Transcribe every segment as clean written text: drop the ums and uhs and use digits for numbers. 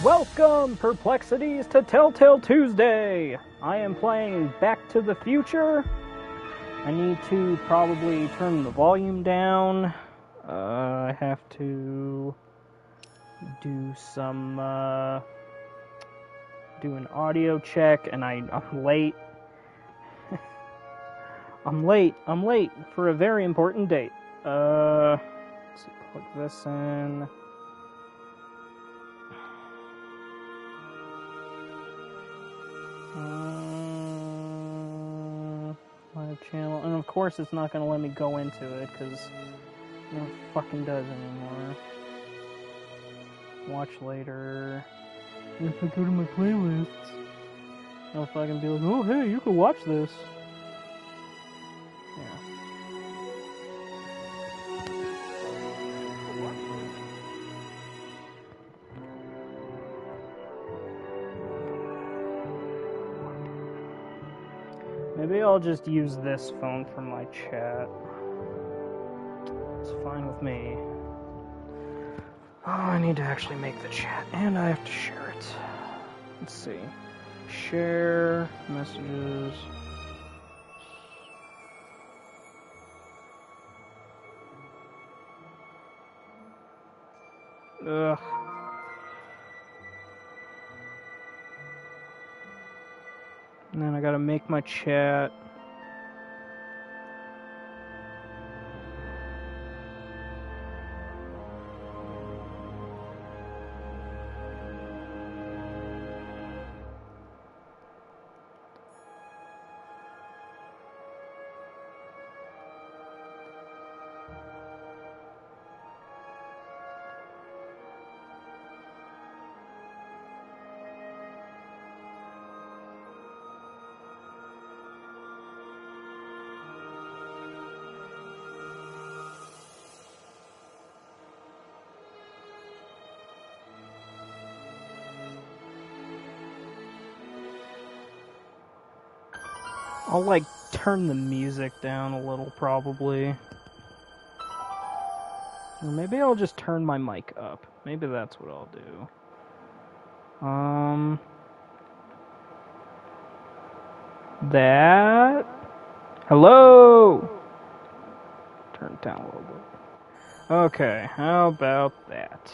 Welcome, Perplexities, to Telltale Tuesday! I am playing Back to the Future. I need to probably turn the volume down. I have to do do an audio check, and I'm late. I'm late for a very important date. Let's plug this in. Live channel, and of course it's not going to let me go into it, because it never fucking does anymore. Watch later. If I go to my playlists, I'll fucking be like, oh hey, you can watch this. Yeah. Maybe I'll just use this phone for my chat. It's fine with me. Oh, I need to actually make the chat, and I have to share it. Let's see. Share messages. Ugh. And then I gotta make my chat. I'll, like, turn the music down a little, probably. Or maybe I'll just turn my mic up. Maybe that's what I'll do. That... Hello! Turn it down a little bit. Okay, how about that?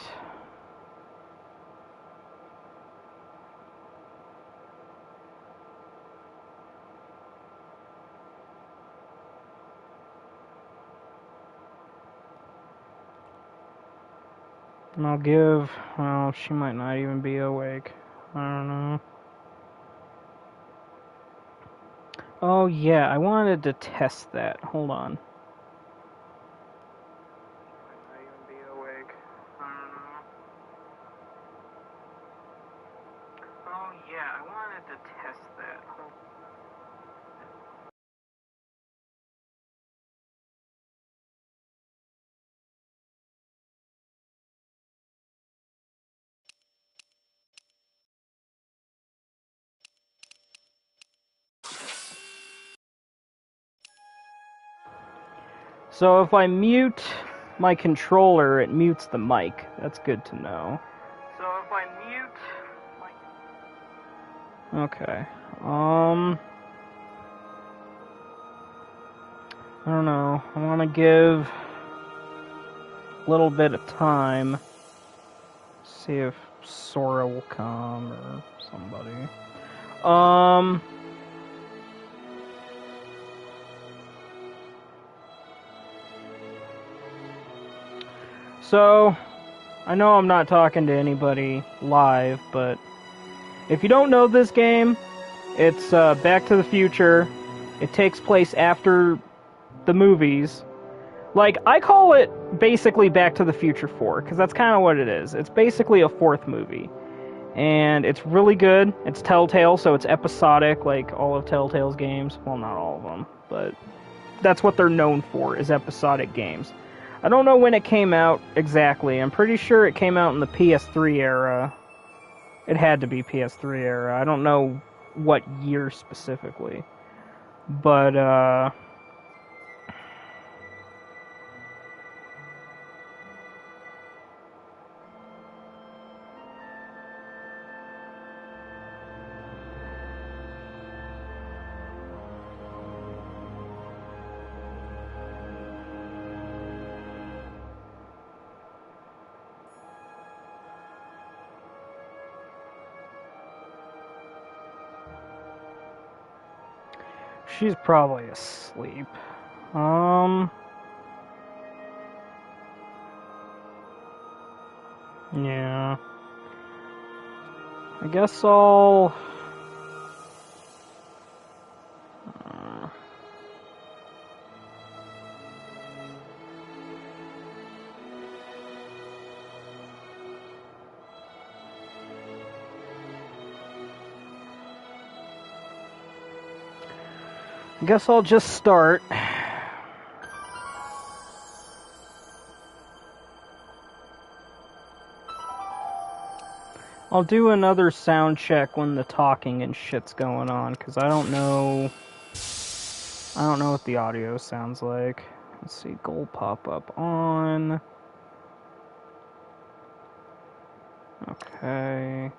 And I'll give... well, she might not even be awake. I don't know. Oh yeah, I wanted to test that. Hold on. Might not even be awake. I don't know. Oh yeah, I wanted to test that. Hold on. So if I mute my controller, it mutes the mic. That's good to know. So if I mute my... Okay. I don't know. I want to give a little bit of time. See if Sora will come or somebody. So, I know I'm not talking to anybody live, but if you don't know this game, it's Back to the Future. It takes place after the movies. Like, I call it basically Back to the Future 4, because that's kind of what it is. It's basically a fourth movie. And it's really good. It's Telltale, so it's episodic, like all of Telltale's games. Well, not all of them, but that's what they're known for, is episodic games. I don't know when it came out exactly. I'm pretty sure it came out in the PS3 era. It had to be PS3 era. I don't know what year specifically. But, She's probably asleep. Yeah. I guess I'll... I guess I'll just start. I'll do another sound check when the talking and shit's going on, because I don't know what the audio sounds like. Let's see, goal pop-up on. Okay.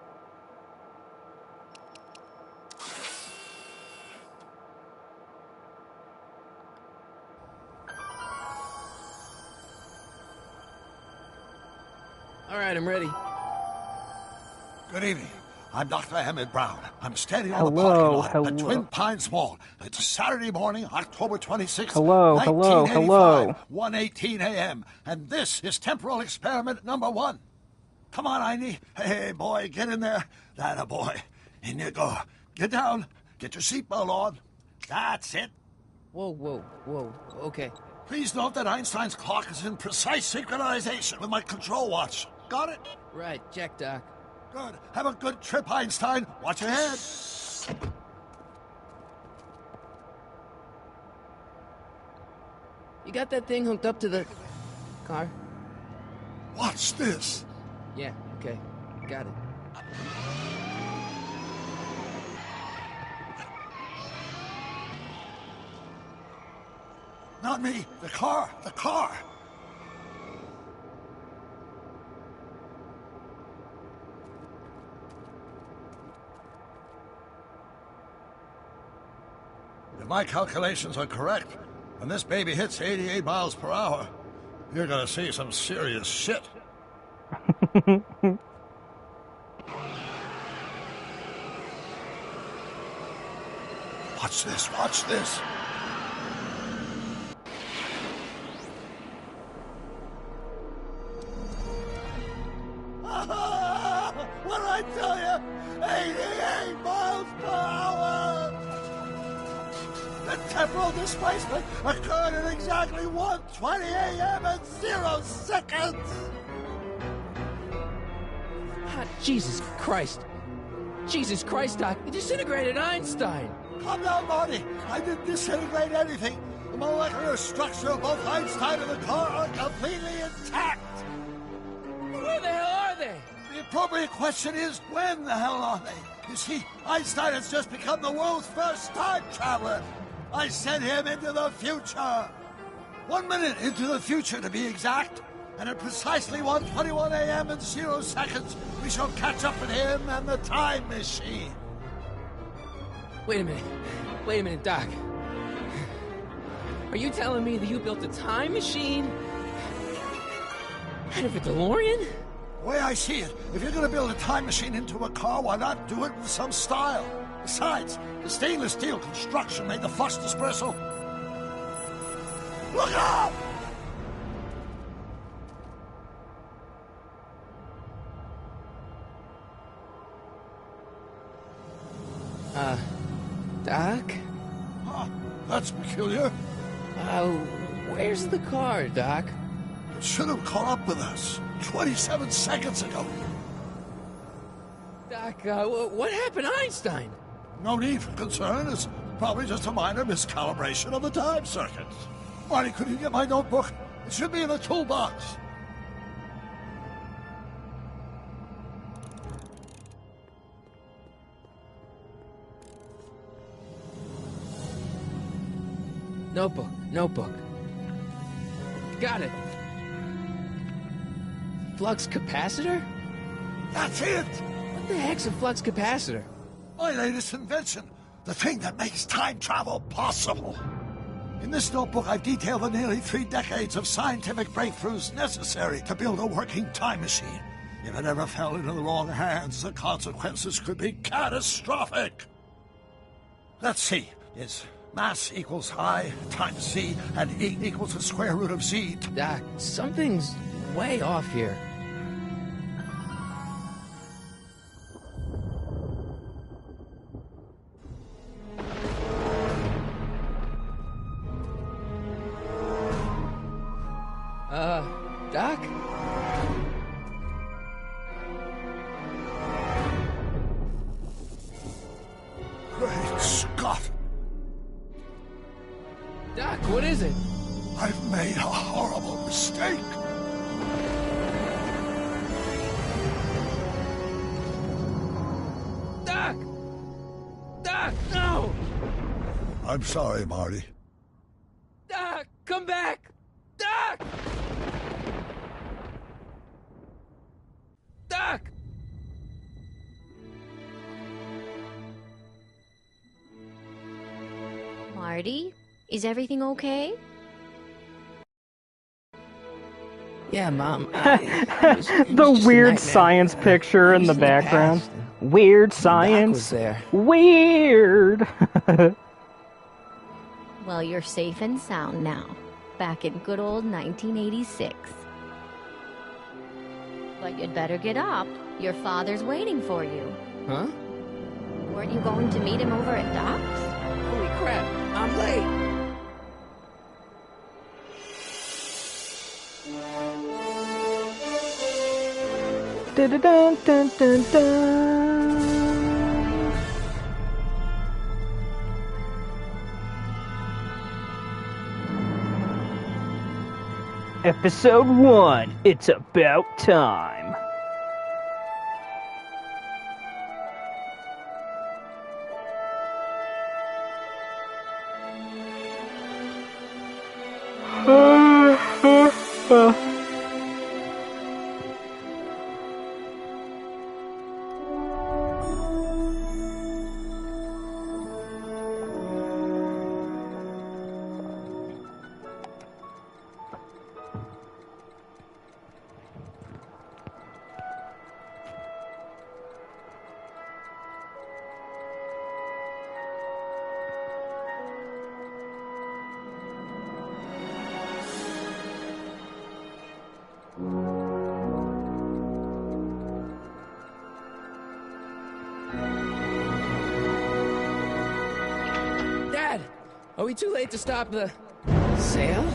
Alright, I'm ready. Good evening. I'm Dr. Emmett Brown. I'm standing on Hello, the parking lot hello. at Twin Pines Mall. It's Saturday morning, October 26th, Hello, 1985, 1:18 a.m. And this is temporal experiment number 1. Come on, Einie. Hey, boy, get in there. That a boy. In you go. Get down. Get your seatbelt on. That's it. Whoa, okay. Please note that Einstein's clock is in precise synchronization with my control watch. Got it? Right, check, Doc. Good. Have a good trip, Einstein. Watch your head. You got that thing hooked up to the car? Watch this. Yeah, okay. Got it. Not me. The car. The car. If my calculations are correct, when this baby hits 88 miles per hour, you're gonna see some serious shit. Watch this, watch this. What did I tell you? 88 miles per hour! The temporal displacement occurred at exactly 1:20 a.m. and 0 seconds! Ah, Jesus Christ. Jesus Christ, Doc. You disintegrated Einstein. Calm down, Marty. I didn't disintegrate anything. The molecular structure of both Einstein and the car are completely intact. Where the hell are they? The appropriate question is, when the hell are they? You see, Einstein has just become the world's first time traveler. I sent him into the future. 1 minute into the future, to be exact. And at precisely 1:21 a.m. and 0 seconds, we shall catch up with him and the time machine. Wait a minute, Doc. Are you telling me that you built a time machine out of a DeLorean? The way I see it, if you're going to build a time machine into a car, why not do it with some style? Besides, the stainless steel construction made the flux dispersal. Look out! Doc? Huh, that's peculiar. Where's the car, Doc? It should have caught up with us 27 seconds ago. Doc, what happened to Einstein? No need for concern. It's probably just a minor miscalibration of the time circuit. Marty, could you get my notebook? It should be in the toolbox. Notebook. Got it. Flux capacitor? That's it! What the heck's a flux capacitor? My latest invention. The thing that makes time travel possible. In this notebook, I've detailed the nearly 3 decades of scientific breakthroughs necessary to build a working time machine. If it ever fell into the wrong hands, the consequences could be catastrophic. Let's see. Is Mass equals I times Z, and E equals the square root of Z. Doc, something's way off here. Doc? Great Scott! Doc, what is it? I've made a horrible mistake. Doc! Doc, no! I'm sorry, Marty. Doc, come back! Doc! Doc! Marty, is everything okay? Yeah, Mom. The weird science picture in the background. Weird science. Was there. Weird. Well, you're safe and sound now. Back in good old 1986. But you'd better get up. Your father's waiting for you. Huh? Weren't you going to meet him over at Doc's? Holy crap, I'm late. Dun, dun, dun, dun, dun. Episode 1, it's about time. Dad, are we too late to stop the sale?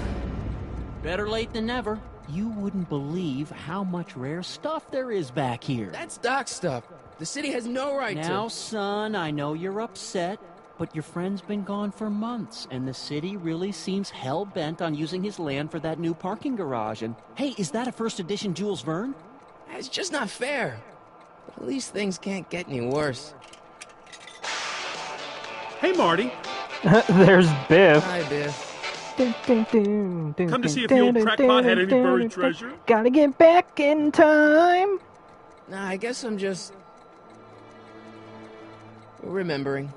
Better late than never. You wouldn't believe how much rare stuff there is back here. That's Doc's stuff. The city has no right Now, to. son, I know you're upset, but your friend's been gone for months, and the city really seems hell-bent on using his land for that new parking garage. And, hey, is that a first edition Jules Verne? It's just not fair. But at least things can't get any worse. Hey, Marty. There's Biff. Hi, Biff. Come to see if the old crackpot had any buried treasure? Gotta get back in time. Nah, I guess I'm just remembering.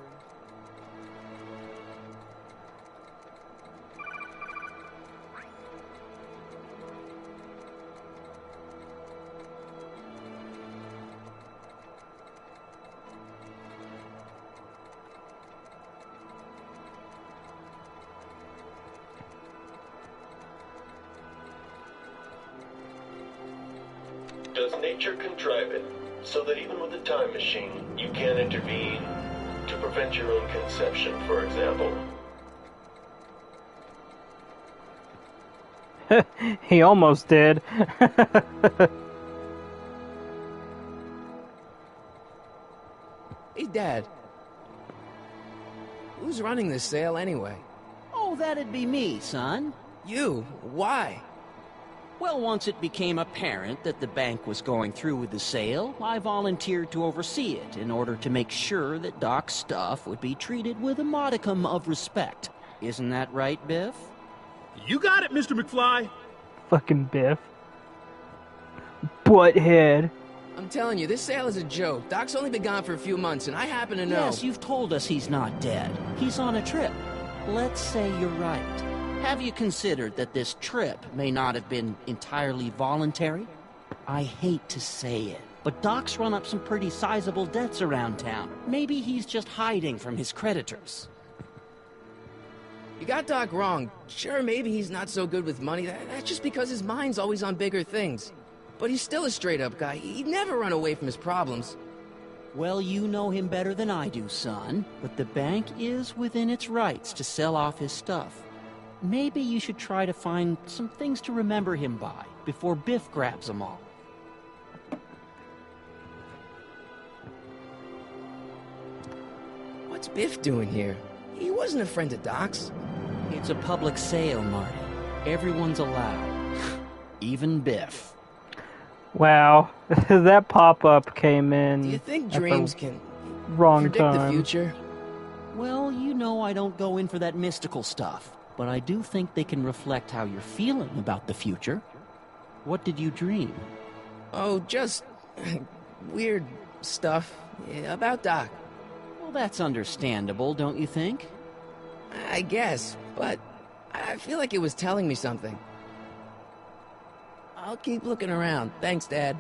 Does nature contrive it so that even with a time machine, you can't intervene to prevent your own conception, for example? He almost did. Hey, Dad. Who's running this sale anyway? Oh, that'd be me, son. You. Why? Well, once it became apparent that the bank was going through with the sale, I volunteered to oversee it in order to make sure that Doc's stuff would be treated with a modicum of respect. Isn't that right, Biff? You got it, Mr. McFly. Fucking Biff. Butthead. I'm telling you, this sale is a joke. Doc's only been gone for a few months, and I happen to know... Yes, you've told us he's not dead. He's on a trip. Let's say you're right. Have you considered that this trip may not have been entirely voluntary? I hate to say it, but Doc's run up some pretty sizable debts around town. Maybe he's just hiding from his creditors. You got Doc wrong. Sure, maybe he's not so good with money. That's just because his mind's always on bigger things. But he's still a straight-up guy. He'd never run away from his problems. Well, you know him better than I do, son. But the bank is within its rights to sell off his stuff. Maybe you should try to find some things to remember him by before Biff grabs them all. What's Biff doing here? He wasn't a friend of Doc's. It's a public sale, Marty. Everyone's allowed. Even Biff. Wow, that pop-up came in. Do you think dreams can wrong predict time. the future? Well, you know I don't go in for that mystical stuff, but I do think they can reflect how you're feeling about the future. What did you dream? Oh, just weird stuff about Doc. Well, that's understandable, don't you think? I guess, but I feel like it was telling me something. I'll keep looking around. Thanks, Dad.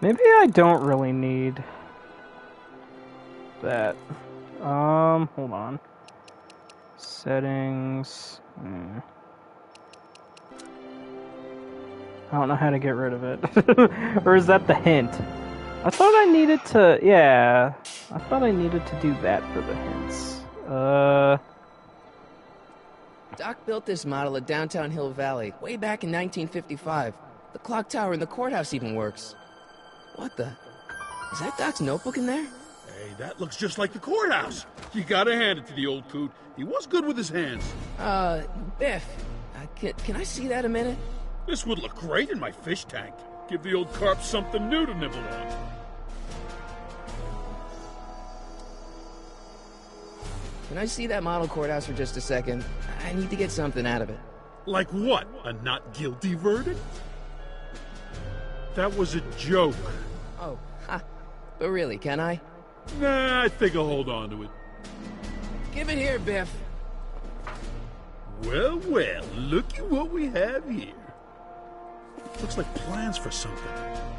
Maybe I don't really need that. Hold on. Settings. I don't know how to get rid of it. Or is that the hint? I thought I needed to, yeah. I thought I needed to do that for the hints. Doc built this model at downtown Hill Valley way back in 1955. The clock tower in the courthouse even works. What the? Is that Doc's notebook in there? Hey, that looks just like the courthouse. You gotta hand it to the old coot. He was good with his hands. Biff, can I see that a minute? This would look great in my fish tank. Give the old carp something new to nibble on. Can I see that model courthouse for just a second? I need to get something out of it. Like what? A not guilty verdict? That was a joke. Oh, ha. But really, can I? Nah, I think I'll hold on to it. Give it here, Biff. Well, well, looky what we have here. Looks like plans for something.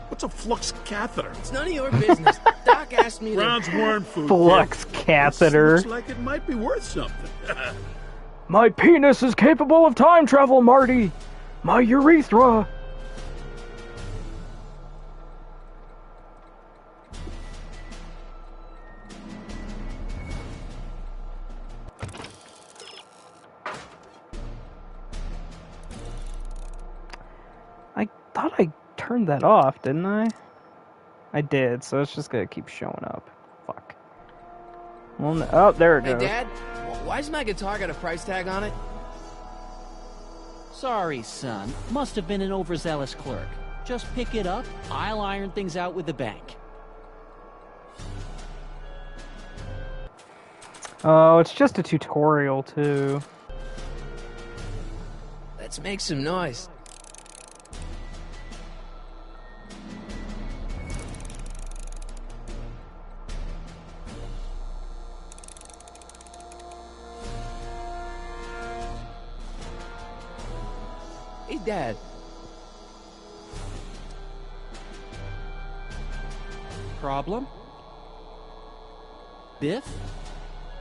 What's a flux catheter? It's none of your business. Doc asked me to... Brown's worm food. Flux catheter. Looks like it might be worth something. My penis is capable of time travel, Marty! My urethra! I thought I turned that off, didn't I? I did, so it's just gonna keep showing up. Fuck. Well, no, oh, there it Hey, goes. Dad, why's my guitar got a price tag on it? Sorry, son. Must have been an overzealous clerk. Just pick it up. I'll iron things out with the bank. Oh, it's just a tutorial, too. Let's make some noise. Hey, Dad. Problem? Biff?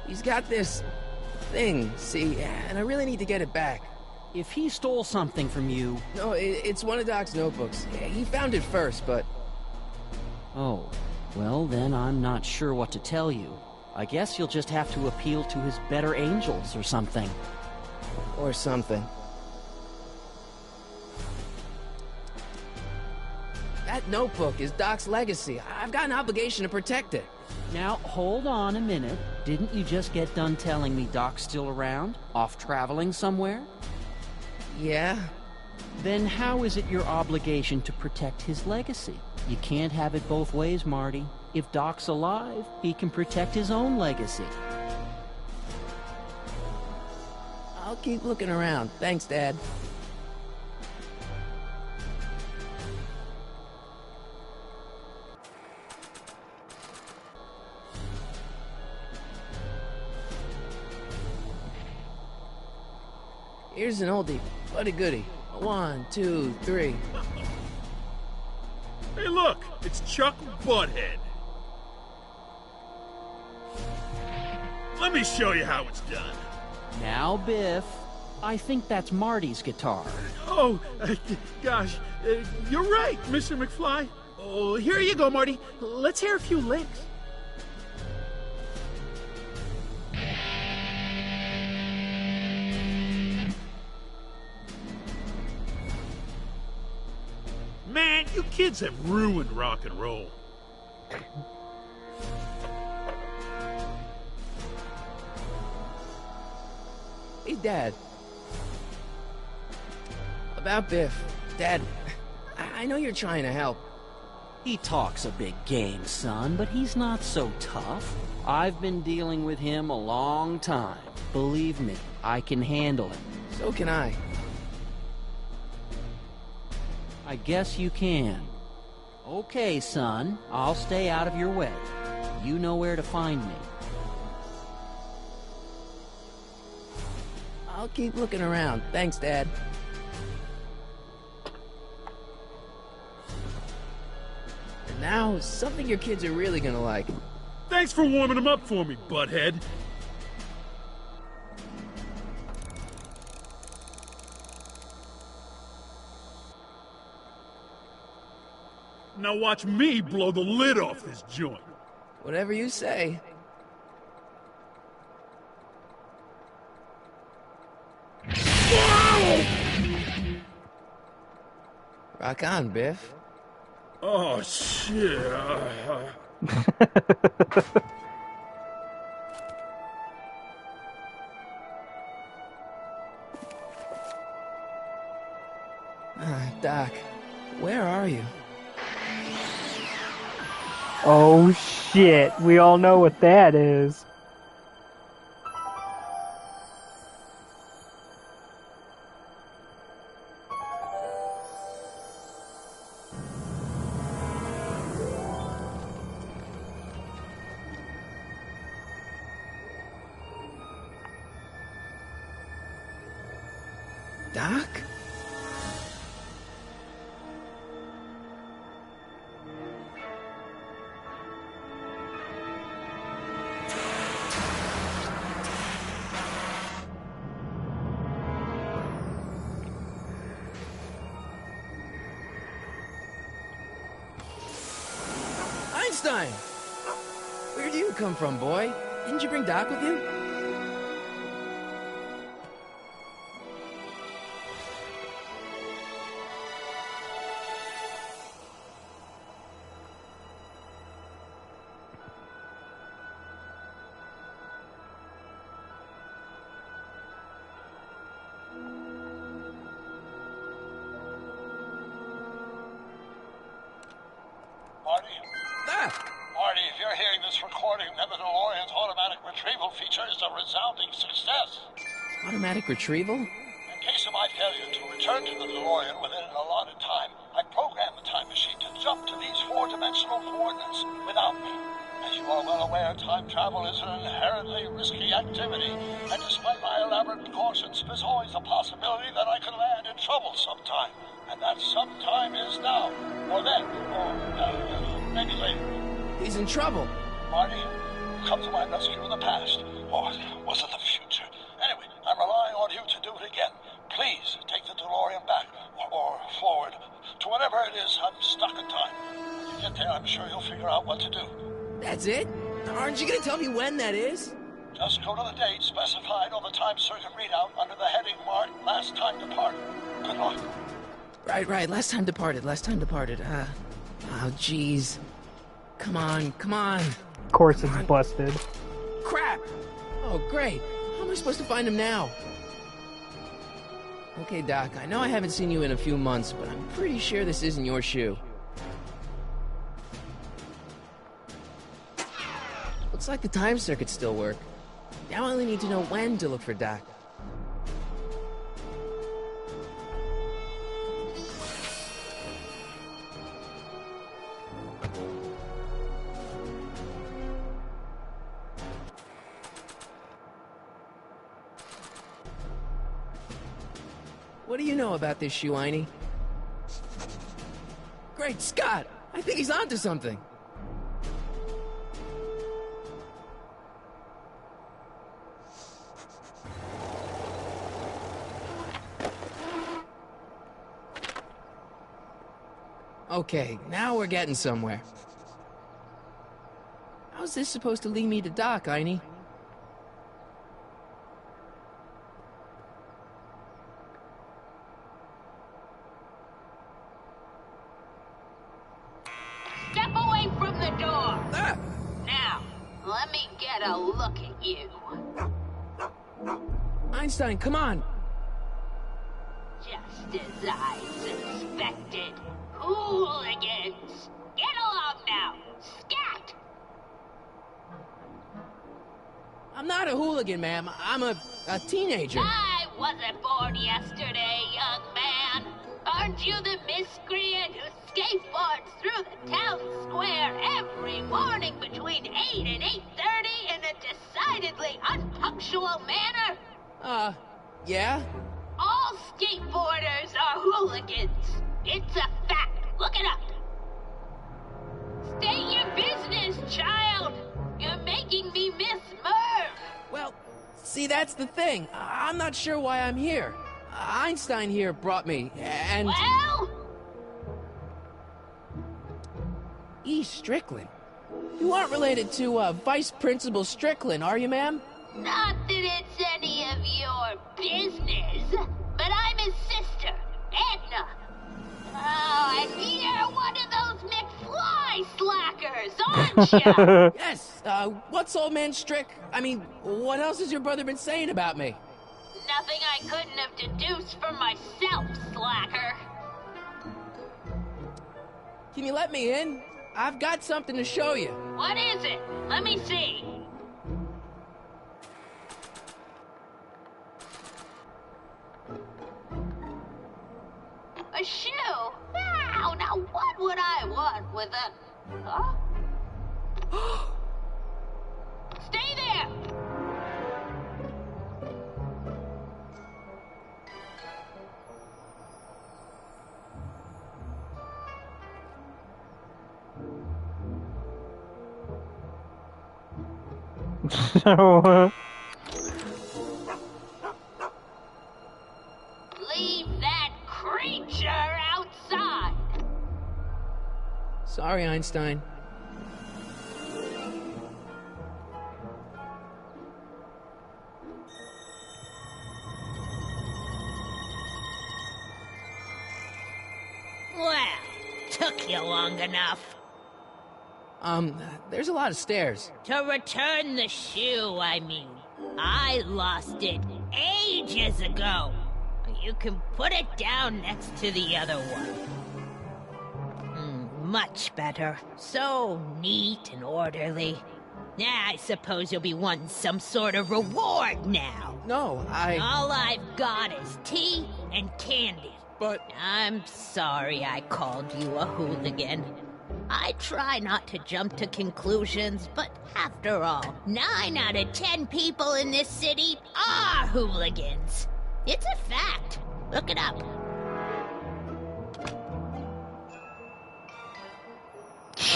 He's got this thing, see, and I really need to get it back. If he stole something from you... No, it's one of Doc's notebooks. He found it first, but... Oh, well then I'm not sure what to tell you. I guess you'll just have to appeal to his better angels or something. Or something. That notebook is Doc's legacy. I've got an obligation to protect it. Now, hold on a minute. Didn't you just get done telling me Doc's still around? Off traveling somewhere? Yeah? Then how is it your obligation to protect his legacy? You can't have it both ways, Marty. If Doc's alive, he can protect his own legacy. I'll keep looking around. Thanks, Dad. Here's an oldie, but a goodie. 1, 2, 3. Hey, look! It's Chuck Butthead. Let me show you how it's done. Now, Biff, I think that's Marty's guitar. Oh, gosh, you're right, Mr. McFly. Oh, here you go, Marty. Let's hear a few licks. Man, you kids have ruined rock and roll. Hey, Dad. About Biff. Dad, I know you're trying to help. He talks a big game, son, but he's not so tough. I've been dealing with him a long time. Believe me, I can handle it. So can I. I guess you can. Okay, son, I'll stay out of your way. You know where to find me. I'll keep looking around. Thanks, Dad. And now, something your kids are really gonna like. Thanks for warming them up for me, butthead. Now watch me blow the lid off this joint. Whatever you say. Rock on, Biff. Oh, shit. Doc, where are you? Oh shit, we all know what that is. Doc? Einstein! Where do you come from, boy? Didn't you bring Doc with you? Marty? Ah! Marty, if you're hearing this recording, then the DeLorean's automatic retrieval feature is a resounding success. Automatic retrieval? In case of my failure to return to the DeLorean within an allotted time, I programmed the time machine to jump to these four-dimensional coordinates without me. As you are well aware, time travel is an inherently risky activity, and despite my elaborate precautions, there's always a possibility that I could land in trouble sometime. And that sometime is now, or then, or maybe later. He's in trouble. Marty, come to my rescue in the past, or was it the future? Anyway, I'm relying on you to do it again. Please take the DeLorean back, or forward, to whatever it is. I'm stuck in time. When you get there, I'm sure you'll figure out what to do. That's it? Aren't you gonna tell me when that is? Just go to the date specified on the time circuit readout under the heading marked Last Time Departed. Good luck. Right. Last time departed. Oh, jeez. Come on. Of course it's busted. Crap! Oh, great. How am I supposed to find him now? Okay, Doc, I know I haven't seen you in a few months, but I'm pretty sure this isn't your shoe. Looks like the time circuits still work. Now I only need to know when to look for Doc. What do you know about this shoe, Einie? Great Scott! I think he's onto something. Okay, now we're getting somewhere. How's this supposed to lead me to Doc, Einie? Step away from the door! Ah! Now, let me get a look at you. Einstein, come on! Just as I suspected. Hooligans! Get along now! Scat! I'm not a hooligan, ma'am. I'm a teenager. I wasn't born yesterday, young man. Aren't you the miscreant who skateboards through the town square every morning between 8 and 8:30 in a decidedly unpunctual manner? Yeah? All skateboarders are hooligans. It's a fact. Look it up. State your business, child. You're making me miss Merv. Well, see, that's the thing. I'm not sure why I'm here. Einstein here brought me, and... Well? E. Strickland. You aren't related to, Vice Principal Strickland, are you, ma'am? Not that it's any of your business, but I'm his sister, Edna. Oh, and you're one of those McFly slackers, aren't you? Yes, what's old man Strick? I mean, what else has your brother been saying about me? Nothing I couldn't have deduced from myself, slacker. Can you let me in? I've got something to show you. What is it? Let me see. A shoe? Wow, now what would I want with a... Huh? Stay there! So, Leave that creature outside! Sorry, Einstein. Well, took you long enough. There's a lot of stairs. To return the shoe, I mean. I lost it ages ago. You can put it down next to the other one. Much better. So neat and orderly. I suppose you'll be wanting some sort of reward now. No, All I've got is tea and candy. But... I'm sorry I called you a hooligan. I try not to jump to conclusions, but after all, 9 out of 10 people in this city are hooligans. It's a fact. Look it up.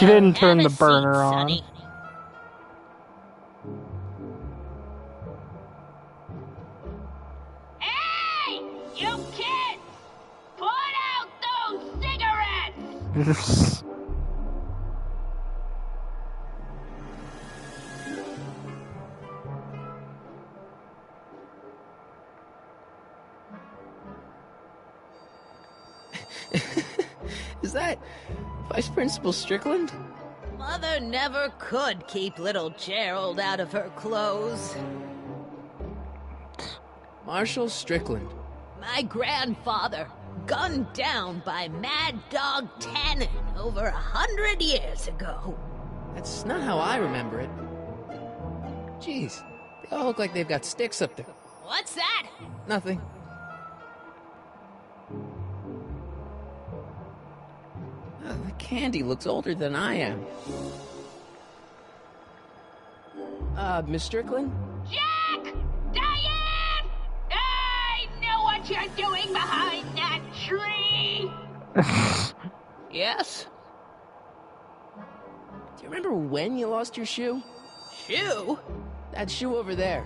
she didn't turn Have the a burner seat, on. Sonny. Hey! You kids! Put out those cigarettes! Is that Vice Principal Strickland? Mother never could keep little Gerald out of her clothes. Marshal Strickland. My grandfather, gunned down by Mad Dog Tannen over 100 years ago. That's not how I remember it. Jeez, they all look like they've got sticks up there. What's that? Nothing. The candy looks older than I am. Miss Strickland? Jack! Diane! I know what you're doing behind that tree! Yes? Do you remember when you lost your shoe? Shoe? That shoe over there.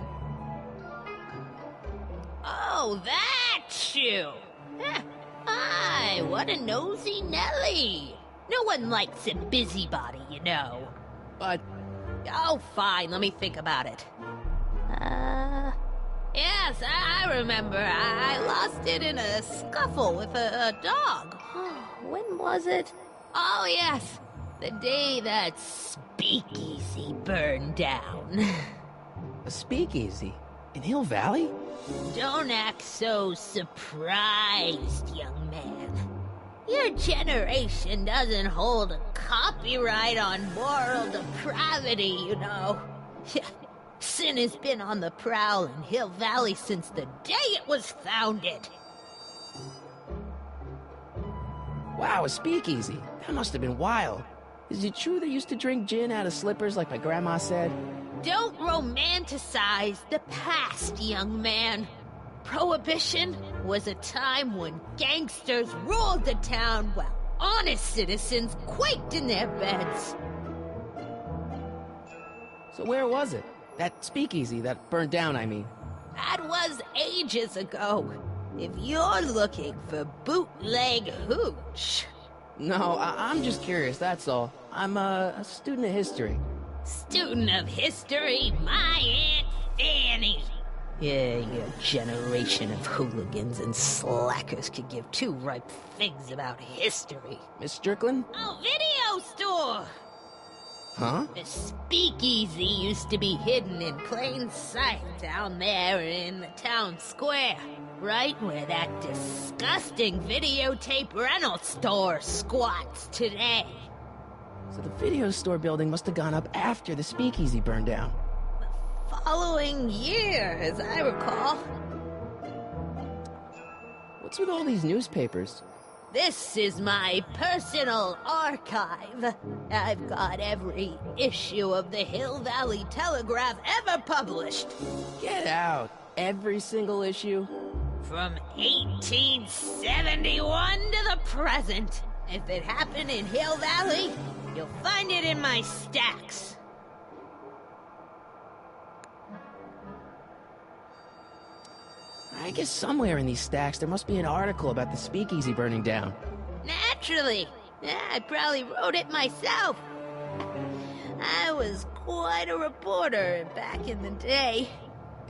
Oh, that shoe! I what a nosy Nelly. No one likes a busybody, you know. But Oh, fine, let me think about it. Yes, I remember. I lost it in a scuffle with a dog. When was it? Oh, yes. The day that speakeasy burned down. a speakeasy in Hill Valley? Don't act so surprised, young man. Your generation doesn't hold a copyright on moral depravity, you know. Sin has been on the prowl in Hill Valley since the day it was founded. Wow, a speakeasy. That must have been wild. Is it true they used to drink gin out of slippers like my grandma said? Don't romanticize the past, young man. Prohibition was a time when gangsters ruled the town while honest citizens quaked in their beds. So where was it? That speakeasy that burned down, I mean. That was ages ago. If you're looking for bootleg hooch. No, I'm just curious, that's all. I'm a student of history. Student of history, my Aunt Fanny. Yeah, your generation of hooligans and slackers could give two ripe figs about history. Miss Strickland? Oh, video store! Huh? The speakeasy used to be hidden in plain sight down there in the town square. Right where that disgusting videotape rental store squats today. So the video store building must have gone up after the speakeasy burned down. The following year, as I recall. What's with all these newspapers? This is my personal archive. I've got every issue of the Hill Valley Telegraph ever published. Get out. Every single issue? From 1871 to the present. If it happened in Hill Valley, you'll find it in my stacks. I guess somewhere in these stacks there must be an article about the speakeasy burning down. Naturally. I probably wrote it myself. I was quite a reporter back in the day.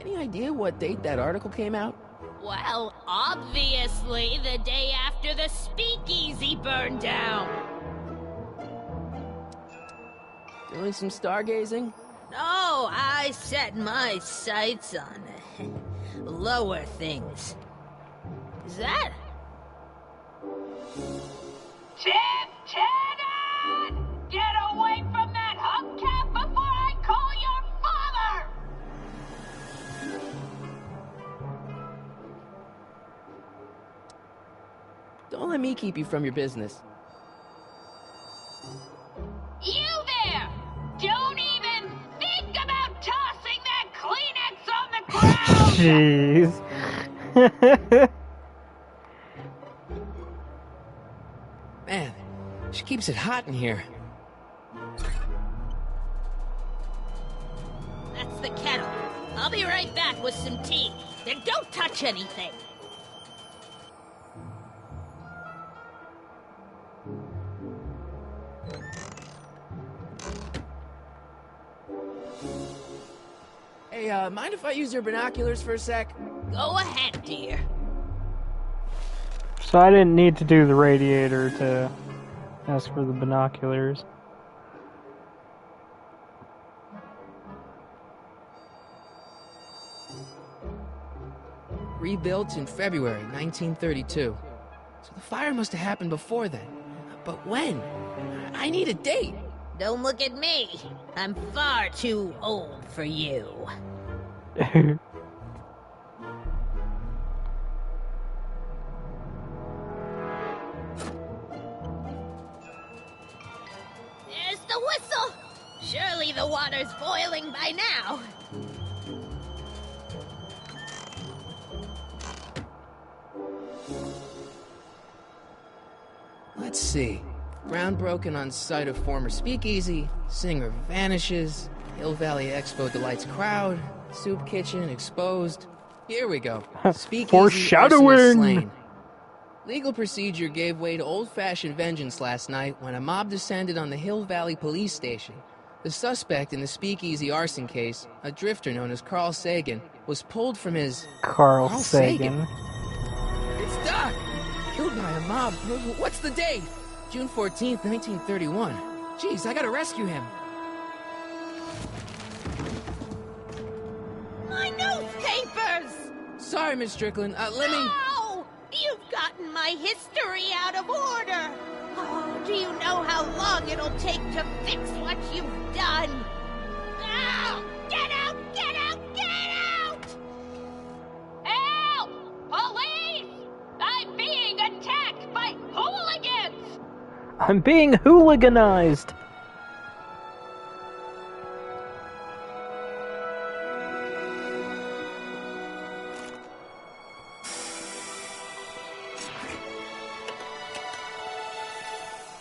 Any idea what date that article came out? Well, obviously the day after the speakeasy burned down. Doing some stargazing? No, I set my sights on lower things. Is that? Lieutenant! Get away from that hubcap before I call your father! Don't let me keep you from your business. You there! Don't even think about tossing that Kleenex on the ground! Jeez. Man, she keeps it hot in here. That's the kettle. I'll be right back with some tea. Then don't touch anything. Hey, mind if I use your binoculars for a sec? Go ahead, dear. So I didn't need to do the radiator to ask for the binoculars. Rebuilt in February 1932. So the fire must have happened before then. But when? I need a date. Don't look at me. I'm far too old for you. There's the whistle. Surely the water's boiling by now. Let's see. Ground broken on site of former speakeasy. Singer vanishes. Hill Valley Expo delights crowd. Soup kitchen exposed. Here we go. Speakeasy Foreshadowing! arsonist slain. Legal procedure gave way to old-fashioned vengeance last night when a mob descended on the Hill Valley police station. The suspect in the speakeasy arson case, a drifter known as Carl Sagan, was pulled from his... Carl Sagan. It's Doc! Killed by a mob. What's the date? June 14th, 1931. Jeez, I gotta rescue him. My newspapers! Sorry, Miss Strickland. Let me... No! You've gotten my history out of order! Oh, do you know how long it'll take to fix what you've done? Ow! Get out! Get out! Get out! Help! Police! I'm being attacked by hooligans! I'm being hooliganized.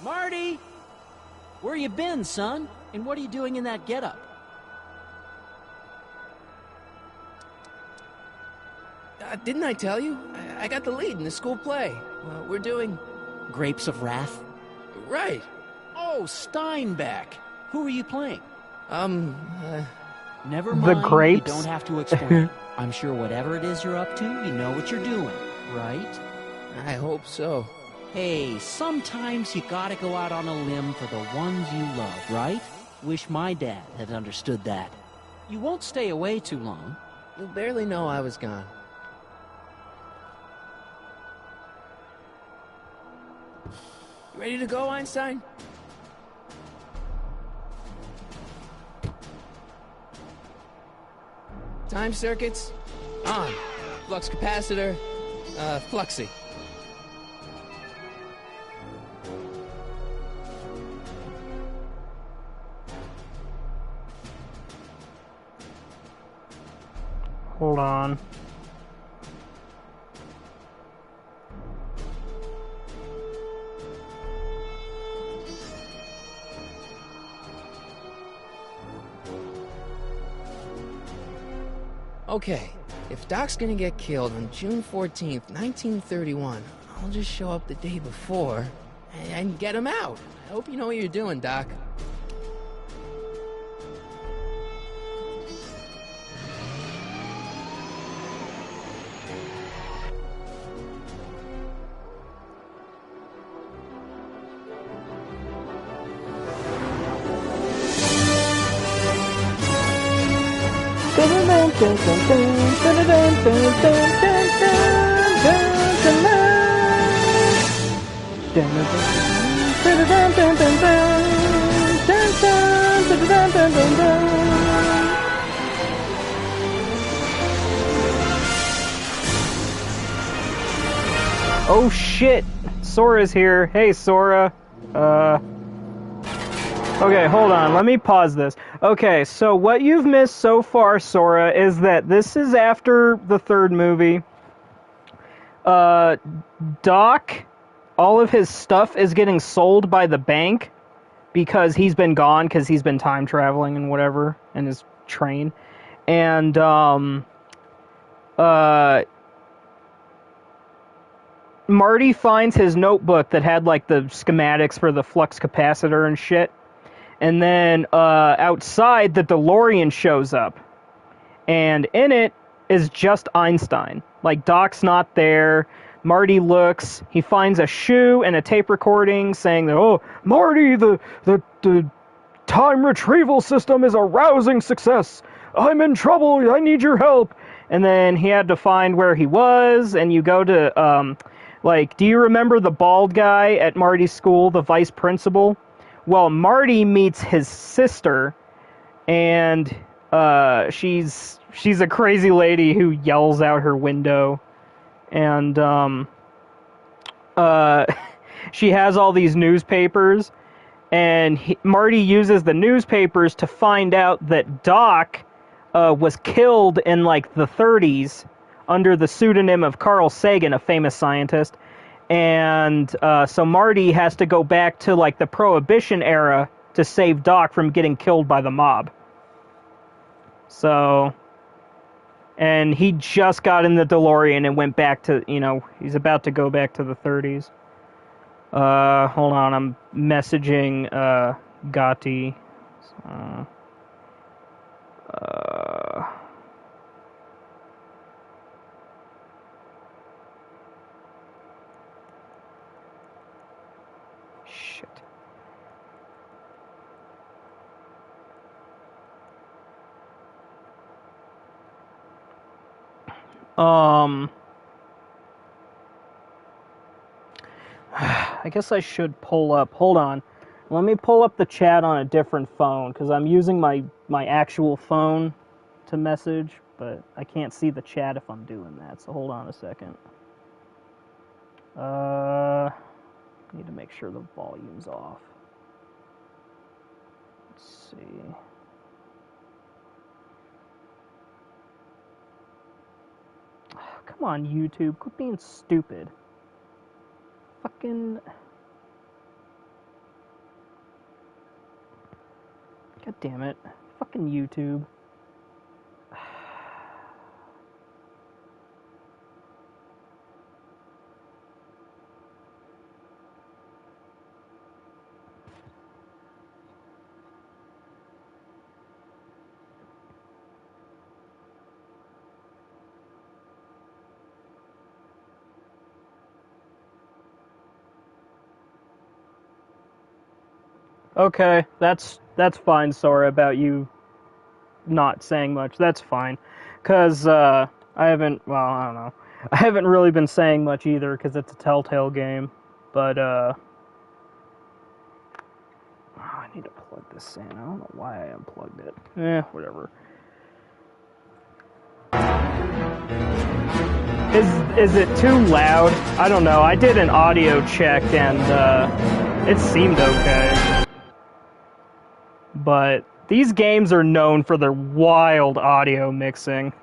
Marty! Where you been, son? And what are you doing in that getup? Didn't I tell you? I got the lead in the school play. We're doing... Grapes of Wrath? Right. Oh, Steinbeck. Who are you playing? Never The mind. grapes? You don't have to explain. I'm sure whatever it is you're up to, you know what you're doing, right? I hope so. Hey, sometimes you gotta go out on a limb for the ones you love, right? Wish my dad had understood that. You won't stay away too long. You'll barely know I was gone. You ready to go, Einstein? Time circuits, on. Flux capacitor, fluxy. Hold on. Okay, if Doc's gonna get killed on June 14th, 1931, I'll just show up the day before and get him out. I hope you know what you're doing, Doc. Oh shit! Sora's here. Hey, Sora. Okay, hold on. Let me pause this. Okay, so what you've missed so far, Sora, is that this is after the third movie. Doc, all of his stuff is getting sold by the bank because he's been gone, because he's been time traveling and whatever in his train. And, Marty finds his notebook that had, like, the schematics for the flux capacitor and shit. And then, outside, the DeLorean shows up. And in it is just Einstein. Like, Doc's not there. Marty looks. He finds a shoe and a tape recording saying that, oh, Marty, the time retrieval system is a rousing success. I'm in trouble. I need your help. And then he had to find where he was. And you go to, do you remember the bald guy at Marty's school, the vice principal? Well, Marty meets his sister, and she's a crazy lady who yells out her window, and she has all these newspapers, and Marty uses the newspapers to find out that Doc was killed in like the 30s under the pseudonym of Carl Sagan, a famous scientist. And so Marty has to go back to like the Prohibition era to save Doc from getting killed by the mob. So And he just got in the DeLorean and went back to, you know, he's about to go back to the 30s. Hold on, I'm messaging, Gotti. Shit. I guess I should pull up. Hold on. Let me pull up the chat on a different phone, because I'm using my actual phone to message, but I can't see the chat if I'm doing that, so hold on a second. Need to make sure the volume's off. Let's see. Come on, YouTube. Quit being stupid. Fucking... God damn it. Fucking YouTube. Okay, that's fine, Sora, about you not saying much. That's fine. Because, I haven't, well, I don't know. I haven't really been saying much either, because it's a Telltale game. But, oh, I need to plug this in. I don't know why I unplugged it. Whatever. Is it too loud? I don't know. I did an audio check, and, it seemed okay. But these games are known for their wild audio mixing.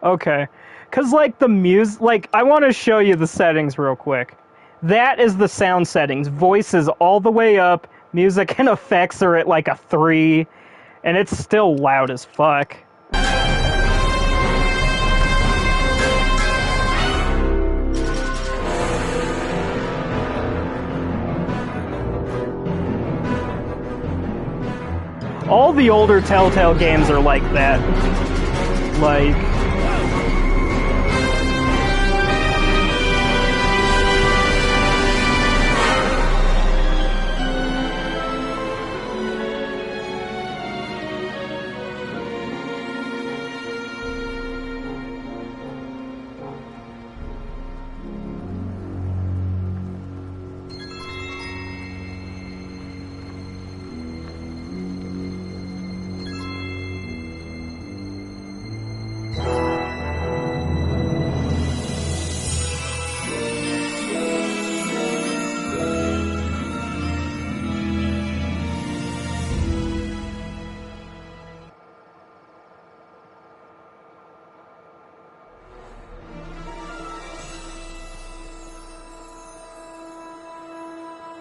Okay. Because, like, the music... Like, I want to show you the settings real quick. That is the sound settings. Voice is all the way up. Music and effects are at, like, a 3. And it's still loud as fuck. All the older Telltale games are like that. Like...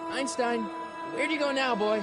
Einstein, where'd you go now, boy?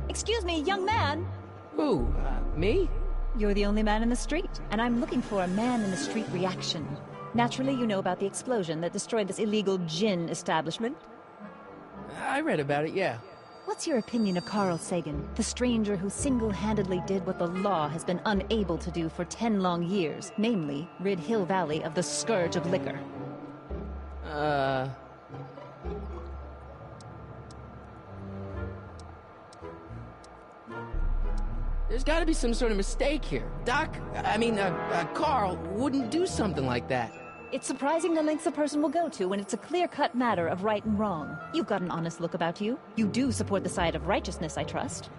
Excuse me, young man. Who? Me? You're the only man in the street, and I'm looking for a man in the street reaction. Naturally, you know about the explosion that destroyed this illegal gin establishment. I read about it, yeah. What's your opinion of Carl Sagan, the stranger who single-handedly did what the law has been unable to do for 10 long years, namely, rid Hill Valley of the scourge of liquor? There's gotta be some sort of mistake here. Carl wouldn't do something like that. It's surprising the lengths a person will go to when it's a clear-cut matter of right and wrong. You've got an honest look about you. You do support the side of righteousness, I trust.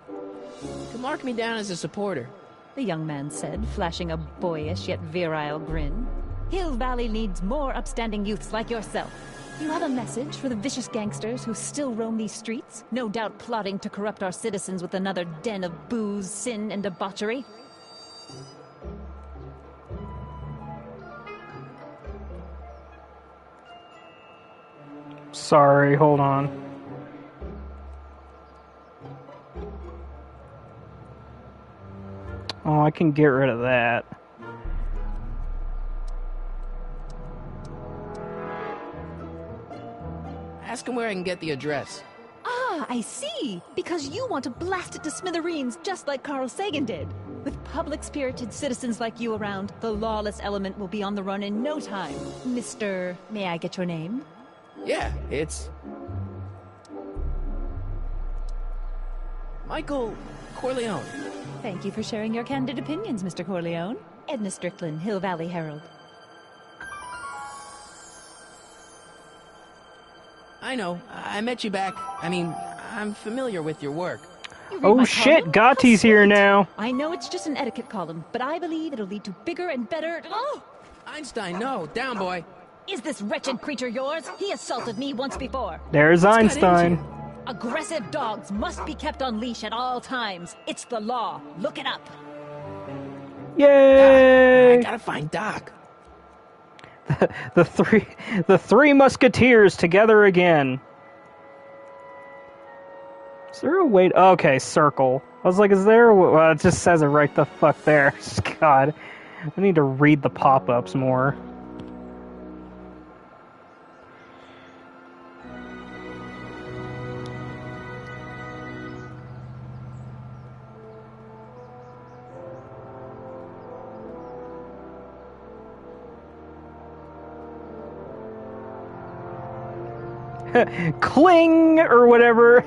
You can mark me down as a supporter. The young man said, flashing a boyish yet virile grin. Hill Valley needs more upstanding youths like yourself. You have a message for the vicious gangsters who still roam these streets, no doubt plotting to corrupt our citizens with another den of booze, sin, and debauchery? Sorry, hold on. Oh, I can get rid of that. Ask him where I can get the address. Ah, I see. Because you want to blast it to smithereens just like Carl Sagan did. With public-spirited citizens like you around, the lawless element will be on the run in no time. Mr. May I get your name? Yeah, it's... Michael Corleone. Thank you for sharing your candid opinions, Mr. Corleone. Edna Strickland, Hill Valley Herald. I know. I met you back. I'm familiar with your work. You read Oh my shit, column? Gotti's How here sweet. now. I know it's just an etiquette column, but I believe it'll lead to bigger and better... Oh! Einstein, no. Down, boy. Is this wretched creature yours? He assaulted me once before. There's Einstein. Aggressive dogs must be kept on leash at all times. It's the law. Look it up. Yay! I gotta find Doc. The three musketeers together again. Is there a way? Okay, circle. I was like, is there? Well, it just says it right the fuck there. God, I need to read the pop-ups more. Cling or whatever,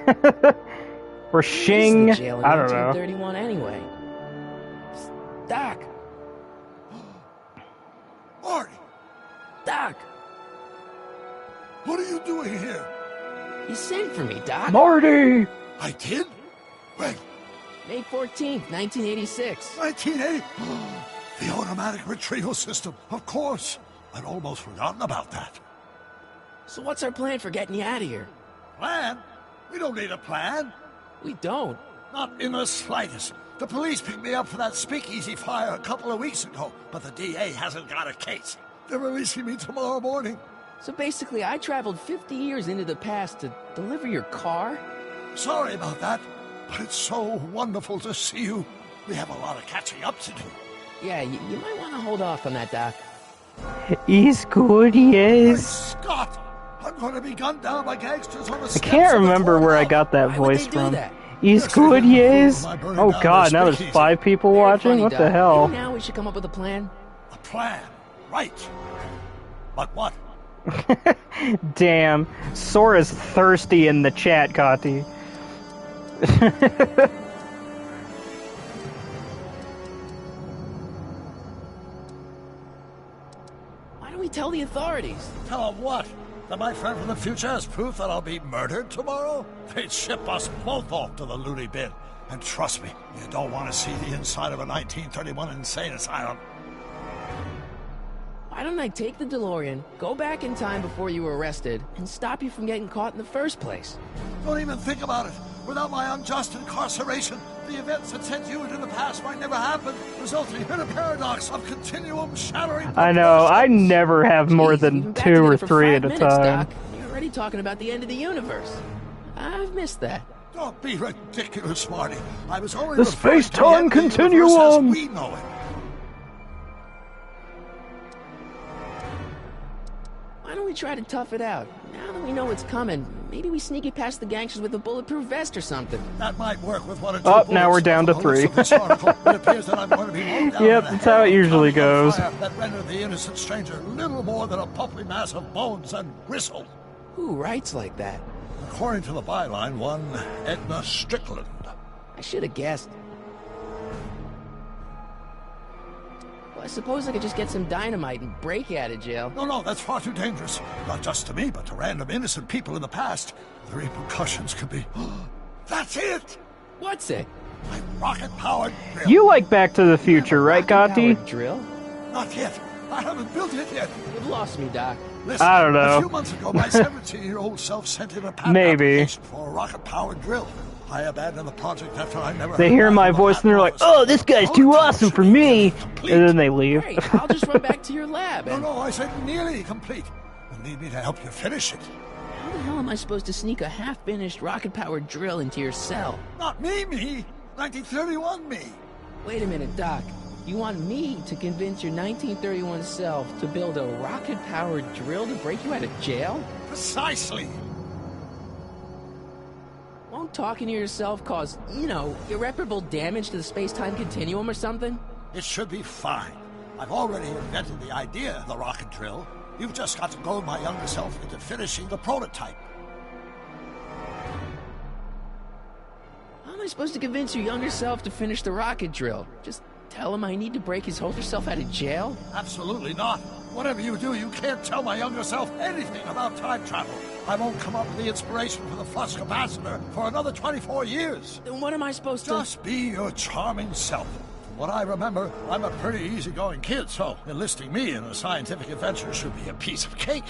or shing. This is the jail in I don't know. 1931 anyway. Doc. Marty, Doc. what are you doing here? You sent for me, Doc. Marty. I did? When? May 14th, 1986. 1980? The automatic retrieval system, of course. I'd almost forgotten about that. So what's our plan for getting you out of here? Plan? We don't need a plan. We don't. Not in the slightest. The police picked me up for that speakeasy fire a couple of weeks ago, but the DA hasn't got a case. They're releasing me tomorrow morning. So basically, I traveled 50 years into the past to deliver your car? Sorry about that, but it's so wonderful to see you. We have a lot of catching up to do. Yeah, you might want to hold off on that, Doc. He's good, yes. Great Scott! I'm going to be gunned down by gangsters on the I steps can't of the remember where I courthouse. got that Why would voice they do from. that? He's good, yes. Oh god, now there's speakeasy. 5 people Very watching? funny, What Doc. the hell? Now we should come up with a plan. A plan, right. But what? Damn. Sora's thirsty in the chat, Gotti. Why don't we tell the authorities? Tell them what? That my friend from the future has proof that I'll be murdered tomorrow? They'd ship us both off to the loony bin. And trust me, you don't want to see the inside of a 1931 insane asylum. Why don't I take the DeLorean, go back in time before you were arrested, and stop you from getting caught in the first place? Don't even think about it. Without my unjust incarceration, the events that sent you into the past might never happen, resulting in a paradox of continuum shattering. I know, I never have more Jeez, we've than been back 2 or together for 3 at 5 a minutes, time. Doc. You're already talking about the end of the universe. I've missed that. Don't be ridiculous, Marty. I was only The referring to space-time the end of the universe continuum. as we know it. we try to tough it out. Now that we know it's coming, maybe we sneak it past the gangsters with a bulletproof vest or something. That might work with one or two Oh, bullets. now we're down to 3. It appears that I'm going to be mowed down Yep, in a that's how it hail usually of goes. fire that rendered the innocent stranger little more than a pulpy mass of bones and gristle. Who writes like that? According to the byline, one Edna Strickland. I should have guessed. Well, I suppose I could just get some dynamite and break you out of jail. No, that's far too dangerous. Not just to me, but to random innocent people in the past. The repercussions could be... That's it! What's it? My rocket-powered drill. You like Back to the Future, right, Gotti? Rocket-powered drill? Not yet. I haven't built it yet. You've lost me, Doc. Listen, I don't know. A few months ago, my 17-year-old self sent in a patent Maybe. application for a rocket-powered drill. I abandoned the project after I never... They heard hear back my from the voice and they're like, patent oh, this guy's office. too Prototype awesome should for be me. complete. And then they leave. Great, I'll just run back to your lab and... No, I said nearly complete. You'll need me to help you finish it. How the hell am I supposed to sneak a half-finished rocket-powered drill into your cell? Not me. 1931 me. Wait a minute, Doc. You want me to convince your 1931 self to build a rocket-powered drill to break you out of jail? Precisely. Won't talking to yourself cause, irreparable damage to the space-time continuum or something? It should be fine. I've already invented the idea of the rocket drill. You've just got to goad my younger self into finishing the prototype. How am I supposed to convince your younger self to finish the rocket drill? Just tell him I need to break his older self out of jail? Absolutely not. Whatever you do, you can't tell my younger self anything about time travel. I won't come up with the inspiration for the flux capacitor for another 24 years. Then what am I supposed to... Just be your charming self. From what I remember, I'm a pretty easygoing kid, so enlisting me in a scientific adventure should be a piece of cake.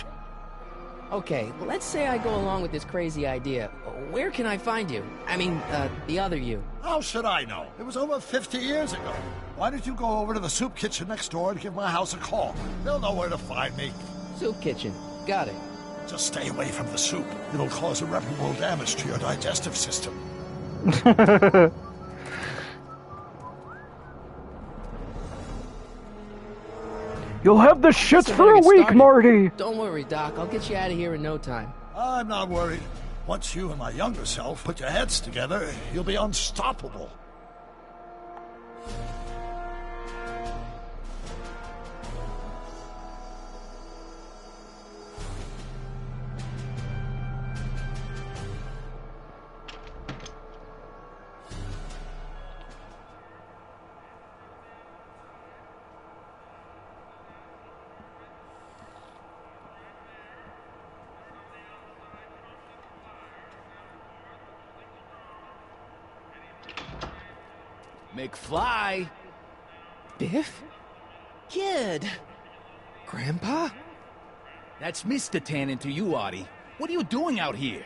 Okay, well, let's say I go along with this crazy idea. Where can I find you? I mean, the other you. How should I know? It was over 50 years ago. Why don't you go over to the soup kitchen next door and give my house a call? They'll know where to find me. Soup kitchen. Got it. Just stay away from the soup. It'll cause irreparable damage to your digestive system. You'll have the shits for a week, Marty. Don't worry, Doc. I'll get you out of here in no time. I'm not worried. Once you and my younger self put your heads together, you'll be unstoppable. McFly? Biff? Kid! Grandpa? That's Mr. Tannen to you, Artie. What are you doing out here?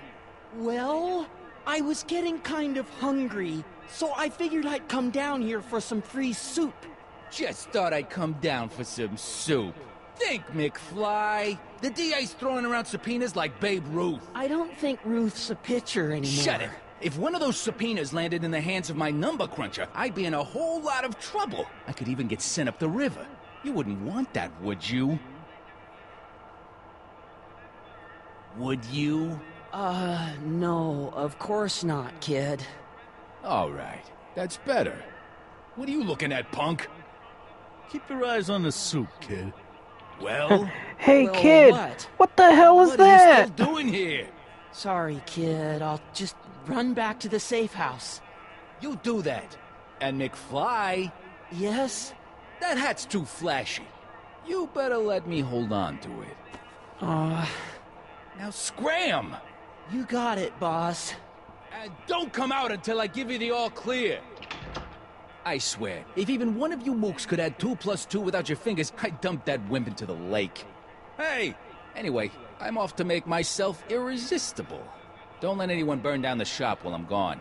Well, I was getting kind of hungry, so I figured I'd come down here for some free soup. Just thought I'd come down for some soup. Think, McFly. The DA's throwing around subpoenas like Babe Ruth. I don't think Ruth's a pitcher anymore. Shut it! If one of those subpoenas landed in the hands of my number cruncher, I'd be in a whole lot of trouble. I could even get sent up the river. You wouldn't want that, would you? Would you? No, of course not, kid. All right, that's better. What are you looking at, punk? Keep your eyes on the soup, kid. Well? Hey, Well, kid, what the hell is What are you that? still doing here? Sorry, kid. I'll just run back to the safe house. You do that. And McFly, Yes? that hat's too flashy. You better let me hold on to it. Now scram! You got it, boss. And don't come out until I give you the all clear. I swear, if even one of you mooks could add 2 + 2 without your fingers, I'd dump that wimp into the lake. Hey! Anyway, I'm off to make myself irresistible. Don't let anyone burn down the shop while I'm gone.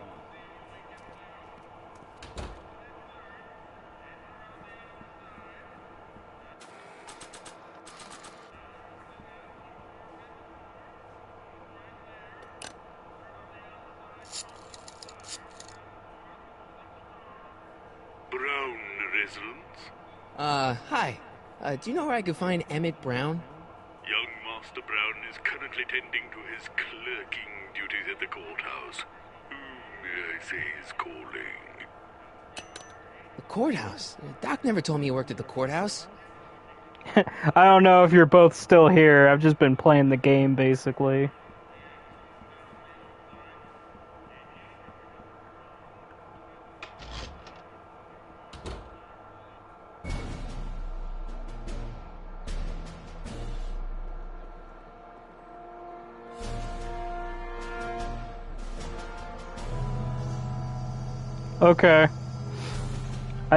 Brown residence? Hi. Do you know where I could find Emmett Brown? Young Master Brown is currently tending to his clerking duties at the courthouse. Who, may I say, is calling? The courthouse? Doc never told me you worked at the courthouse. I don't know if you're both still here. I've just been playing the game, basically. Okay.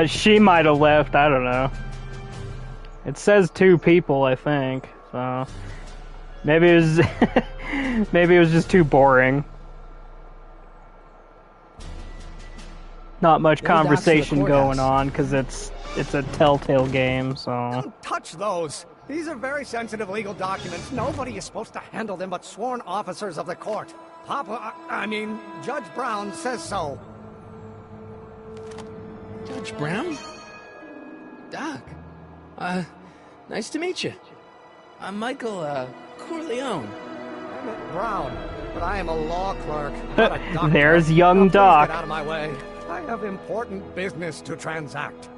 She might have left, I don't know. It says 2 people, I think. So maybe it was maybe it was just too boring. Not much conversation going on because it's a Telltale game, so. Don't touch those. These are very sensitive legal documents. Nobody is supposed to handle them but sworn officers of the court. Judge Brown says so. Judge Brown? Doc. Nice to meet you. I'm Michael, Corleone. I'm Brown, but I am a law clerk, not a doctor. There's young Now, Doc. please get out of my way. I have important business to transact.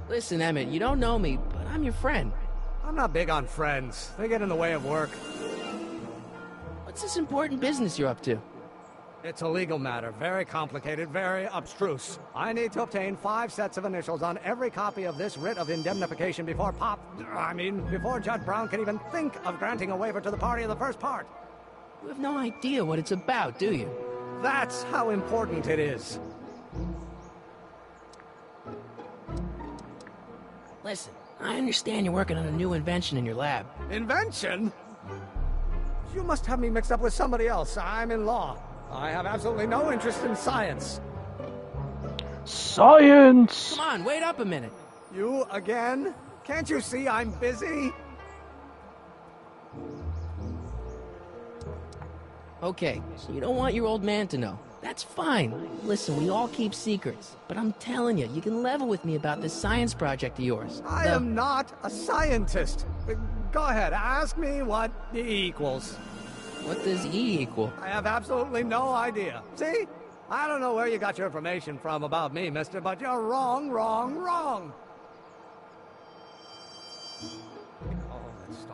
Listen, Emmett, you don't know me, but I'm your friend. I'm not big on friends. They get in the way of work. What's this important business you're up to? It's a legal matter. Very complicated, very abstruse. I need to obtain 5 sets of initials on every copy of this writ of indemnification before before Judge Brown can even think of granting a waiver to the party of the first part. You have no idea what it's about, do you? That's how important it is. Listen, I understand you're working on a new invention in your lab. Invention? You must have me mixed up with somebody else. I'm in law. I have absolutely no interest in science. Science! Come on, wait up a minute. You again? Can't you see I'm busy? Okay, so you don't want your old man to know. That's fine. Listen, we all keep secrets. But I'm telling you, you can level with me about this science project of yours. I am not a scientist. Go ahead, ask me what E equals. What does E equal? I have absolutely no idea. See? I don't know where you got your information from about me, mister, but you're wrong, wrong, wrong.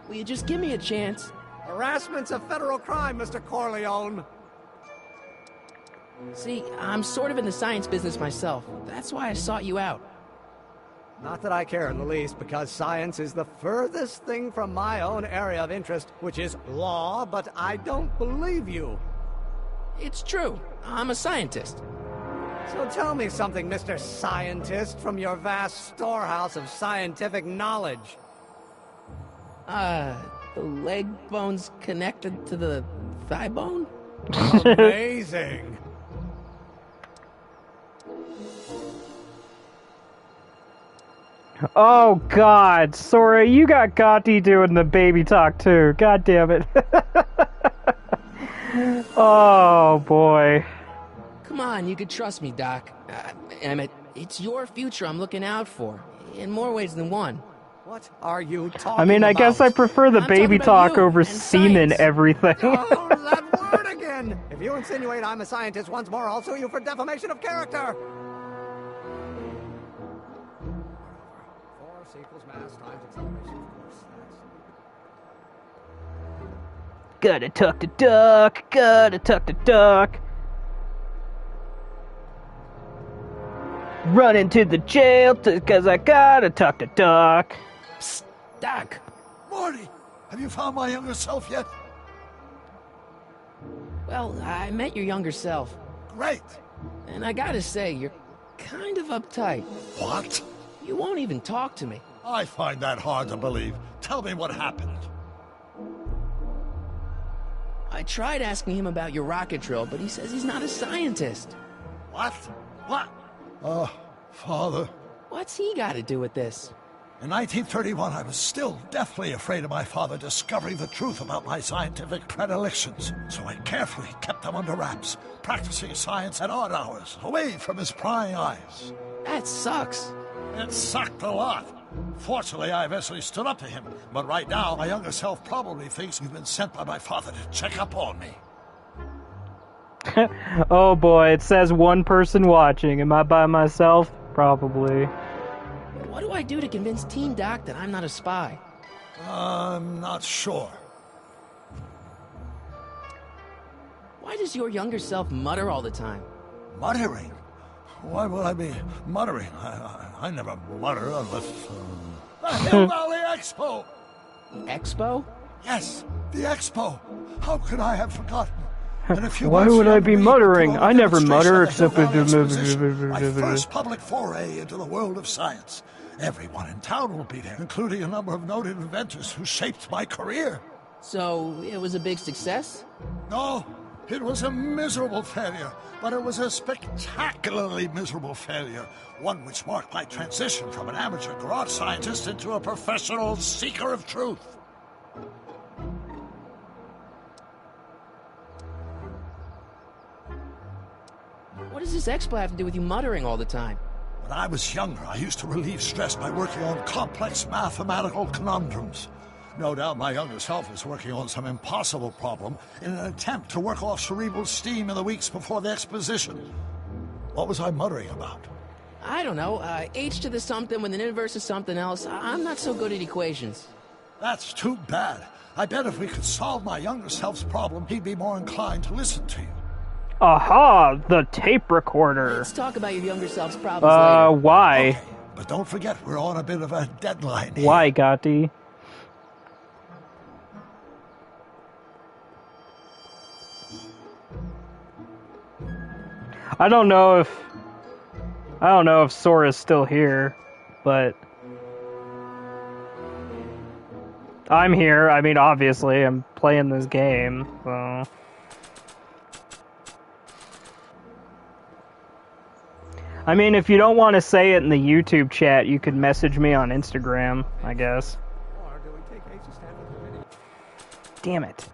Will you just give me a chance? Harassment's a federal crime, Mr. Corleone. See, I'm sort of in the science business myself. That's why I sought you out. Not that I care in the least, because science is the furthest thing from my own area of interest, which is law, but I don't believe you. It's true. I'm a scientist. So tell me something, Mr. Scientist, from your vast storehouse of scientific knowledge. The leg bone's connected to the thigh bone? Amazing. Oh God, Sora, you got Gotti doing the baby talk too. God damn it. Oh boy. Come on, you could trust me, Doc. Emmett, it's your future I'm looking out for, in more ways than one. What are you talking about? I mean, I guess I prefer the baby talk over semen science. everything. Oh, that word again! If you insinuate I'm a scientist once more, I'll sue you for defamation of character! Force equals mass times acceleration, of course. Gotta tuck the duck, gotta tuck the duck. Run into the jail cause I gotta tuck the duck. Psst, Doc. Morty, have you found my younger self yet? Well, I met your younger self. Great. And I gotta say, you're kind of uptight. What? You won't even talk to me. I find that hard to believe. Tell me what happened. I tried asking him about your rocket drill, but he says he's not a scientist. What? What? Oh, Father. What's he got to do with this? In 1931, I was still deathly afraid of my father discovering the truth about my scientific predilections, so I carefully kept them under wraps, practicing science at odd hours, away from his prying eyes. That sucks. It sucked a lot. Fortunately, I eventually stood up to him. But right now, my younger self probably thinks you've been sent by my father to check up on me. Oh boy, it says one person watching. Am I by myself? Probably. What do I do to convince Team Doc that I'm not a spy? I'm not sure. Why does your younger self mutter all the time? Muttering? Why would I be muttering? I never mutter unless... The Hill Valley Expo! Expo? Yes, the Expo. How could I have forgotten? Why would I be muttering? I never mutter except for my first public foray into the world of science. Everyone in town will be there, including a number of noted inventors who shaped my career. So, it was a big success? No, it was a miserable failure, but it was a spectacularly miserable failure. One which marked my transition from an amateur garage scientist into a professional seeker of truth. What does this expo have to do with you muttering all the time? When I was younger, I used to relieve stress by working on complex mathematical conundrums. No doubt my younger self is working on some impossible problem in an attempt to work off cerebral steam in the weeks before the exposition. What was I muttering about? I don't know. H to the something when the inverse is something else. I'm not so good at equations. That's too bad. I bet if we could solve my younger self's problem, he'd be more inclined to listen to you. Aha! The tape recorder. Let's talk about your younger self's problems later. Why? Okay, but don't forget, we're on a bit of a deadline here. Why, Gotti? I don't know if Sora's still here, but I'm here. I mean, obviously, I'm playing this game, so... I mean, if you don't want to say it in the YouTube chat, you could message me on Instagram, I guess. Damn it.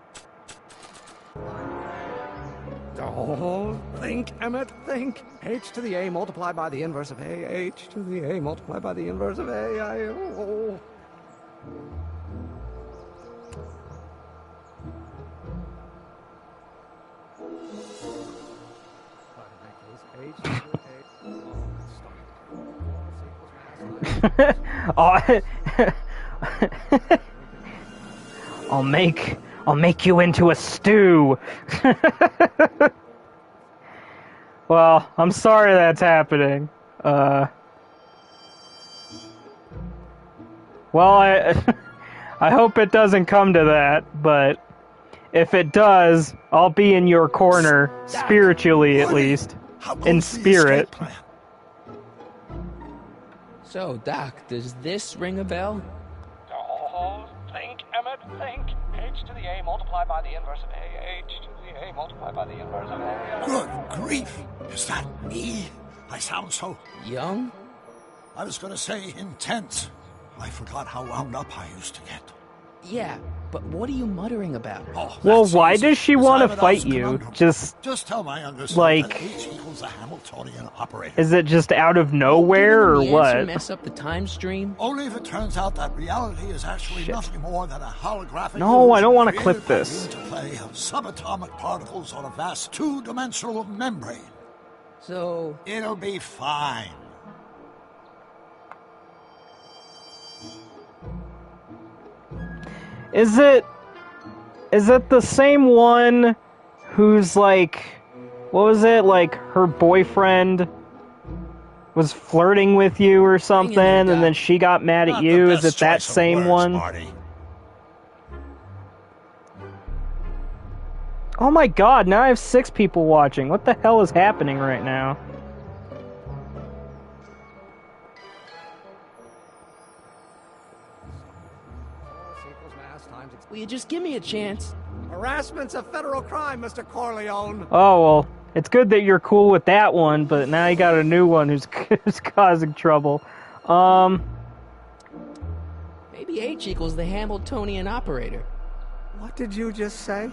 Oh, think, Emmett, think. H to the A multiplied by the inverse of A. H to the A multiplied by the inverse of A. Oh. I'll make you into a stew. Well, I'm sorry that's happening. Well, I hope it doesn't come to that, but if it does, I'll be in your corner, spiritually at least, in spirit. So, Doc, does this ring a bell? Oh, think, Emmett, think. H to the A multiplied by the inverse of A. H to the A multiplied by the inverse of A. Good grief! Is that me? I sound so... young? I was gonna say intense. I forgot how wound up I used to get. Yeah, but what are you muttering about? Oh, well, why does she want to fight you? Just tell my younger self like, that H equals a Hamiltonian operator. Is it just out of nowhere or what? Mess up the time stream? Only if it turns out that reality is actually nothing more than a holographic. No, I don't want to clip this. Interplay of subatomic particles on a vast two-dimensional membrane. So it'll be fine. Is it the same one who's like, what was it, like her boyfriend was flirting with you or something and then she got mad at you? Is it that same one? Marty. Oh my god, now I have 6 people watching. What the hell is happening right now? Will you just give me a chance? Harassment's a federal crime, Mr. Corleone. Oh, well, it's good that you're cool with that one, but now you got a new one who's causing trouble. Maybe H equals the Hamiltonian operator. What did you just say?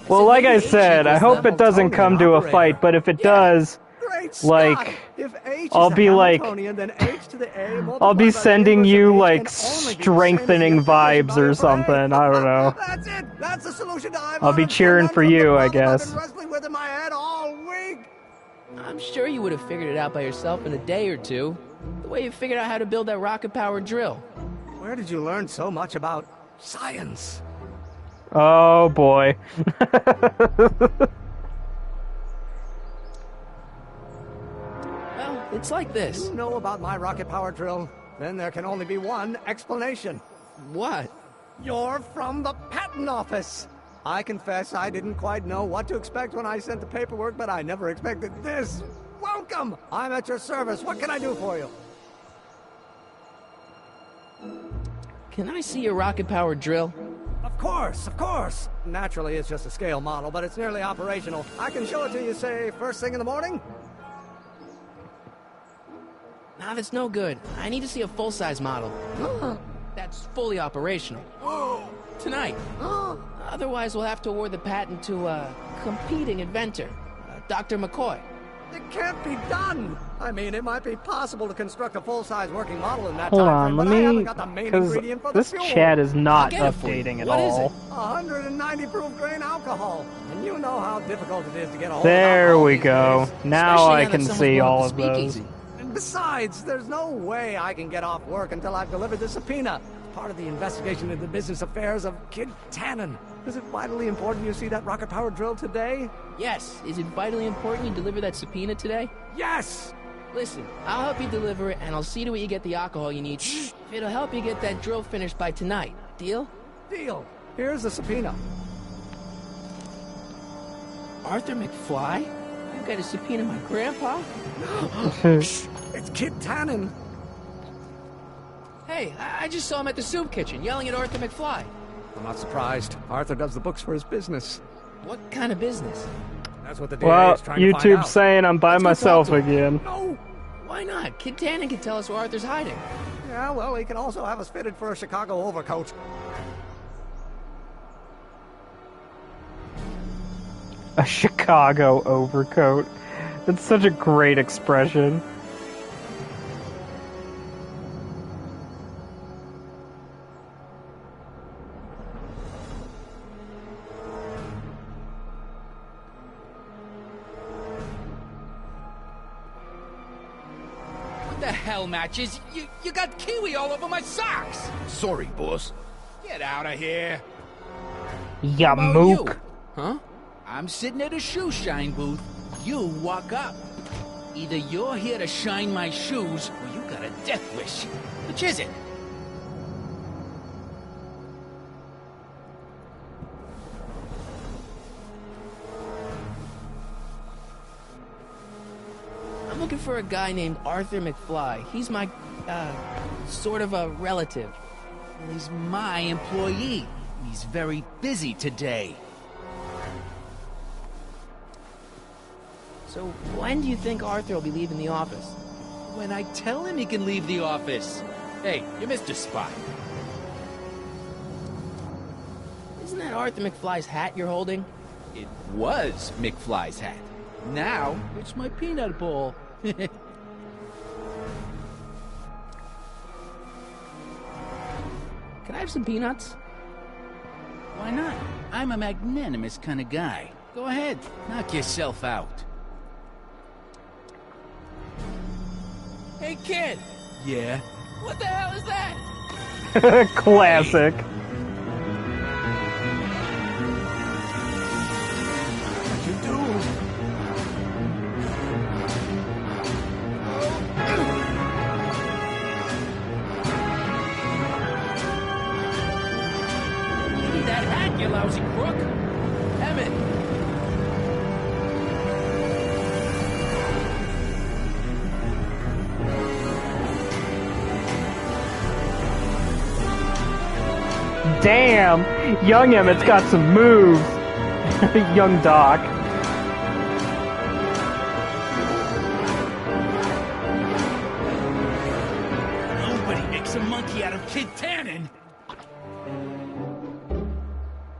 Well, like I said, I hope it doesn't come to a fight, but if it does, Great Scott! Like, If H I'll is the be like, Hamiltonian, then H to the A I'll be multiplied by the sending inverse of you H like can only be the same as the strengthening implication vibes value or for A. something. I don't know. That's it. That's the solution to I'll be Ivan's cheering for conundrum, the you, I problem I've guess. been wrestling with in my head all week. I'm sure you would have figured it out by yourself in a day or two. The way you figured out how to build that rocket-powered drill. Where did you learn so much about science? Oh boy. Well, it's like this. You know about my rocket power drill? Then there can only be one explanation. What? You're from the patent office. I confess I didn't quite know what to expect when I sent the paperwork, but I never expected this. Welcome! I'm at your service. What can I do for you? Can I see your rocket-powered drill? Of course, of course. Naturally, it's just a scale model, but it's nearly operational. I can show it to you, say, first thing in the morning? Nah, that's no good. I need to see a full-size model. That's fully operational. Tonight. Otherwise, we'll have to award the patent to a competing inventor, Dr. McCoy. It can't be done! I mean, it might be possible to construct a full-size working model in that Hold time on, frame, but I let haven't me, got the main because ingredient for this the fuel. chat is not I'll get it for you. updating at What is all. it? 190 proof grain alcohol. And you know how difficult it is to get a hold There of alcohol we these go. days. Now Especially I now that can someone's see blown up all the of those. speakeasy. And besides, there's no way I can get off work until I've delivered the subpoena. Part of the investigation into the business affairs of Kid Tannen. Is it vitally important you see that rocket-powered drill today? Yes. Is it vitally important you deliver that subpoena today? Yes! Listen, I'll help you deliver it, and I'll see to it you get the alcohol you need. If it'll help you get that drill finished by tonight. Deal? Deal. Here's the subpoena. Arthur McFly? You got to subpoena my grandpa? It's Kid Tannen. Hey, I just saw him at the soup kitchen, yelling at Arthur McFly. I'm not surprised. Arthur does the books for his business. What kind of business? That's what the DA Well, is trying to find YouTube's out. saying I'm by Let's go myself talk to him. again. No! Why not? Kid Tannen can tell us where Arthur's hiding. Yeah, well, he can also have us fitted for a Chicago overcoat. A Chicago overcoat. That's such a great expression. What the hell, Matches? You got kiwi all over my socks! Sorry, boss. Get out of here! Ya How about mook. you? Huh? I'm sitting at a shoe shine booth. You walk up. Either you're here to shine my shoes, or you got a death wish. Which is it? I'm looking for a guy named Arthur McFly. He's my, sort of a relative. He's my employee. He's very busy today. So when do you think Arthur will be leaving the office? When I tell him he can leave the office. Hey, you Mr. Spy. Isn't that Arthur McFly's hat you're holding? It was McFly's hat. Now, it's my peanut bowl. Can I have some peanuts? Why not? I'm a magnanimous kind of guy. Go ahead, knock yourself out. Hey, kid! Yeah? What the hell is that? Classic. What you do? Give me that hat, you lousy crook! Emmett! Damn! Young Emmett's got some moves. Young Doc. Nobody makes a monkey out of Kid Tannen!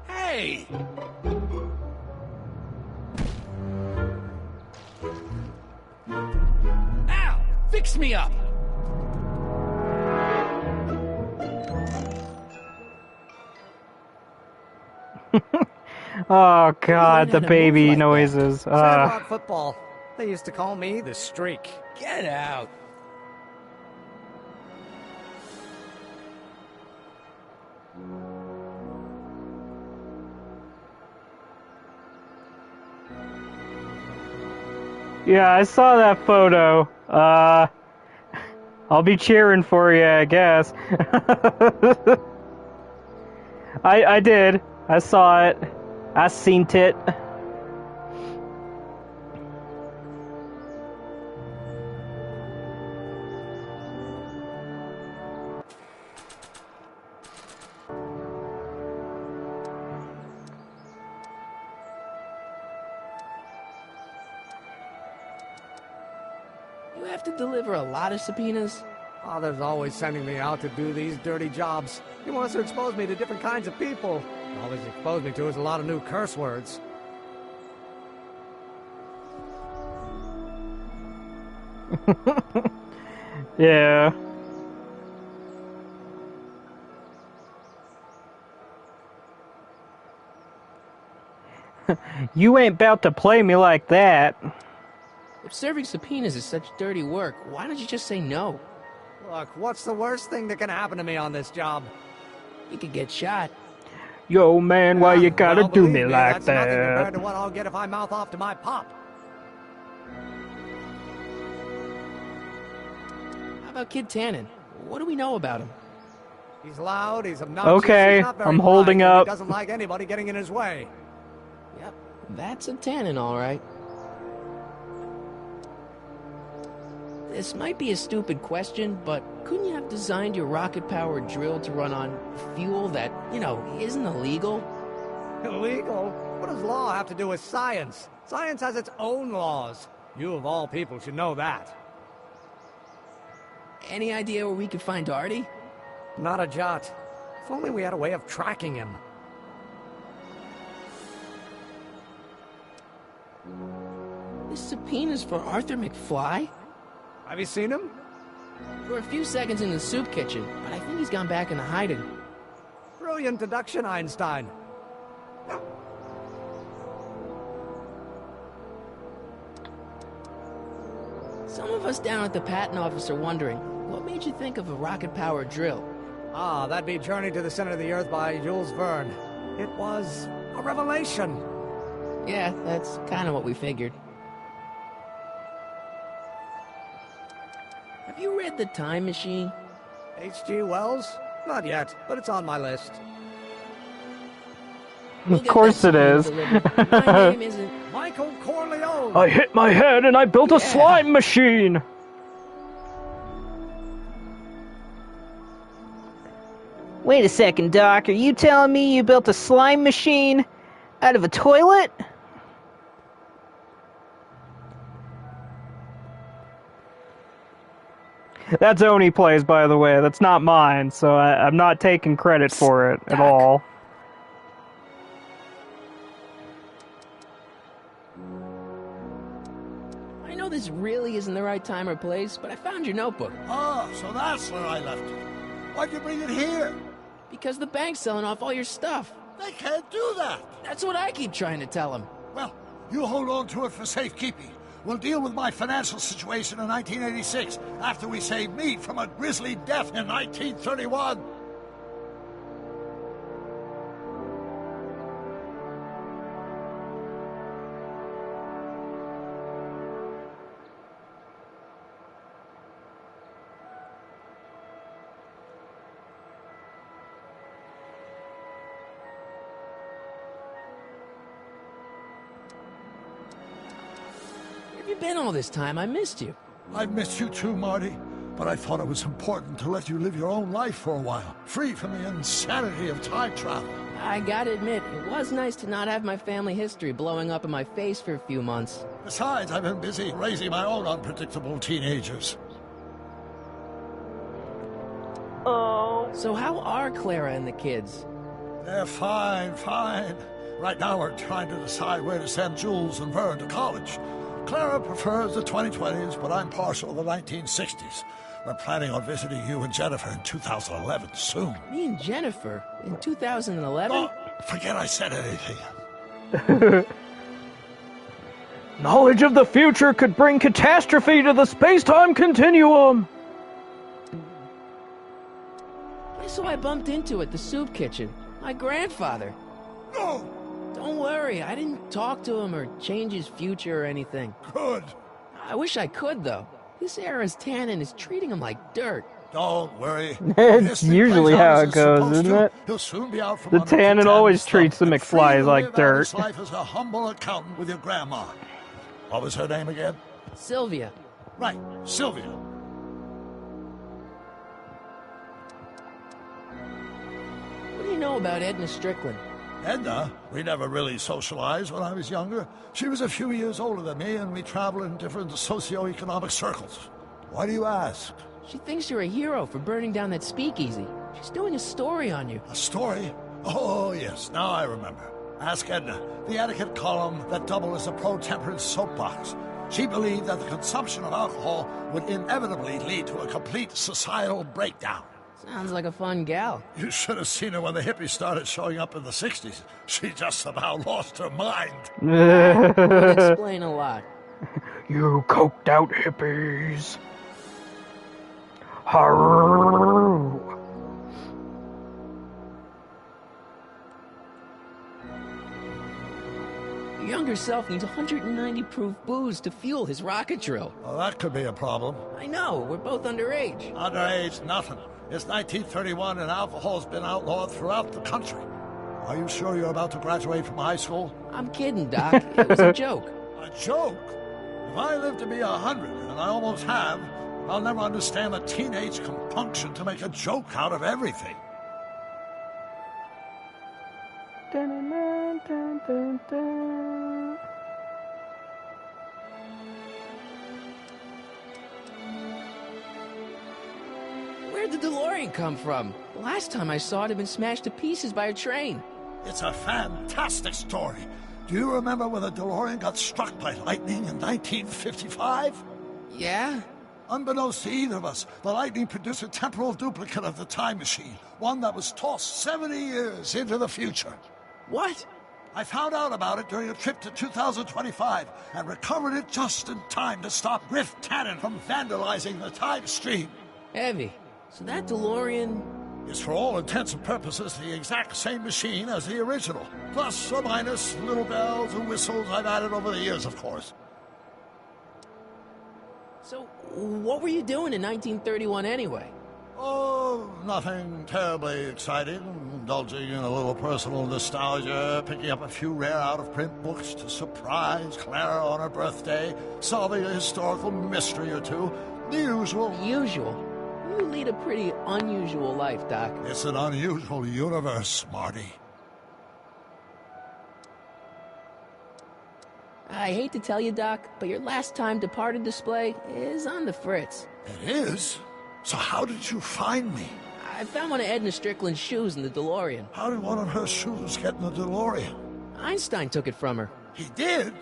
Hey! Fix me up! Oh god, the baby noises. Sandlot football. They used to call me the Streak. Get out! Yeah, I saw that photo. I'll be cheering for you, I guess. I did. I saw it. I seen it. You have to deliver a lot of subpoenas? Father's always sending me out to do these dirty jobs. He wants to expose me to different kinds of people. All he's exposed me to is a lot of new curse words. Yeah. You ain't about to play me like that. If serving subpoenas is such dirty work, why don't you just say no? Look, what's the worst thing that can happen to me on this job? You could get shot. Yo, man, why you gotta do me like that's nothing compared that? to what I'll get if I mouth off to my pop. How about Kid Tannen? What do we know about him? He's loud, he's obnoxious, Okay, he's not very I'm holding bright, and up. He doesn't like anybody getting in his way. Yep, that's a Tannen, all right. This might be a stupid question, but couldn't you have designed your rocket-powered drill to run on fuel that, isn't illegal? Illegal? What does law have to do with science? Science has its own laws. You, of all people, should know that. Any idea where we could find Artie? Not a jot. If only we had a way of tracking him. This subpoena's for Arthur McFly? Have you seen him? For a few seconds in the soup kitchen, but I think he's gone back into hiding. Brilliant deduction, Einstein. Some of us down at the patent office are wondering, what made you think of a rocket-powered drill? Ah, that'd be Journey to the Center of the Earth by Jules Verne. It was a revelation. Yeah, that's kind of what we figured. Have you read The Time Machine? H.G. Wells? Not yet, but it's on my list. Of course it is. My name isn't Michael Corleone. I hit my head and I built a slime machine. Wait a second, Doc. Are you telling me you built a slime machine out of a toilet? That's Oni plays, by the way. That's not mine, so I'm not taking credit for it at all. I know this really isn't the right time or place, but I found your notebook. Ah, so that's where I left it. Why'd you bring it here? Because the bank's selling off all your stuff. They can't do that. That's what I keep trying to tell them. Well, you hold on to it for safekeeping. We'll deal with my financial situation in 1986 after we save meat from a grisly death in 1931. Where have you been all this time? I missed you. I've missed you too, Marty. But I thought it was important to let you live your own life for a while, free from the insanity of time travel. I gotta admit, it was nice to not have my family history blowing up in my face for a few months. Besides, I've been busy raising my own unpredictable teenagers. Oh. So how are Clara and the kids? They're fine, fine. Right now we're trying to decide where to send Jules and Vern to college. Clara prefers the 2020s, but I'm partial to the 1960s. We're planning on visiting you and Jennifer in 2011 soon. Me and Jennifer? In 2011? Oh, forget I said anything. Knowledge of the future could bring catastrophe to the space-time continuum! Guess who I bumped into at the soup kitchen? My grandfather. No! Don't worry, I didn't talk to him or change his future or anything. Good. I wish I could, though. This era's tannin is treating him like dirt. Don't worry. It's usually how it goes, isn't it? He'll soon be out from The under tannin always stuff treats the and free McFlys to like live out dirt. his life as a humble accountant with your grandma. What was her name again? Sylvia. Right, Sylvia. What do you know about Edna Strickland? Edna? We never really socialized when I was younger. She was a few years older than me, and we traveled in different socio-economic circles. Why do you ask? She thinks you're a hero for burning down that speakeasy. She's doing a story on you. A story? Oh, yes, now I remember. Ask Edna, the etiquette column that doubled as a pro-temperance soapbox. She believed that the consumption of alcohol would inevitably lead to a complete societal breakdown. Sounds like a fun gal. You should have seen her when the hippies started showing up in the 60s. She just about lost her mind. Would explain a lot. You coked out hippies. Harrrr. Your younger self needs 190 proof booze to fuel his rocket drill. Well, that could be a problem. I know, we're both underage. Underage, nothing. It's 1931 and alcohol's been outlawed throughout the country. Are you sure you're about to graduate from high school? I'm kidding, Doc. It was a joke. A joke? If I live to be 100, and I almost have, I'll never understand the teenage compunction to make a joke out of everything. Dun, dun, dun, dun, dun. Where'd the DeLorean come from? The last time I saw it had been smashed to pieces by a train. It's a fantastic story. Do you remember when the DeLorean got struck by lightning in 1955? Yeah? Unbeknownst to either of us, the lightning produced a temporal duplicate of the time machine, one that was tossed 70 years into the future. What? I found out about it during a trip to 2025 and recovered it just in time to stop Griff Tannen from vandalizing the time stream. Heavy. So that DeLorean... is for all intents and purposes the exact same machine as the original. Plus or minus little bells and whistles I've added over the years, of course. So, what were you doing in 1931 anyway? Oh, nothing terribly exciting. Indulging in a little personal nostalgia, picking up a few rare out-of-print books to surprise Clara on her birthday, solving a historical mystery or two. The usual. Usual? You lead a pretty unusual life, Doc. It's an unusual universe, Marty. I hate to tell you, Doc, but your last time departed display is on the fritz. It is? So how did you find me? I found one of Edna Strickland's shoes in the DeLorean. How did one of her shoes get in the DeLorean? Einstein took it from her. He did?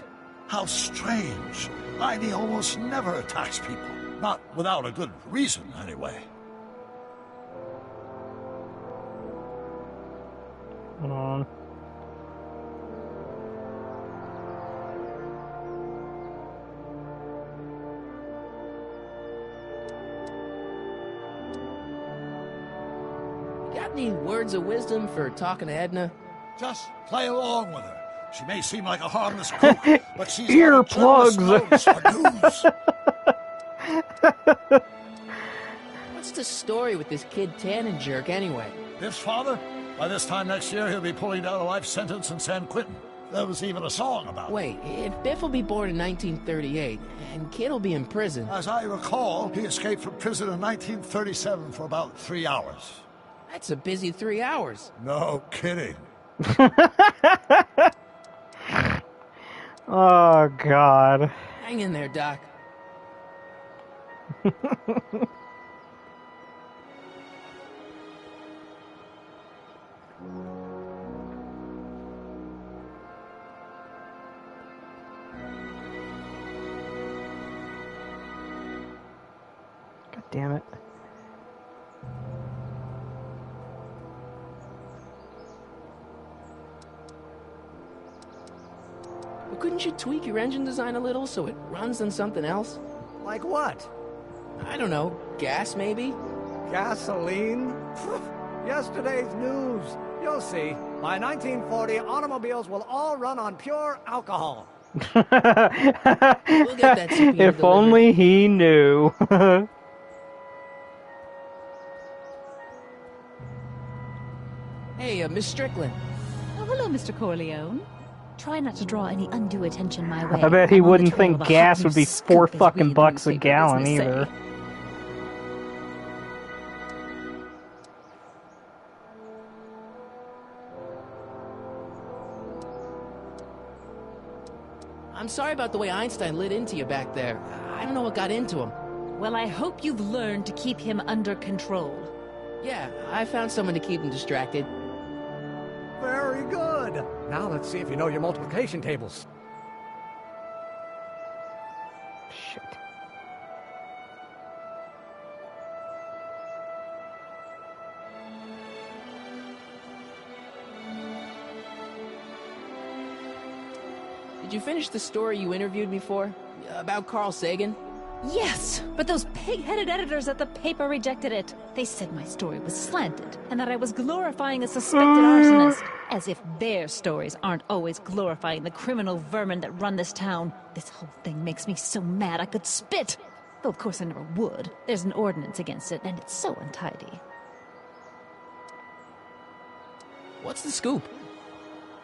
How strange. Heidi almost never attacks people. Not without a good reason, anyway. Hold on. Got any words of wisdom for talking to Edna? Just play along with her. She may seem like a harmless crook, but she's earplugs. What's the story with this kid Tannen jerk anyway? Biff's father? By this time next year, he'll be pulling down a life sentence in San Quentin. There was even a song about it. Wait, if Biff will be born in 1938, and Kid will be in prison... As I recall, he escaped from prison in 1937 for about 3 hours. That's a busy 3 hours. No kidding. Oh, God. Hang in there, Doc. damn it. Well, couldn't you tweak your engine design a little so it runs on something else? Like what? I don't know. Gas, maybe? Gasoline? Yesterday's news. You'll see. By 1940, automobiles will all run on pure alcohol. We'll get that CPU If only he knew. Hey, Miss Strickland. Oh, hello, Mr. Corleone. Try not to draw any undue attention my way. I bet he I'm on the wouldn't trail think of a gas hot would new be scoop, as we in the $4 a newspaper gallon business say. either. I'm sorry about the way Einstein lit into you back there. I don't know what got into him. Well, I hope you've learned to keep him under control. Yeah, I found someone to keep him distracted. Very good. Now let's see if you know your multiplication tables. Shit. Did you finish the story you interviewed me for? About Carl Sagan? Yes, but those pig-headed editors at the paper rejected it. They said my story was slanted, and that I was glorifying a suspected arsonist. As if their stories aren't always glorifying the criminal vermin that run this town. This whole thing makes me so mad I could spit. Though of course I never would. There's an ordinance against it, and it's so untidy. What's the scoop?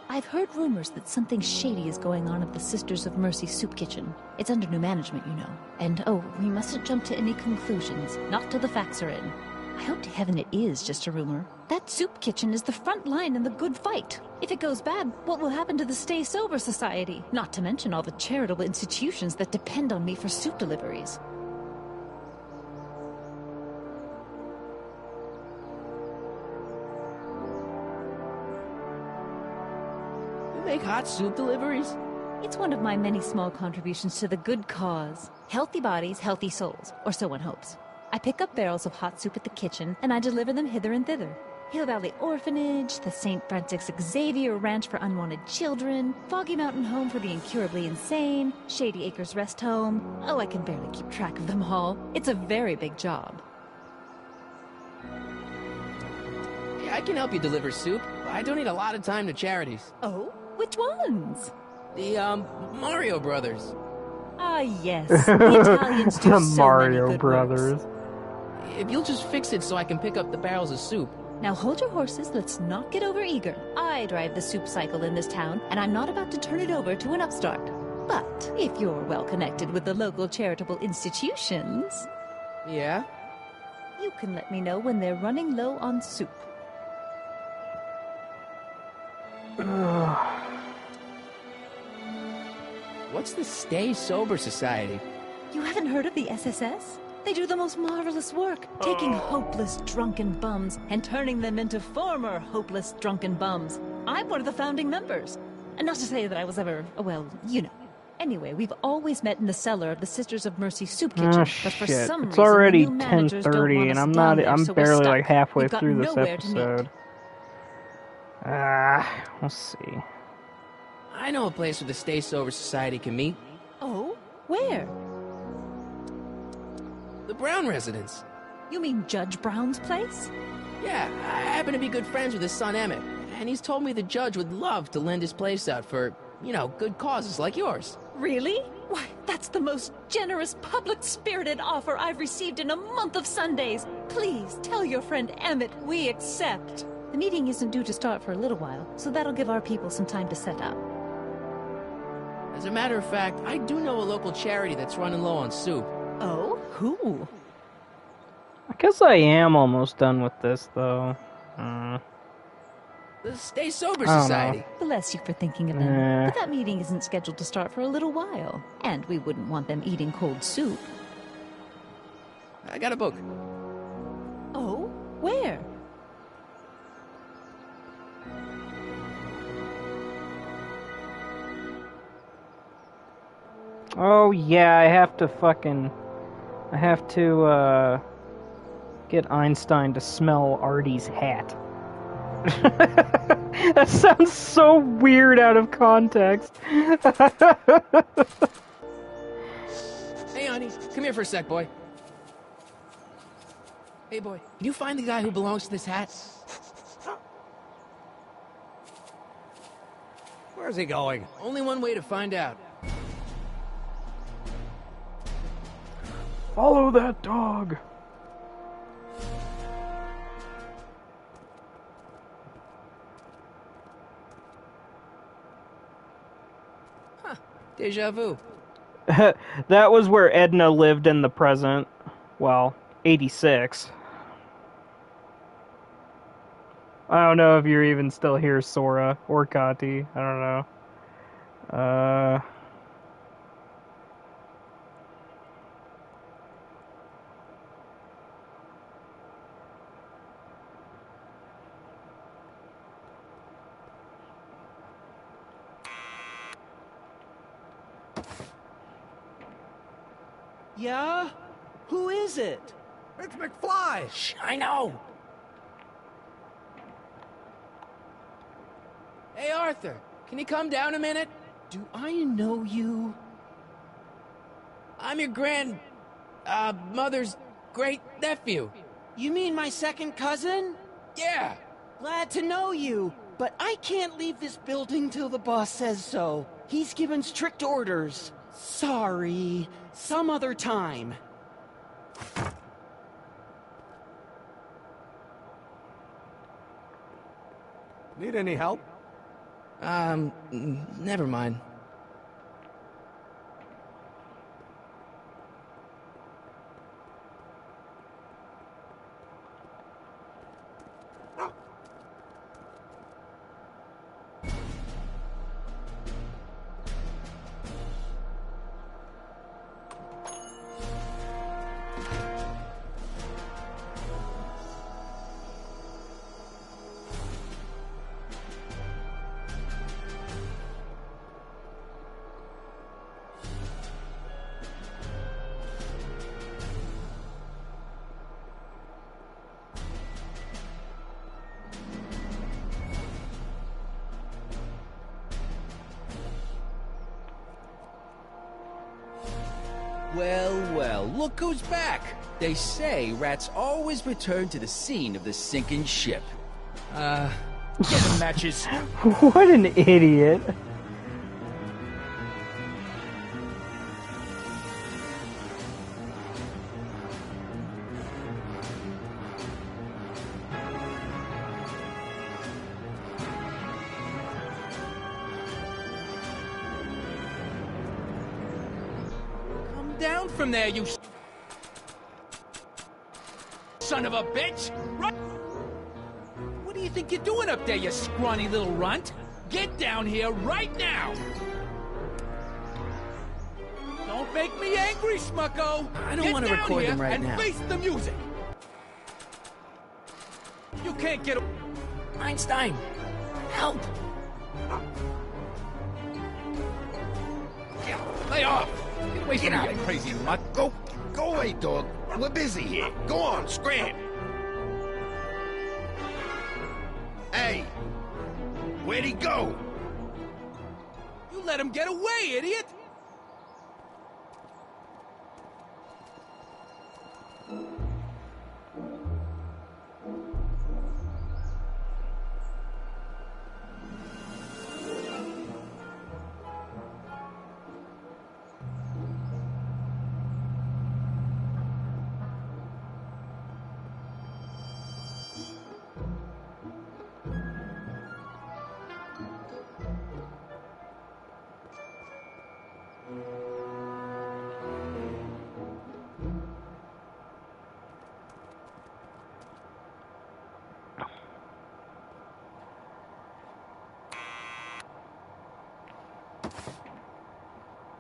I've heard rumors that something shady is going on at the Sisters of Mercy soup kitchen. It's under new management, you know. And oh, we mustn't jump to any conclusions, not till the facts are in. I hope to heaven it is just a rumor. That soup kitchen is the front line in the good fight. If it goes bad, what will happen to the Stay Sober Society? Not to mention all the charitable institutions that depend on me for soup deliveries. Make hot soup deliveries? It's one of my many small contributions to the good cause. Healthy bodies, healthy souls, or so one hopes. I pick up barrels of hot soup at the kitchen, and I deliver them hither and thither. Hill Valley Orphanage, the St. Francis Xavier Ranch for Unwanted Children, Foggy Mountain Home for the Incurably Insane, Shady Acres Rest Home. Oh, I can barely keep track of them all. It's a very big job. Yeah, I can help you deliver soup. I donate a lot of time to charities. Oh? Which ones? The, Mario Brothers. Ah, yes. The Italians do The so Mario many good Brothers. works. If you'll just fix it so I can pick up the barrels of soup. Now hold your horses, let's not get overeager. I drive the soup cycle in this town, and I'm not about to turn it over to an upstart. But if you're well connected with the local charitable institutions... Yeah? You can let me know when they're running low on soup. What's the Stay Sober Society? You haven't heard of the SSS? They do the most marvelous work, taking hopeless drunken bums and turning them into former hopeless drunken bums. I'm one of the founding members. And not to say that I was ever, well, you know. Anyway, we've always met in the cellar of the Sisters of Mercy soup kitchen, Oh, but for shit. some It's reason already the new managers don't 10:30 want and us I'm down not there, I'm so we're barely stuck. like halfway We've got through this nowhere to meet. episode. We'll see. I know a place where the Stay Sober Society can meet. Oh? Where? The Brown residence. You mean Judge Brown's place? Yeah, I happen to be good friends with his son Emmett, and he's told me the judge would love to lend his place out for, you know, good causes like yours. Really? Why, that's the most generous, public-spirited offer I've received in a month of Sundays. Please tell your friend Emmett we accept. The meeting isn't due to start for a little while, so that'll give our people some time to set up. As a matter of fact, I do know a local charity that's running low on soup. Oh? Who? I guess I am almost done with this, though. The Stay Sober I don't Society. know. Bless you for thinking of them. But that meeting isn't scheduled to start for a little while. And we wouldn't want them eating cold soup. I got a book. Oh? Where? Oh yeah, I have to Get Einstein to smell Artie's hat. That sounds so weird out of context. Hey, honey, come here for a sec, boy. Hey, boy, can you find the guy who belongs to this hat? Where's he going? Only one way to find out. Follow that dog. Huh. Deja vu. That was where Edna lived in the present. Well, 86. I don't know if you're even still here, Sora, or Kati. I don't know. Yeah? Who is it? It's McFly! Shh, I know! Hey, Arthur, can you come down a minute? Do I know you? I'm your mother's great-nephew. You mean my second cousin? Yeah! Glad to know you, but I can't leave this building till the boss says so. He's given strict orders. Sorry, some other time. Need any help? Never mind. Well, well, look who's back! They say rats always return to the scene of the sinking ship. Get the matches. What an idiot. Down from there, you son of a bitch! Right? What do you think you're doing up there, you scrawny little runt? Get down here right now! Don't make me angry, Smucko! I don't want to record them right now. And face the music! You can't get a... Einstein! Help! Lay off! Get away from me, you crazy mutt! Go away, dog. We're busy here. Go on, scram. Hey, where'd he go? You let him get away, idiot!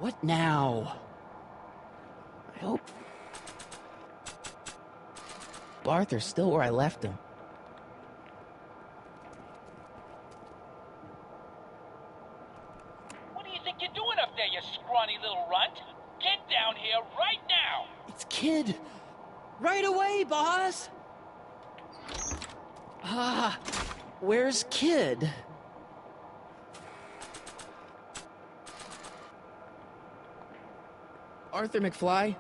What now? I hope Arthur's still where I left him. What do you think you're doing up there, you scrawny little runt? Get down here right now! It's Kid. Right away, boss. Where's Kid? Arthur McFly?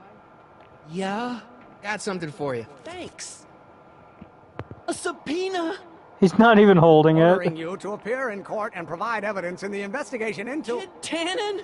Yeah? Got something for you. Thanks. A subpoena? He's not even holding Ordering it. you to appear in court and provide evidence in the investigation into... Kid Tannen?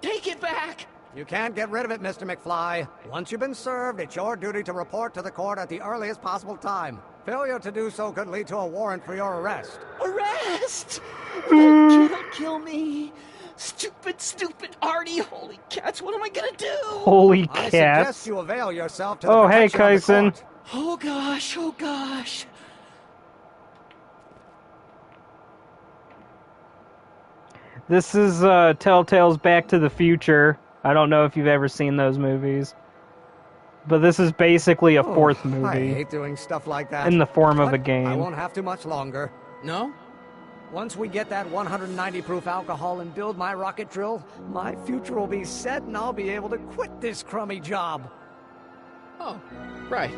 Take it back! You can't get rid of it, Mr. McFly. Once you've been served, it's your duty to report to the court at the earliest possible time. Failure to do so could lead to a warrant for your arrest. Arrest! That kid'll kill me. Stupid Artie. Holy cats, what am I gonna do? Holy I cats. suggest you avail yourself to the Oh, hey, protection of the Kaisen. court. Oh gosh. This is Telltale's Back to the Future. I don't know if you've ever seen those movies. But this is basically a fourth I movie hate doing stuff like that. in the form of a But I game. won't have too much longer. No? Once we get that 190 proof alcohol and build my rocket drill, my future will be set and I'll be able to quit this crummy job. Oh, right.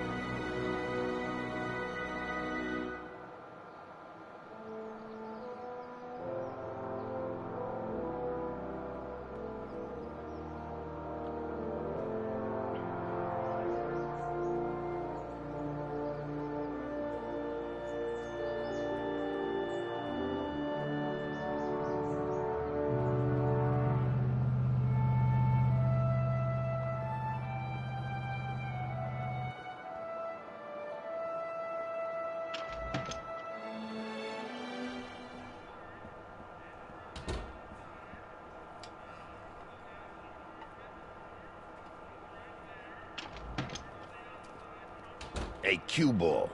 Hey, cue ball.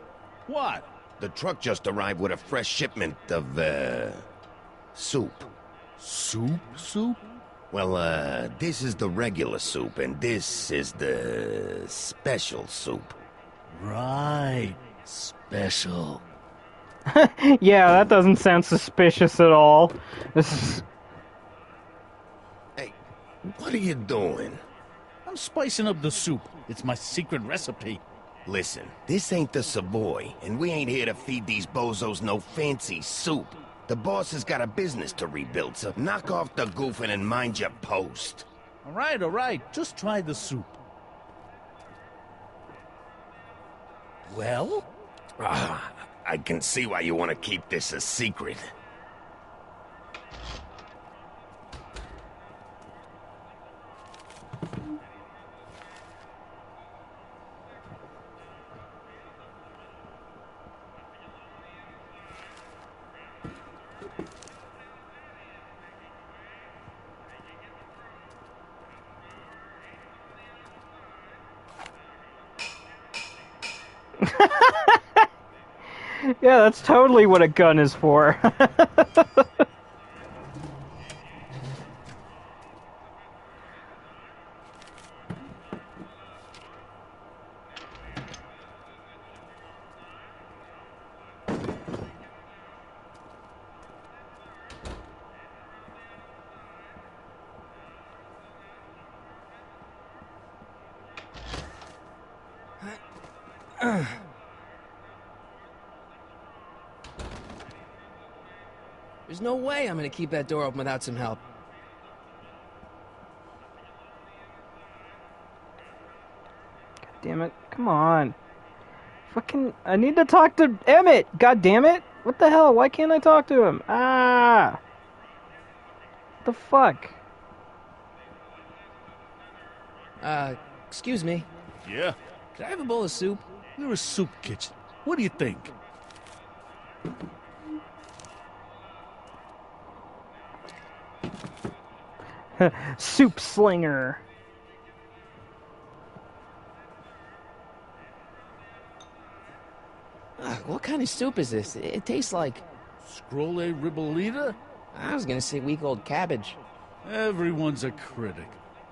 What? The truck just arrived with a fresh shipment of, soup. Soup? Well, this is the regular soup, and this is the special soup. Right. Special. Yeah, that doesn't sound suspicious at all. This is... Hey, what are you doing? I'm spicing up the soup. It's my secret recipe. Listen, this ain't the Savoy, and we ain't here to feed these bozos no fancy soup. The boss has got a business to rebuild, so knock off the goofing and mind your post. All right. Just try the soup. Well? I can see why you want to keep this a secret. Yeah, that's totally what a gun is for. There's no way I'm gonna keep that door open without some help. Damn it. Come on. Fucking... I need to talk to Emmett! God damn it! What the hell? Why can't I talk to him? Ah! What the fuck? Excuse me. Yeah? Could I have a bowl of soup? We're a soup kitchen. What do you think? Soup slinger. What kind of soup is this? It tastes like... Scrolle ribolita? I was gonna say week-old cabbage. Everyone's a critic.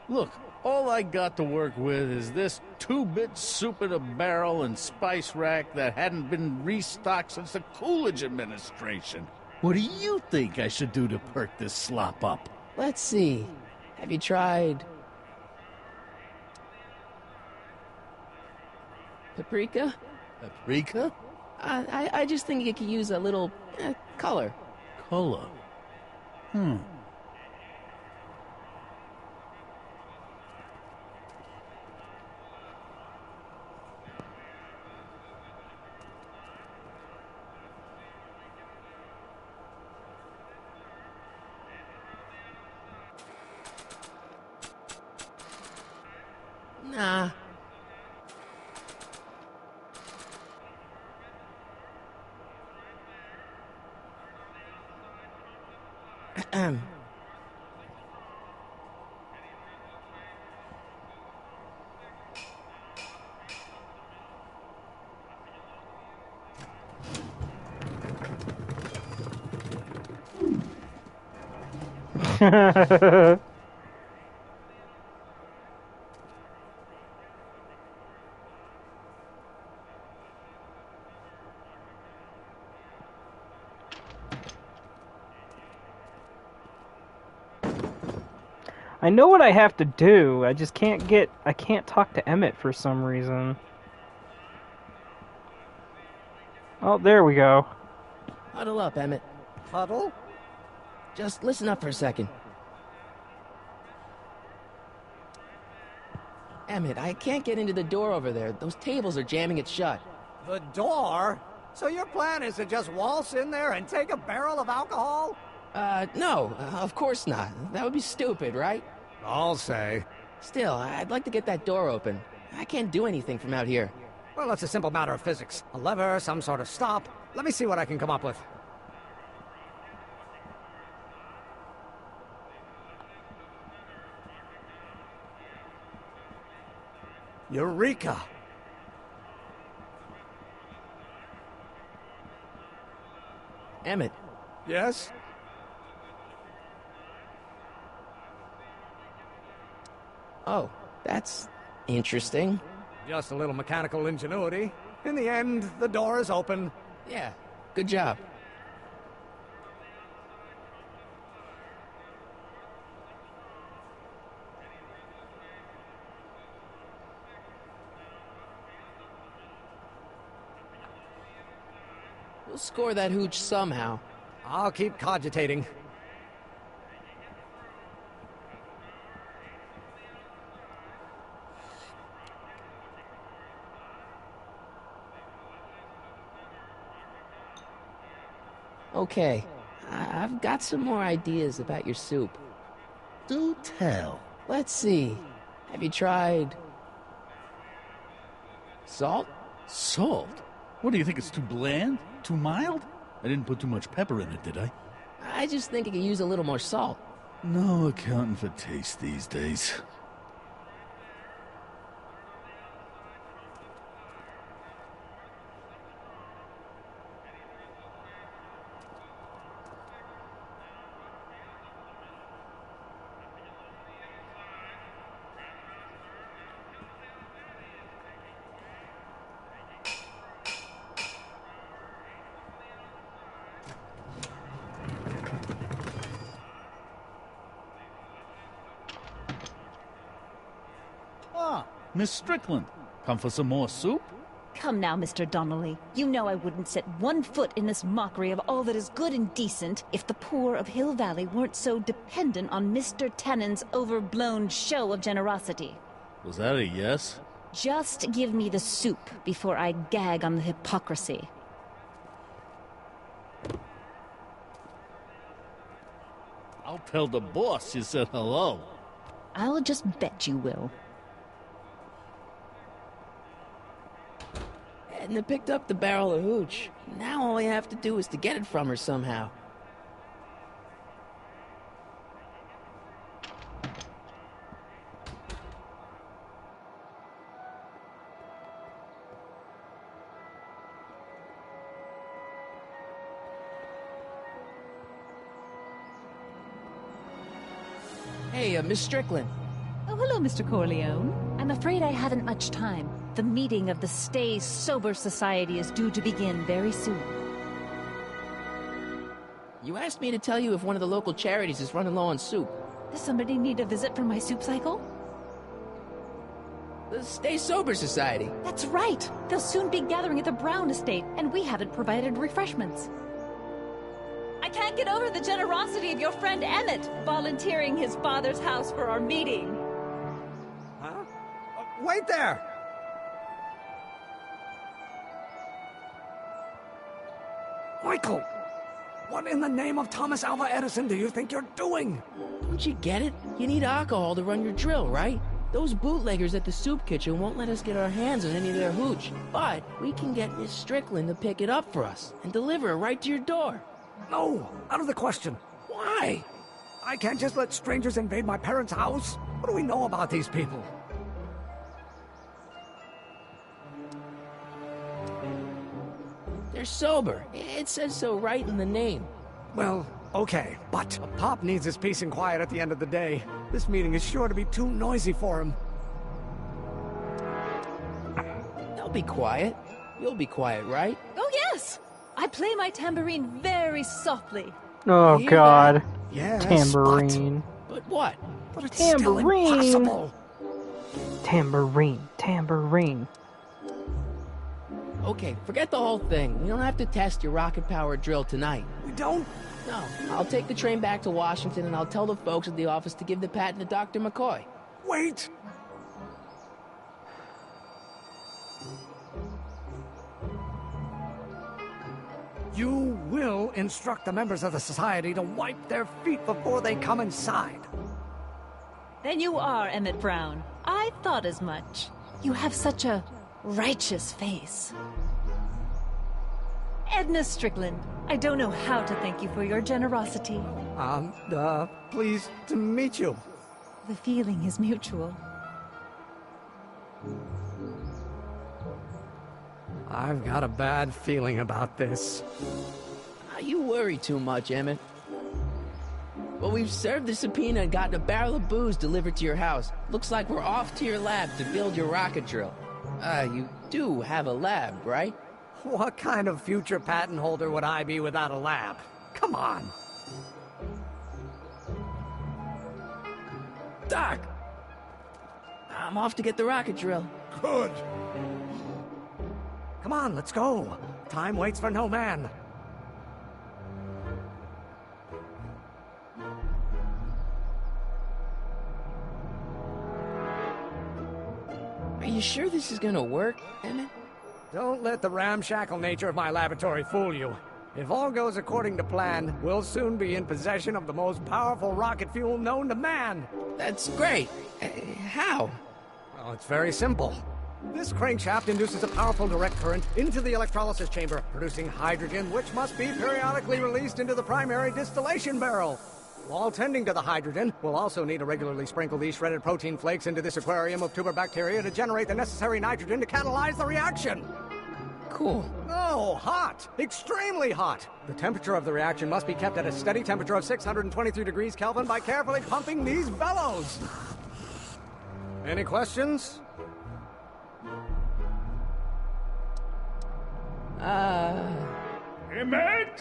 Look, all I got to work with is this 2-bit soup in a barrel and spice rack that hadn't been restocked since the Coolidge administration. What do you think I should do to perk this slop up? Let's see. Have you tried... paprika? Paprika? I just think it could use a little color. Color? Nah. I know what I have to do. I just I can't talk to Emmett for some reason. Oh, there we go. Huddle up, Emmett. Huddle? Just listen up for a second. Emmett, I can't get into the door over there. Those tables are jamming it shut. The door? So your plan is to just waltz in there and take a barrel of alcohol? No, of course not. That would be stupid, right? I'll say. Still, I'd like to get that door open. I can't do anything from out here. Well, it's a simple matter of physics. A lever, some sort of stop. Let me see what I can come up with. Eureka! Emmett. Yes? Oh, that's interesting. Just a little mechanical ingenuity. In the end, the door is open. Yeah, good job. We'll score that hooch somehow. I'll keep cogitating. Okay, I've got some more ideas about your soup. Do tell. Let's see. Have you tried... salt? Salt? What do you think, it's too bland? Too mild? I didn't put too much pepper in it, did I? I just think it could use a little more salt. No accounting for taste these days. Miss Strickland, come for some more soup? Come now, Mr. Donnelly. You know I wouldn't set one foot in this mockery of all that is good and decent if the poor of Hill Valley weren't so dependent on Mr. Tennant's overblown show of generosity. Was that a yes? Just give me the soup before I gag on the hypocrisy. I'll tell the boss you said hello. I'll just bet you will. Edna picked up the barrel of hooch. Now all I have to do is to get it from her somehow. Hey, Miss Strickland. Oh, hello, Mr. Corleone. I'm afraid I haven't much time. The meeting of the Stay Sober Society is due to begin very soon. You asked me to tell you if one of the local charities is running low on soup. Does somebody need a visit from my soup cycle? The Stay Sober Society. That's right. They'll soon be gathering at the Brown estate, and we haven't provided refreshments. I can't get over the generosity of your friend Emmett, volunteering his father's house for our meeting. Huh? Wait there! Michael! What in the name of Thomas Alva Edison do you think you're doing? Don't you get it? You need alcohol to run your drill, right? Those bootleggers at the soup kitchen won't let us get our hands on any of their hooch. But we can get Miss Strickland to pick it up for us and deliver it right to your door. No, out of the question. Why? I can't just let strangers invade my parents' house. What do we know about these people? They're sober. It says so right in the name. Well, okay, but Pop needs his peace and quiet at the end of the day. This meeting is sure to be too noisy for him. They'll be quiet. You'll be quiet, right? Oh, yes! I play my tambourine very softly. Oh, God. Yes, Tambourine. But what? But it's Tambourine. still impossible. Tambourine. Okay, forget the whole thing. We don't have to test your rocket-powered drill tonight. We don't? No. I'll take the train back to Washington and I'll tell the folks at the office to give the patent to Dr. McCoy. Wait! You will instruct the members of the society to wipe their feet before they come inside. Then you are Emmett Brown. I thought as much. You have such a righteous face. Edna Strickland, I don't know how to thank you for your generosity. Pleased to meet you. The feeling is mutual. I've got a bad feeling about this. You worry too much, Emmett. Well, we've served the subpoena and gotten a barrel of booze delivered to your house. Looks like we're off to your lab to build your rocket drill. You do have a lab, right? What kind of future patent holder would I be without a lab? Come on. Doc! I'm off to get the rocket drill. Good. Come on, let's go. Time waits for no man. Are you sure this is gonna work, Emmett? Don't let the ramshackle nature of my laboratory fool you. If all goes according to plan, we'll soon be in possession of the most powerful rocket fuel known to man. That's great. How? Well, it's very simple. This crankshaft induces a powerful direct current into the electrolysis chamber, producing hydrogen, which must be periodically released into the primary distillation barrel. While tending to the hydrogen, we'll also need to regularly sprinkle these shredded protein flakes into this aquarium of tuberbacteria to generate the necessary nitrogen to catalyze the reaction. Cool. No, hot. Extremely hot. The temperature of the reaction must be kept at a steady temperature of 623 degrees Kelvin by carefully pumping these bellows. Any questions? Emmett?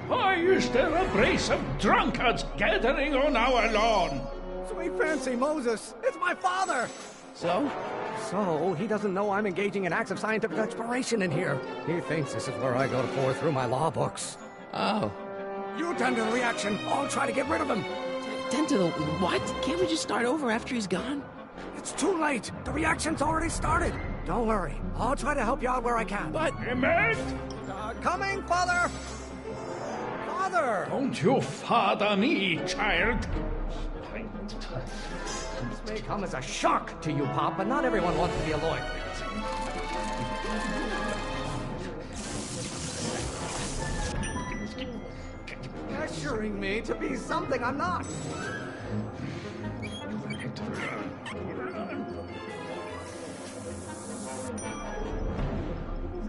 Why is there a brace of drunkards gathering on our lawn? Sweet fancy Moses, it's my father! So? So, he doesn't know I'm engaging in acts of scientific exploration in here. He thinks this is where I go to pour through my law books. Oh. You tend to the reaction. I'll try to get rid of him. Tend to the... what? Can't we just start over after he's gone? It's too late. The reaction's already started. Don't worry. I'll try to help you out where I can. But... Emmett? Coming, Father! Father! Don't you father me, child. This may come as a shock to you, Pop, but not everyone wants to be a lawyer. Pressuring me to be something I'm not. Is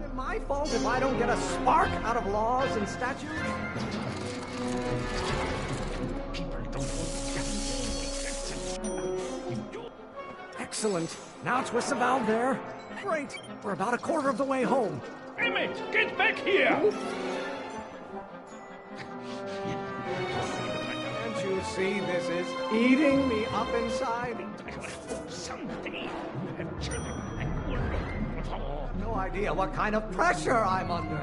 it my fault if I don't get a spark out of laws and statutes? Excellent. Now twist the valve there. Great. We're about a quarter of the way home. Emmett, get back here! Can't you see this is eating me up inside? Someday you have children and you will look for No idea what kind of pressure I'm under.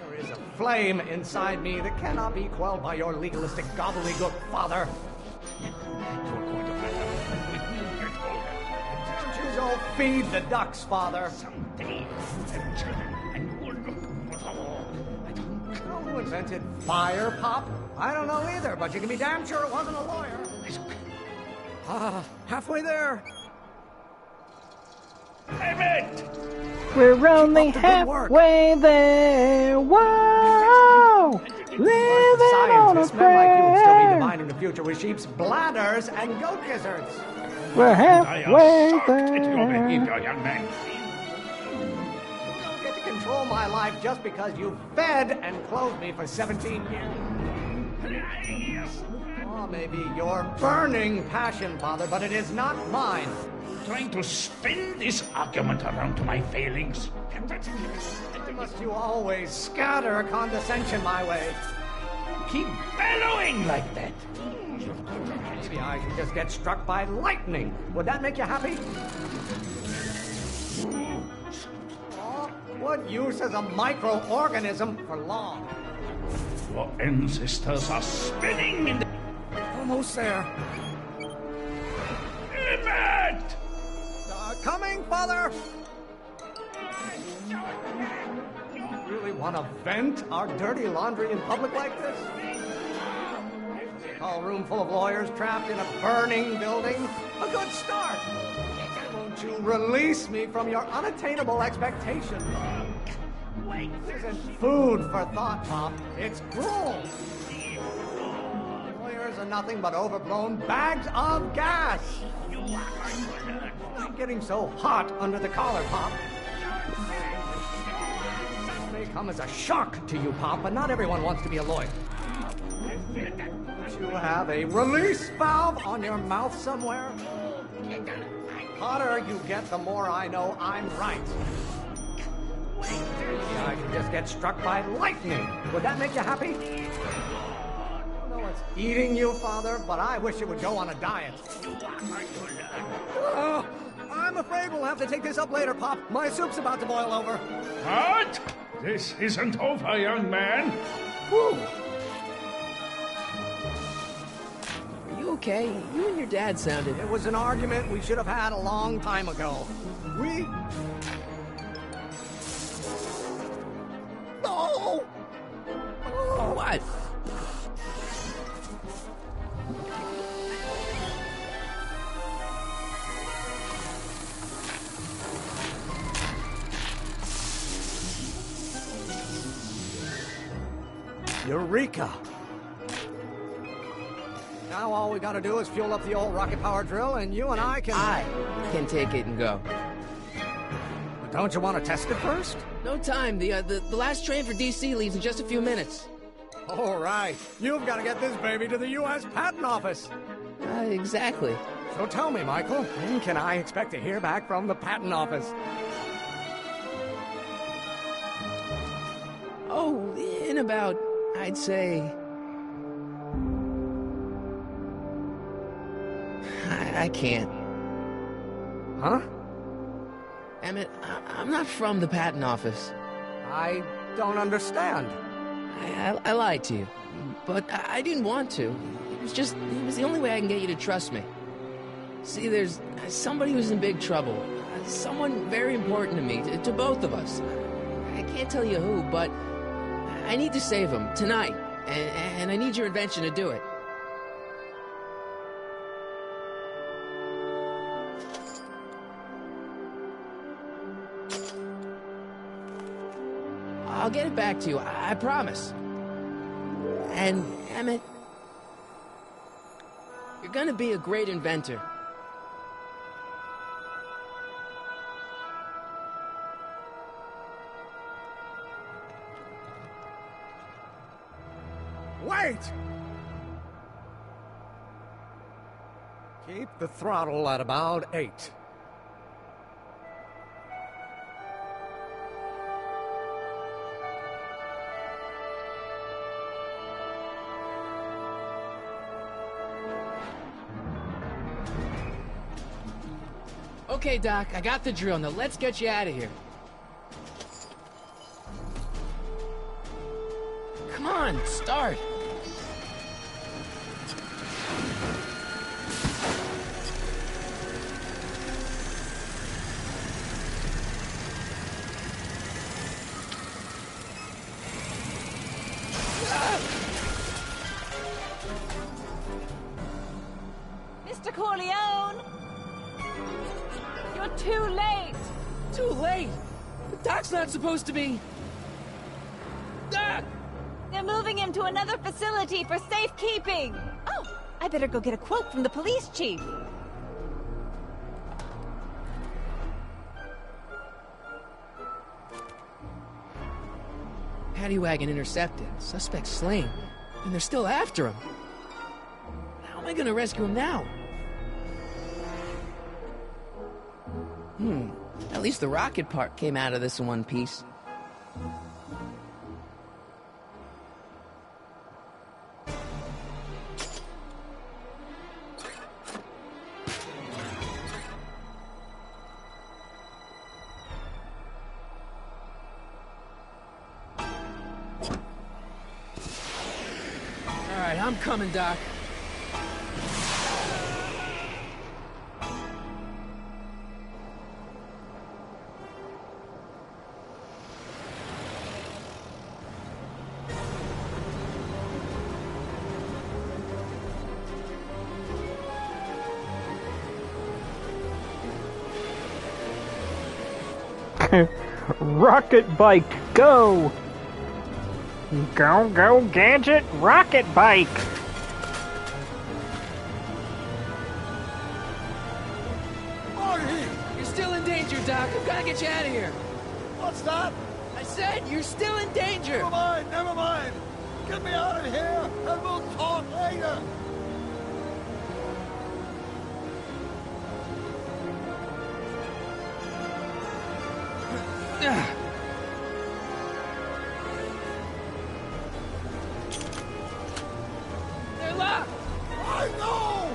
There is a flame inside me that cannot be quelled by your legalistic gobbledygook, Father. You're going to find out when you get older. Don't you go feed the ducks, Father. Someday you have children and you will look for Who invented fire, Pop? I don't know either, but you can be damn sure it wasn't a lawyer. Halfway there. Emmett! We're only halfway there. Whoa! Living on a Scientists, men like you would still be prayer. divining the future with sheep's bladders and goat gizzards. We're halfway Your there. behavior, young man. You don't get to control my life just because you fed and clothed me for 17 years. Oh, maybe your burning passion, Father, but it is not mine. Trying to spin this argument around to my failings. Why must you always scatter condescension my way? Keep bellowing like that. Maybe I should just get struck by lightning. Would that make you happy? Oh, what use is a microorganism for long? Your ancestors are spinning in the... Almost there. Emmett! Coming, Father! Really want to vent our dirty laundry in public like this? A room full of lawyers trapped in a burning building? A good start! Won't you release me from your unattainable expectation? This isn't food for thought, Pop. It's gruel. Lawyers are nothing but overblown bags of gas. I'm getting so hot under the collar, Pop. This may come as a shock to you, Pop, but not everyone wants to be a lawyer. Don't you have a release valve on your mouth somewhere? The hotter you get, the more I know I'm right. Maybe I should just get struck by lightning. Would that make you happy? I don't know what's eating you, Father, but I wish it would go on a diet. I'm afraid we'll have to take this up later, Pop. My soup's about to boil over. What? This isn't over, young man. Whew. Are you okay? You and your dad sounded... It was an argument we should have had a long time ago. We... No! Oh, what? Eureka! Now all we gotta do is fuel up the old rocket power drill and you and I can... I can take it and go. But don't you want to test it first? No time. The last train for DC leaves in just a few minutes. All right. You've got to get this baby to the U.S. Patent Office. Exactly. So tell me, Michael, when can I expect to hear back from the Patent Office? Oh, in about, I'd say... I can't. Huh? Emmett, I'm not from the patent office. I don't understand. I lied to you, but I didn't want to. It was the only way I can get you to trust me. See, there's somebody who's in big trouble. Someone very important to me, to both of us. I can't tell you who, but I need to save him tonight, and I need your invention to do it. I'll get it back to you, I promise. And, Emmett, you're gonna be a great inventor. Wait! Keep the throttle at about 8. Okay, Doc, I got the drill. Now let's get you out of here. Come on, start. Mr. Corleone! You're too late! Too late? The Doc's not supposed to be... Doc! They're moving him to another facility for safekeeping! Oh, I better go get a quote from the police chief. Paddy wagon intercepted, suspect slain, and they're still after him. How am I gonna rescue him now? At least the rocket part came out of this in one piece. Alright, I'm coming, Doc. Rocket bike, go! Go, go, Gadget, rocket bike! Marty! You're still in danger, Doc. I've gotta get you out of here. What's that? I said you're still in danger. Never mind, never mind. Get me out of here, and we'll talk later. They're locked. I know!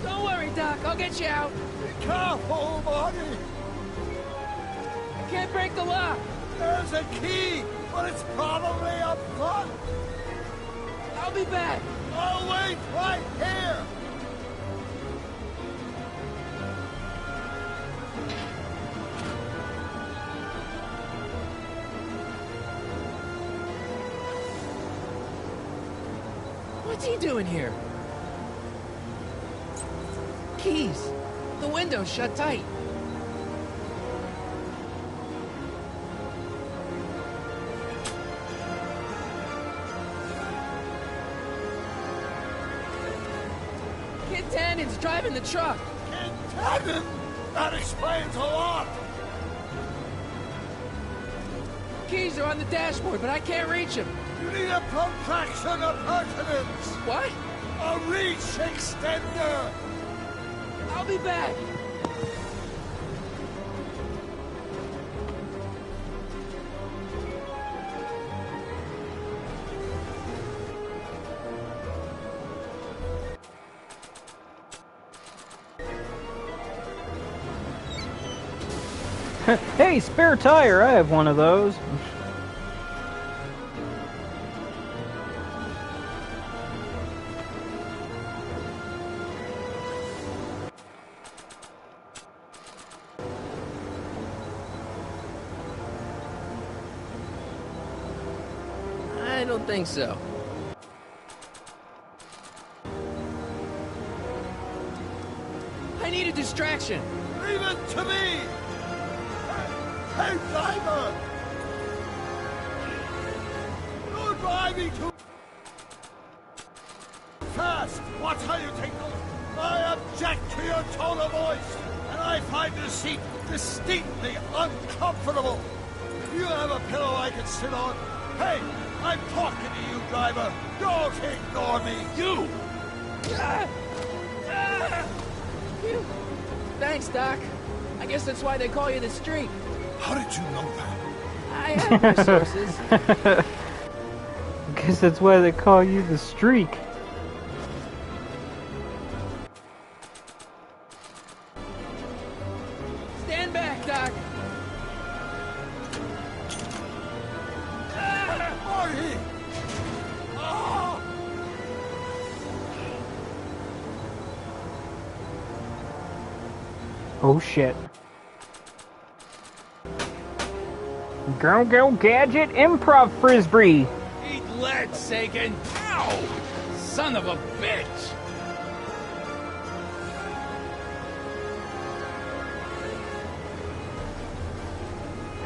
Don't worry, Doc. I'll get you out. Be careful, Marty. I can't break the lock. There's a key, but it's probably up front. I'll be back. I'll wait right here. What's he doing here? Keys. The window's shut tight. Kid Tannen's driving the truck. Kid Tannen? That explains a lot. Keys are on the dashboard, but I can't reach him. You need a protraction appurtenance. What? A reach extender. I'll be back. Hey, spare tire, I have one of those. I don't think so. I need a distraction. Leave it to me. Hey, driver! You're driving too fast! Watch how you take those! I object to your tone of voice, and I find this seat distinctly uncomfortable. Do you have a pillow I can sit on? Hey, I'm talking to you, driver! Don't ignore me! You! Thanks, Doc. I guess that's why they call you the Streak. How did you know that? I have my sources. Guess that's why they call you the Streak. Stand back, Doc. Marty! Oh! Oh shit. Go go gadget improv frisbee. Eat lead, Sagan! Ow! Son of a bitch!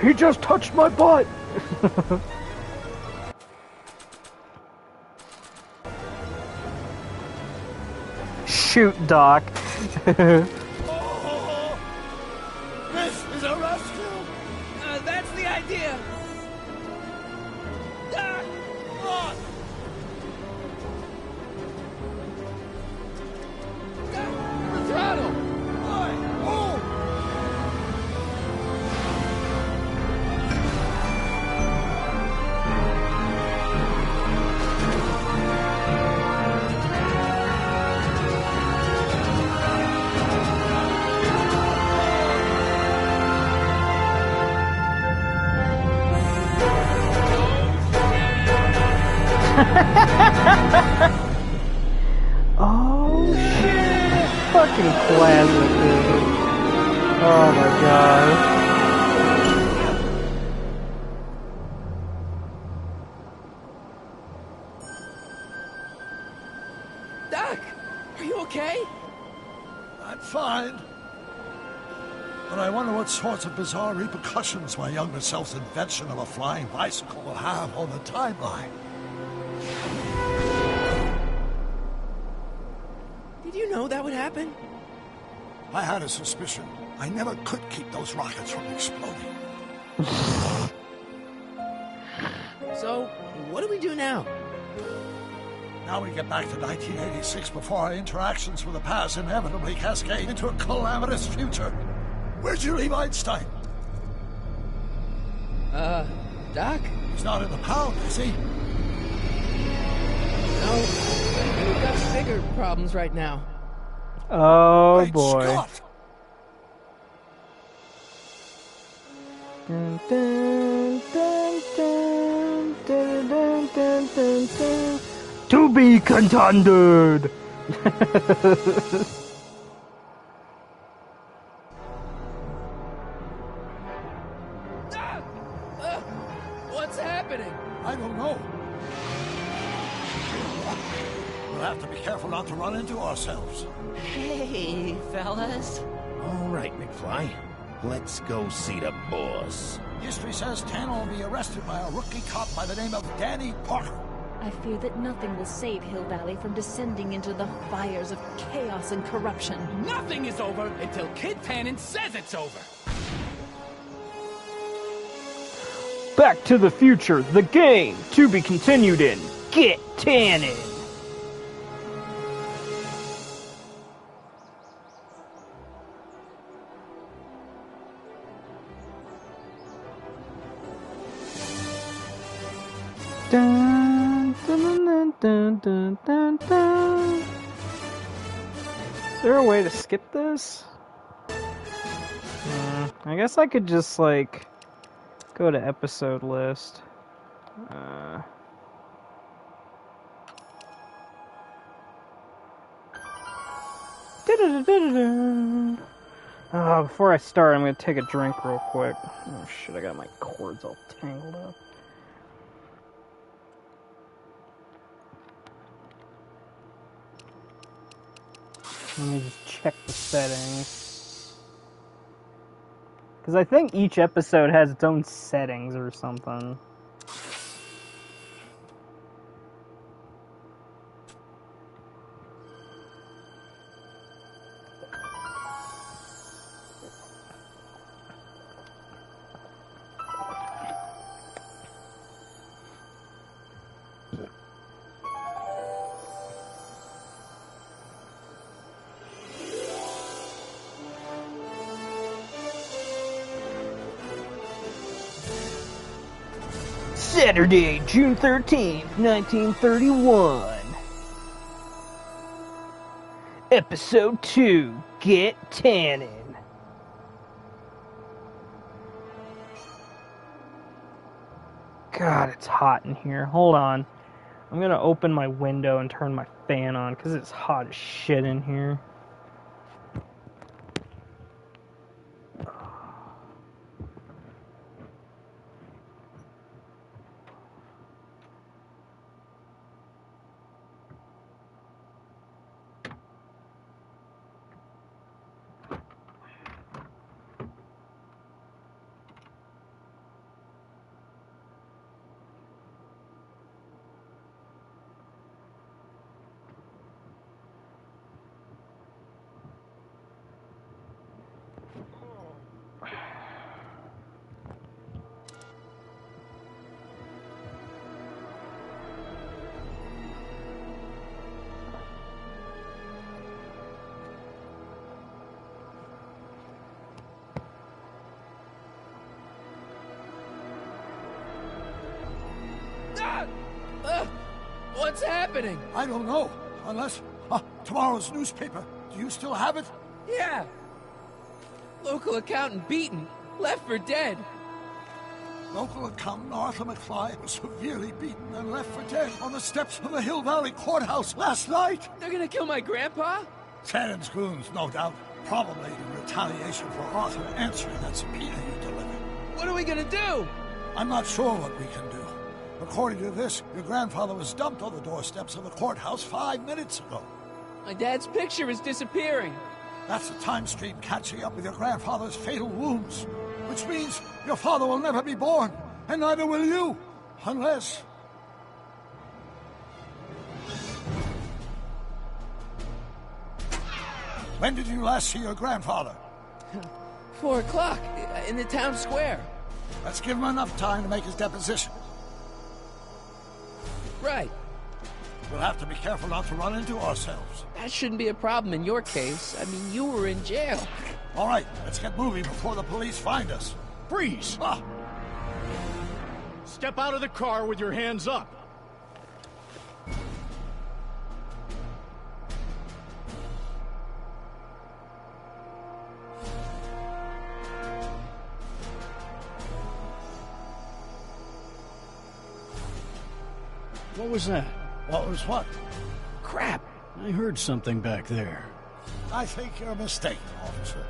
He just touched my butt. Shoot, Doc. Oh! This is a rescue! That's the idea. Doc! Run! The throttle! Why? Oh! Oh shit! Fucking classic, dude. Oh my god. Doc! Are you okay? I'm fine. But I wonder what sorts of bizarre repercussions my younger self's invention of a flying bicycle will have on the timeline. Did you know that would happen? I had a suspicion. I never could keep those rockets from exploding. So, what do we do now? Now we get back to 1986 before our interactions with the past inevitably cascade into a calamitous future. Where'd you leave Einstein? Doc? He's not in the pound, is he? No. We've got bigger problems right now. Oh Great boy. Scott. Dun, dun, dun, dun, dun, dun, dun, dun, dun. To be contended. What's happening? I don't know. We'll have to be careful not to run into ourselves. Hey, fellas. All right, McFly. Let's go see the boss. History says Tanner will be arrested by a rookie cop by the name of Danny Parker. I fear that nothing will save Hill Valley from descending into the fires of chaos and corruption. Nothing is over until Kid Tannen says it's over! Back to the Future, the game, to be continued in Get Tannen. Dun, dun, dun, dun, dun, dun. Is there a way to skip this? I guess I could just, like, go to episode list. Before I start, I'm gonna take a drink real quick. Oh shit, I got my cords all tangled up. Let me just check the settings. Because I think each episode has its own settings or something. Saturday, June 13th, 1931. Episode 2, Get Tannin'. God, it's hot in here. Hold on. I'm gonna open my window and turn my fan on, because it's hot as shit in here. What's happening? I don't know. Unless... tomorrow's newspaper. Do you still have it? Yeah. Local accountant beaten. Left for dead. Local accountant Arthur McFly was severely beaten and left for dead on the steps of the Hill Valley Courthouse last night. They're gonna kill my grandpa? Tannen's goons, no doubt. Probably in retaliation for Arthur answering that subpoena you delivered. What are we gonna do? I'm not sure what we can do. According to this, your grandfather was dumped on the doorsteps of the courthouse 5 minutes ago. My dad's picture is disappearing. That's the time stream catching up with your grandfather's fatal wounds. Which means your father will never be born, and neither will you. Unless... When did you last see your grandfather? 4 o'clock, in the town square. Let's give him enough time to make his deposition. Right. We'll have to be careful not to run into ourselves. That shouldn't be a problem in your case. I mean, you were in jail. All right, let's get moving before the police find us. Freeze! Step out of the car with your hands up. What was that? What was what? Crap! I heard something back there. I think you're mistaken, officer.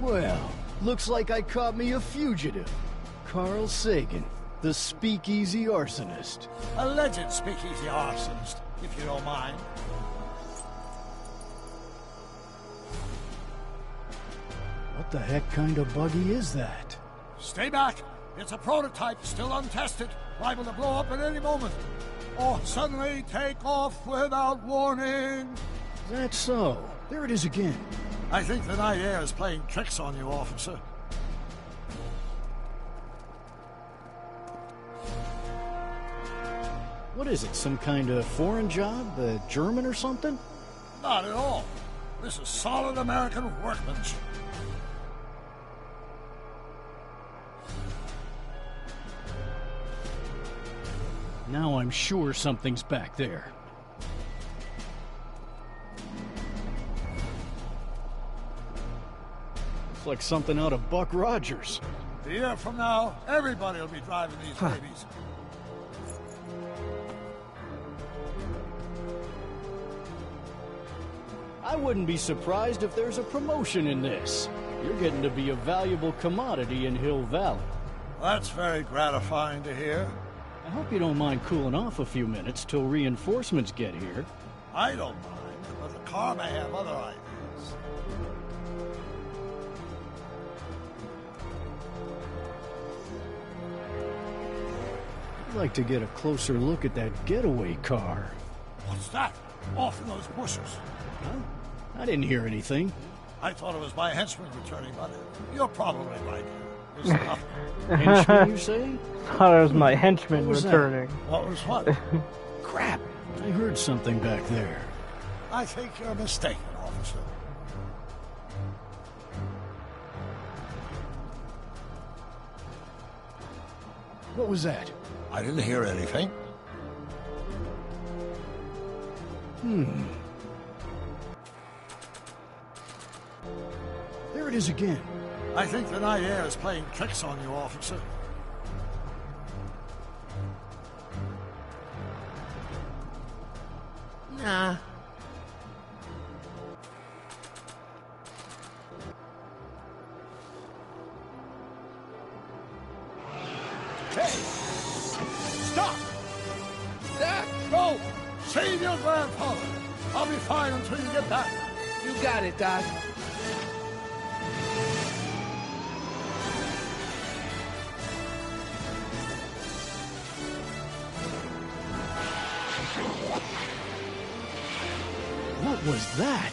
Well, looks like I caught me a fugitive. Carl Sagan, the speakeasy arsonist. Alleged speakeasy arsonist, if you don't mind. What the heck kind of buggy is that? Stay back. It's a prototype, still untested, liable to blow up at any moment. Or suddenly take off without warning. That's so. There it is again. I think the night air is playing tricks on you, officer. What is it, some kind of foreign job? German or something? Not at all. This is solid American workmanship. Now I'm sure something's back there. Looks like something out of Buck Rogers. A year from now, everybody will be driving these babies. I wouldn't be surprised if there's a promotion in this. You're getting to be a valuable commodity in Hill Valley. That's very gratifying to hear. I hope you don't mind cooling off a few minutes till reinforcements get here. I don't mind, but the car may have other ideas. I'd like to get a closer look at that getaway car. What's that? Off in those bushes. Huh? I didn't hear anything. I thought it was my henchman returning, but you're probably right. There's nothing. Henchman, you say? Thought it was my henchman returning. What was what? Crap! I heard something back there. I think you're mistaken, officer. What was that? I didn't hear anything. There it is again. I think the night air is playing tricks on you, officer. Nah. Hey! Stop! That Go! Save your grandfather! I'll be fine until you get back. You got it, Doc. What was that?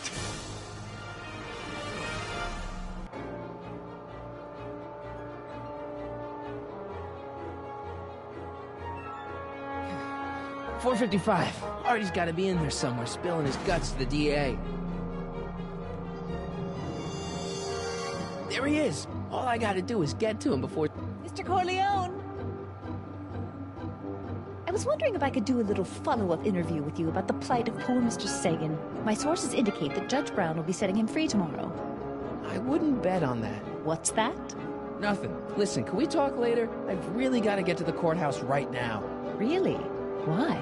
.455. Artie's got to be in there somewhere, spilling his guts to the DA. There he is. All I got to do is get to him before... Mr. Corleone! I was wondering if I could do a little follow-up interview with you about the plight of poor Mr. Sagan. My sources indicate that Judge Brown will be setting him free tomorrow. I wouldn't bet on that. What's that? Nothing. Listen, can we talk later? I've really got to get to the courthouse right now. Really? Why?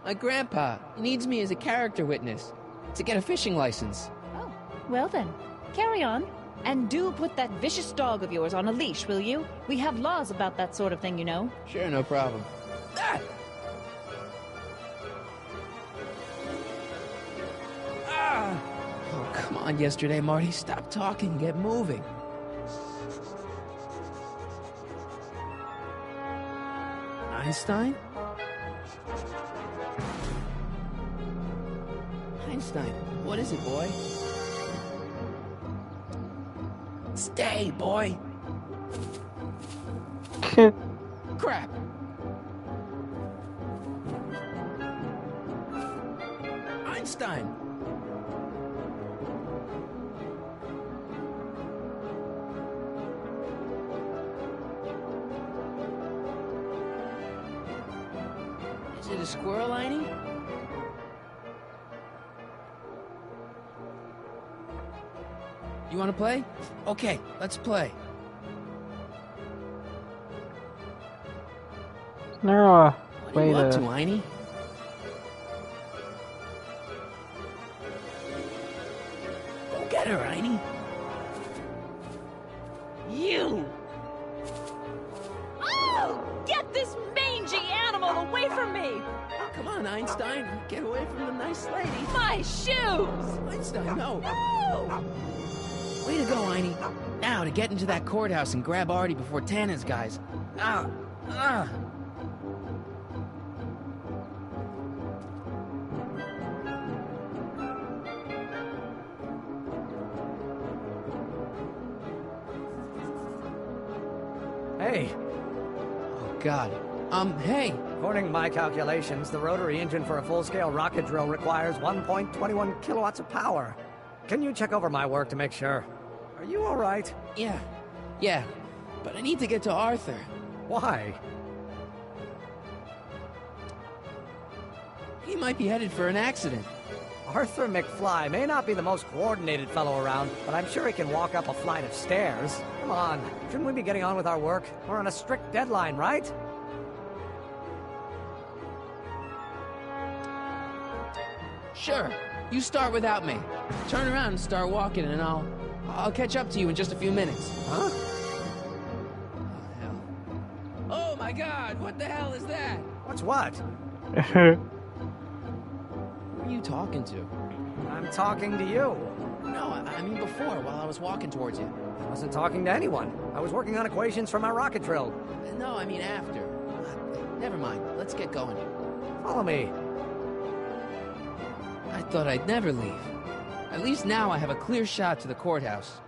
My grandpa needs me as a character witness to get a fishing license. Oh, well then, carry on. And do put that vicious dog of yours on a leash, will you? We have laws about that sort of thing, you know. Sure, no problem. Ah! Ah! Oh, come on, yesterday, Marty. Stop talking. Get moving. Einstein? Einstein, what is it, boy? Stay, boy! Crap! Einstein! Is it a squirrel, Einie? You want to play? Okay, let's play. Is there a What are way you up to, to... Einie? Go get her, Einie. You! Oh! Get this mangy animal away from me! Oh, come on, Einstein. Get away from the nice lady. My shoes! Einstein, no. No! Way to go, Einie. Now, to get into that courthouse and grab Artie before Tana's guys. Ah! Ah! Hey, Oh, God. Hey! according to my calculations, the rotary engine for a full-scale rocket drill requires 1.21 kilowatts of power. Can you check over my work to make sure? Are you all right? Yeah. But I need to get to Arthur. Why? He might be headed for an accident. Arthur McFly may not be the most coordinated fellow around, but I'm sure he can walk up a flight of stairs. Come on, shouldn't we be getting on with our work? We're on a strict deadline, right? Sure. You start without me. Turn around and start walking, and I'll catch up to you in just a few minutes. Huh? Oh, hell. Oh, my God! What the hell is that? What's what? Who are you talking to? I'm talking to you. No, I mean before, while I was walking towards you. I wasn't talking to anyone. I was working on equations for my rocket drill. No, I mean after. Never mind. Let's get going. Follow me. I thought I'd never leave. At least now I have a clear shot to the courthouse.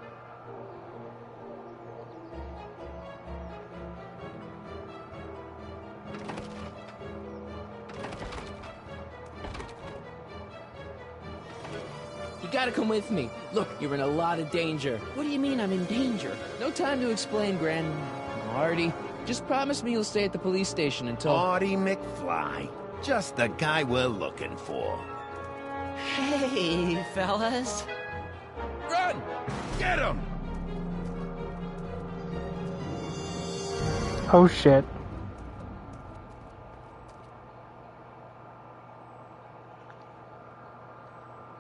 You gotta come with me. Look, you're in a lot of danger. What do you mean I'm in danger? No time to explain, Artie. Just promise me you'll stay at the police station until... Artie McFly. Just the guy we're looking for. Hey, fellas. Run! Get him! Oh shit.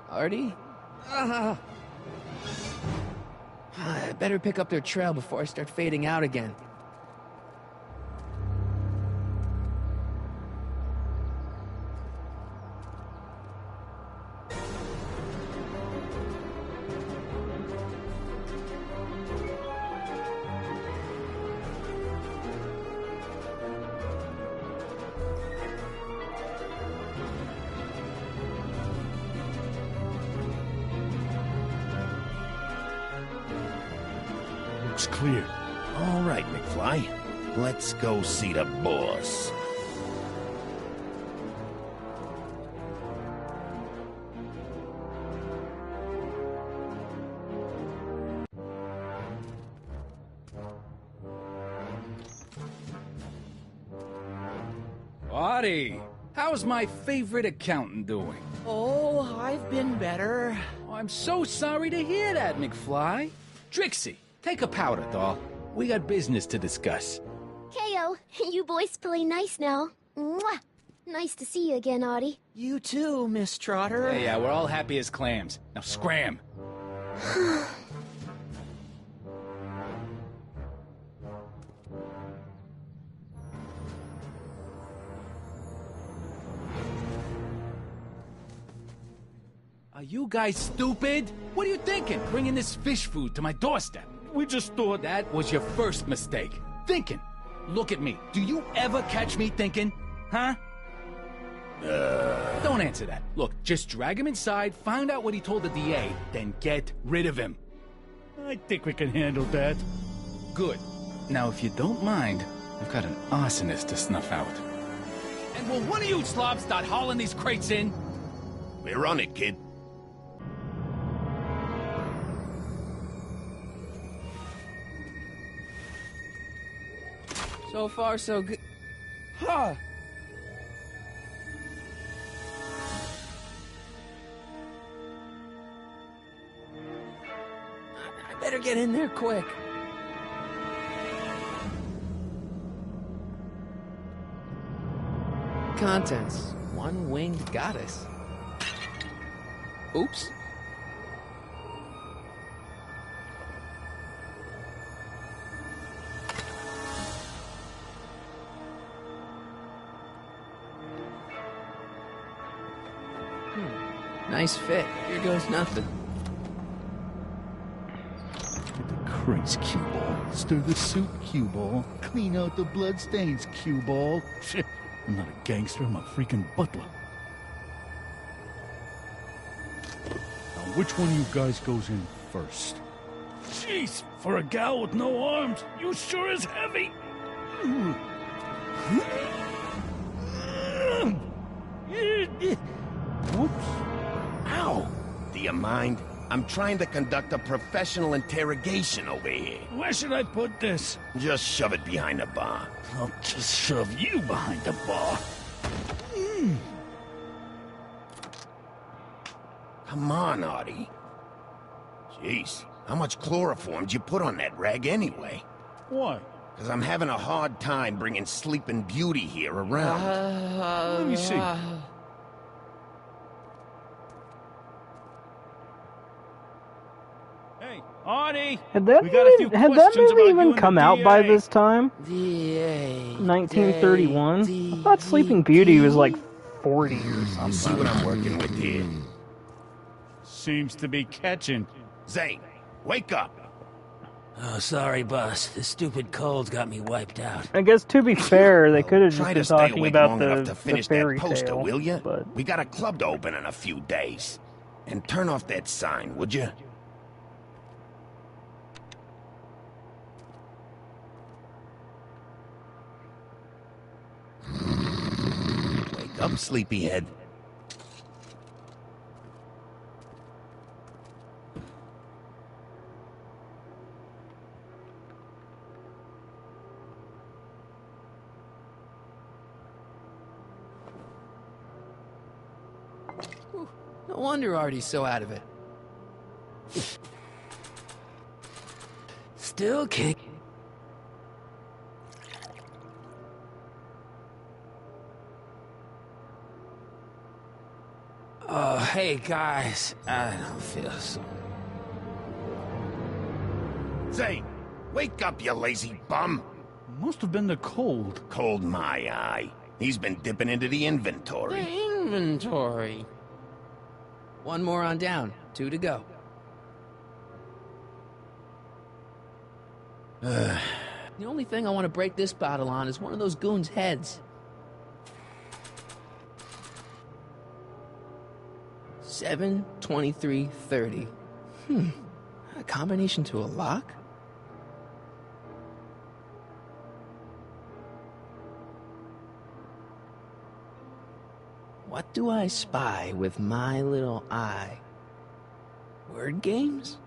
Artie? I better pick up their trail before I start fading out again. Looks clear. All right, McFly. Let's go see the boss. Artie, how's my favorite accountant doing? Oh, I've been better. Oh, I'm so sorry to hear that, McFly. Trixie, take a powder, doll. We got business to discuss. Heyo, you boys play nice now. Mwah. Nice to see you again, Artie. You too, Miss Trotter. Yeah, we're all happy as clams. Now scram. Are you guys stupid? What are you thinking, bringing this fish food to my doorstep? We just thought that was your first mistake. Thinking. Look at me. Do you ever catch me thinking? Huh? Don't answer that. Look, just drag him inside, find out what he told the DA, then get rid of him. I think we can handle that. Good. Now, if you don't mind, I've got an arsonist to snuff out. And will one of you slobs start hauling these crates in? We're on it, kid. So far, so good. Huh. I better get in there quick. Contents. One winged goddess. Oops. Nice fit. Here goes nothing. Get the crates, cue ball. Stir the soup, cue ball. Clean out the bloodstains, cue ball. Shit, I'm not a gangster, I'm a freaking butler. Now, which one of you guys goes in first? Jeez, for a gal with no arms, you sure is heavy. Whoops. Ow! Do you mind? I'm trying to conduct a professional interrogation over here. Where should I put this? Just shove it behind the bar. I'll just shove you behind the bar. Come on, Artie. Jeez, how much chloroform did you put on that rag anyway? Why? Because I'm having a hard time bringing Sleeping Beauty here around. Let me see. Hey, Artie! Had that movie even come out by this time? DA. 1931? I thought Sleeping Beauty was like 40 or something. You see what I'm working with here? Seems to be catching. Zane, wake up! Oh, sorry, boss. This stupid cold's got me wiped out. I guess to be fair, they could have just Try been to stay talking awake about long enough the to finish fairy that poster, tale, will you? but We got a club to open in a few days. And turn off that sign, would you? Wake up, sleepyhead. No wonder Artie's so out of it. Still kick. Oh, hey guys, I don't feel so. Say, wake up, you lazy bum. Must have been the cold. Cold my eye. He's been dipping into the inventory. The inventory. One more on down. 2 to go. The only thing I want to break this bottle on is one of those goons' heads. 7/23/30. A combination to a lock? What do I spy with my little eye? Word games?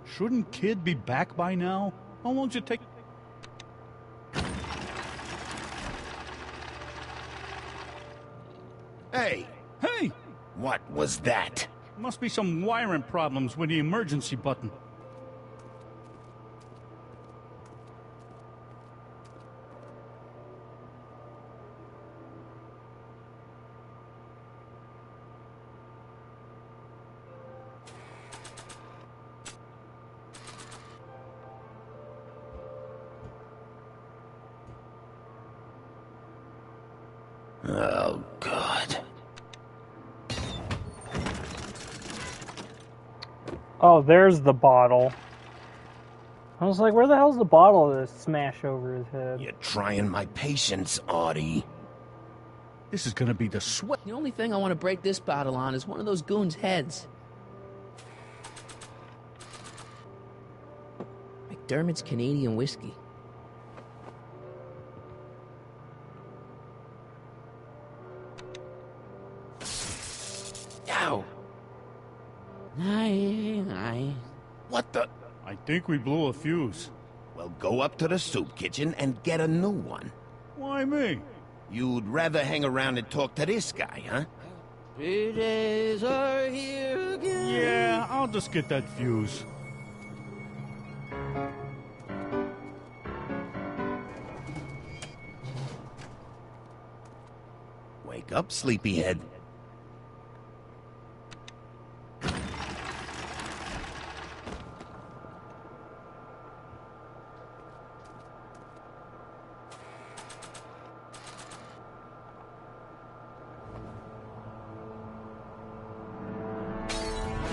Shouldn't Kid be back by now? How long did it take? Hey! Hey! What was that? Must be some wiring problems with the emergency button. Oh, God. Oh, there's the bottle. I was like, where the hell's the bottle to smash over his head? You're trying my patience, Artie. This is gonna be the sweat. The only thing I want to break this bottle on is one of those goons' heads. McDermott's Canadian whiskey. Ow! Aye. What the? I think we blew a fuse. Well, go up to the soup kitchen and get a new one. Why me? You'd rather hang around and talk to this guy, huh? 3 days are here again. Yeah, I'll just get that fuse. Wake up, sleepyhead.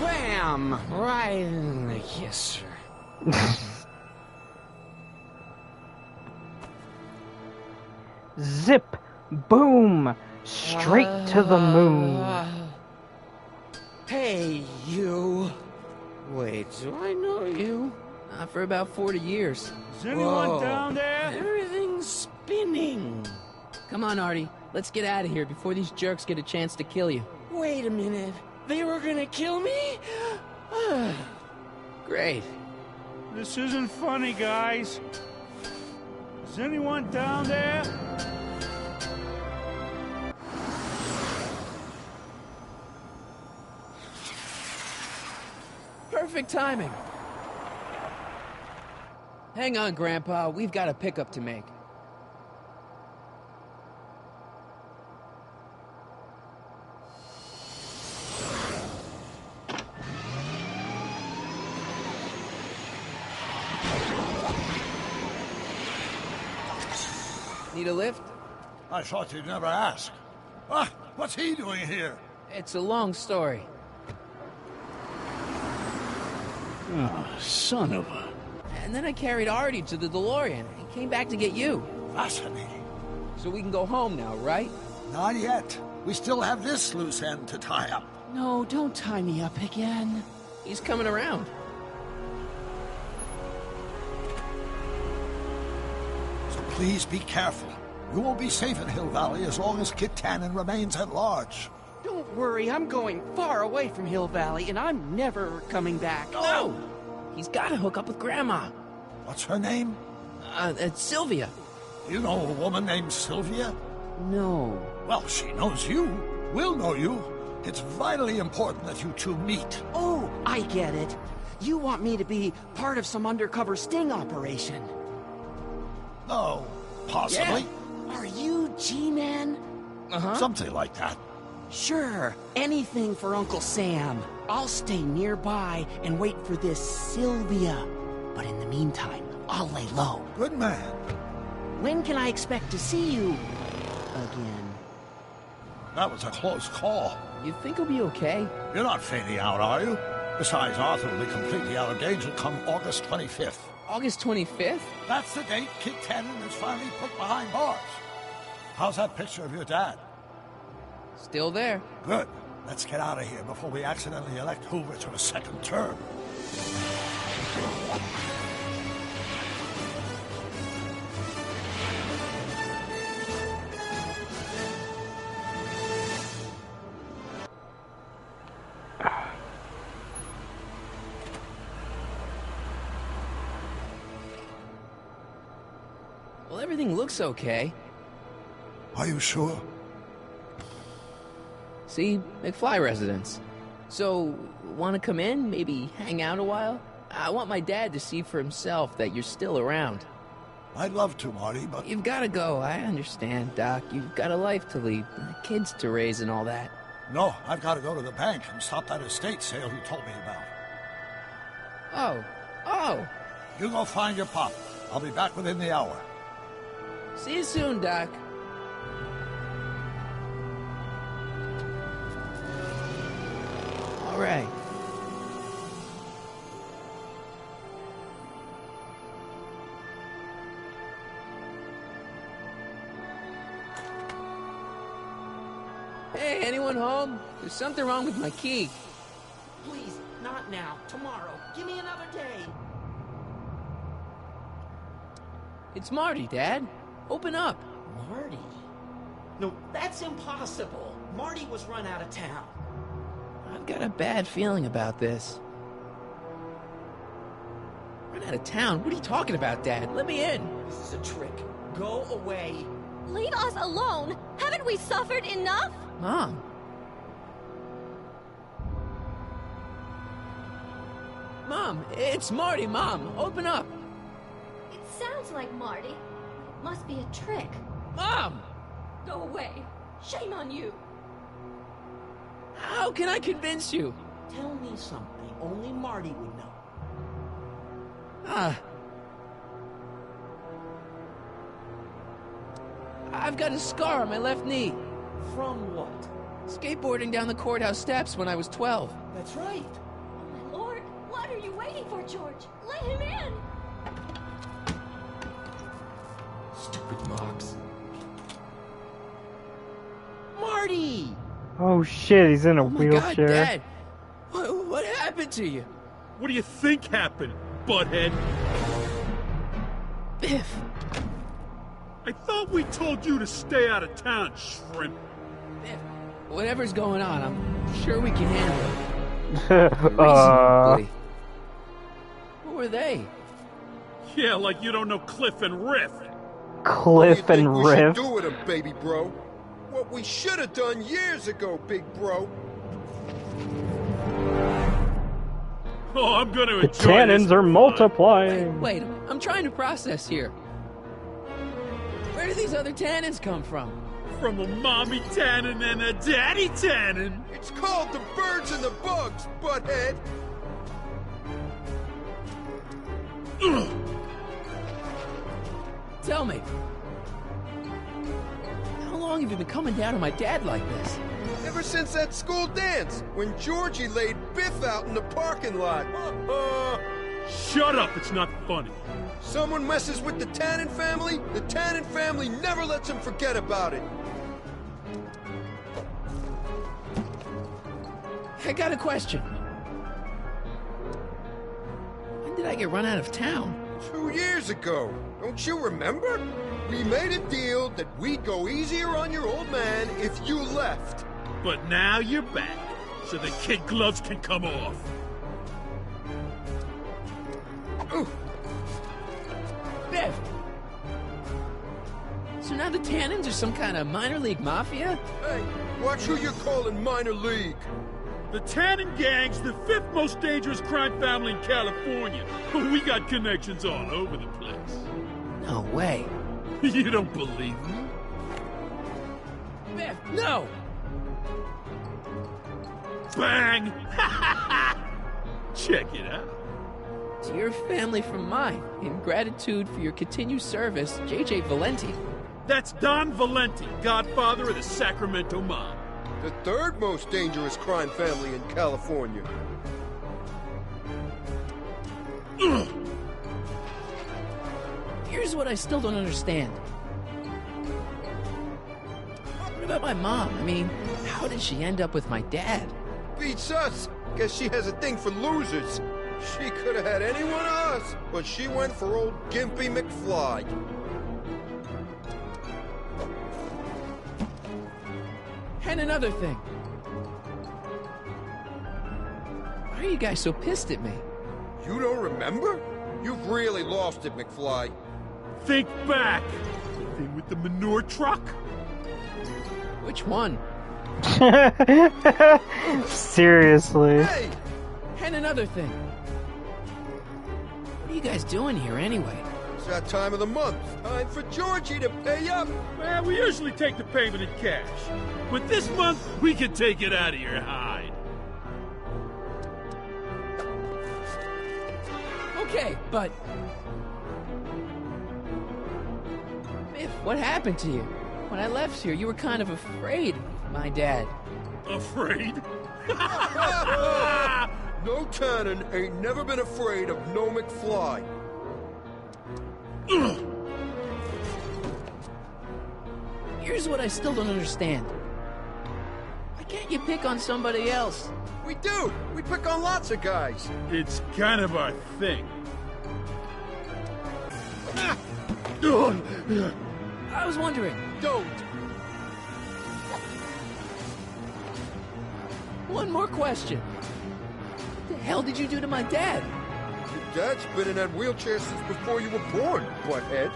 Wham! Right in the kisser. Zip! Boom! Straight to the moon. Hey, you. Wait, do I know you? For about 40 years. Is anyone Whoa. down there? Everything's spinning. Come on, Artie. Let's get out of here before these jerks get a chance to kill you. Wait a minute. They were gonna kill me? Great. This isn't funny, guys. Is anyone down there? Perfect timing. Hang on, Grandpa. We've got a pickup to make. Need a lift? I thought you'd never ask. Ah, what's he doing here? It's a long story. Oh, son of a... And then I carried Artie to the DeLorean and came back to get you. Fascinating. So we can go home now, right? Not yet. We still have this loose end to tie up. No, don't tie me up again. He's coming around. So please be careful. You won't be safe in Hill Valley as long as Kit Tannen remains at large. Don't worry, I'm going far away from Hill Valley, and I'm never coming back. No! He's got to hook up with Grandma. What's her name? It's Sylvia. You know a woman named Sylvia? No. Well, she knows you. We'll know you. It's vitally important that you two meet. Oh, I get it. You want me to be part of some undercover sting operation. Oh, possibly. Yeah. Are you G-Man? Uh-huh. Something like that. Sure, anything for Uncle Sam. I'll stay nearby and wait for this Sylvia. But in the meantime, I'll lay low. Good man. When can I expect to see you again? That was a close call. You think he'll be okay? You're not fading out, are you? Besides, Arthur will be completely out of danger come August 25th. August 25th? That's the date Kid Tannen is finally put behind bars. How's that picture of your dad? Still there. Good. Let's get out of here before we accidentally elect Hoover to a second term. Well, everything looks okay. Are you sure? See, McFly residence. So, want to come in? Maybe hang out a while? I want my dad to see for himself that you're still around. I'd love to, Marty, but... You've got to go. I understand, Doc. You've got a life to lead, kids to raise and all that. No, I've got to go to the bank and stop that estate sale you told me about. Oh. You go find your pop. I'll be back within the hour. See you soon, Doc. All right. Hey, anyone home? There's something wrong with my key. Please, not now. Tomorrow. Give me another day. It's Marty, Dad. Open up. Marty? No, that's impossible. Marty was run out of town. I've got a bad feeling about this. Run out of town? What are you talking about, Dad? Let me in. This is a trick. Go away. Leave us alone! Haven't we suffered enough? Mom. Mom, it's Marty, Mom. Open up. It sounds like Marty. Must be a trick. Mom! Go away. Shame on you. How can I convince you? Tell me something only Marty would know. I've got a scar on my left knee. From what? Skateboarding down the courthouse steps when I was 12. That's right. Oh, my lord. What are you waiting for, George? Let him in. Stupid mobs. Marty! Oh shit, he's in a wheelchair. God, Dad! What happened to you? What do you think happened, butthead? Biff! I thought we told you to stay out of town, shrimp. Biff, whatever's going on, I'm sure we can handle it. Reasonably. Who were they? Yeah, like you don't know Cliff and Riff. Cliff and What Riff. do you think we should do with him, baby bro? What we should have done years ago, big bro. Oh, I'm gonna The enjoy tannins this. are multiplying. Wait, I'm trying to process here. Where do these other tannins come from? From a mommy tannin and a daddy tannin. It's called the birds and the bugs, butthead. Tell me. How long have you been coming down on my dad like this? Ever since that school dance, when Georgie laid Biff out in the parking lot. Shut up, it's not funny. Someone messes with the Tannen family, the Tannen family never lets them forget about it. I got a question. When did I get run out of town? 2 years ago. Don't you remember? We made a deal that we'd go easier on your old man if you left. But now you're back, so the kid gloves can come off. Biff! So Now the Tannins are some kind of minor league mafia? Hey, watch who you're calling minor league. The Tannen gang's the 5th most dangerous crime family in California. We got connections all over the place. No way. You don't believe me? Biff, no! Bang! Check it out. To your family from mine, in gratitude for your continued service, J.J. Valenti. That's Don Valenti, godfather of the Sacramento mob. The 3rd most dangerous crime family in California. Ugh. Here's what I still don't understand. What about my mom? I mean, how did she end up with my dad? Beats us. Guess she has a thing for losers. She could have had any one of us, but she went for old Gimpy McFly. And another thing. Why are you guys so pissed at me? You don't remember? You've really lost it, McFly. Think back. The thing with the manure truck? Which one? Seriously. Hey! And another thing. What are you guys doing here anyway? It's that time of the month. Time for Georgie to pay up. Well, we usually take the payment in cash. But this month, we can take it out of your hide. Okay, but... Biff, what happened to you? When I left here, you were kind of afraid of my dad. Afraid? No Tannen ain't never been afraid of no McFly. Here's what I still don't understand. Why can't you pick on somebody else? We do! We pick on lots of guys. It's kind of our thing. I was wondering. Don't! One more question. What the hell did you do to my dad? Your dad's been in that wheelchair since before you were born, butthead.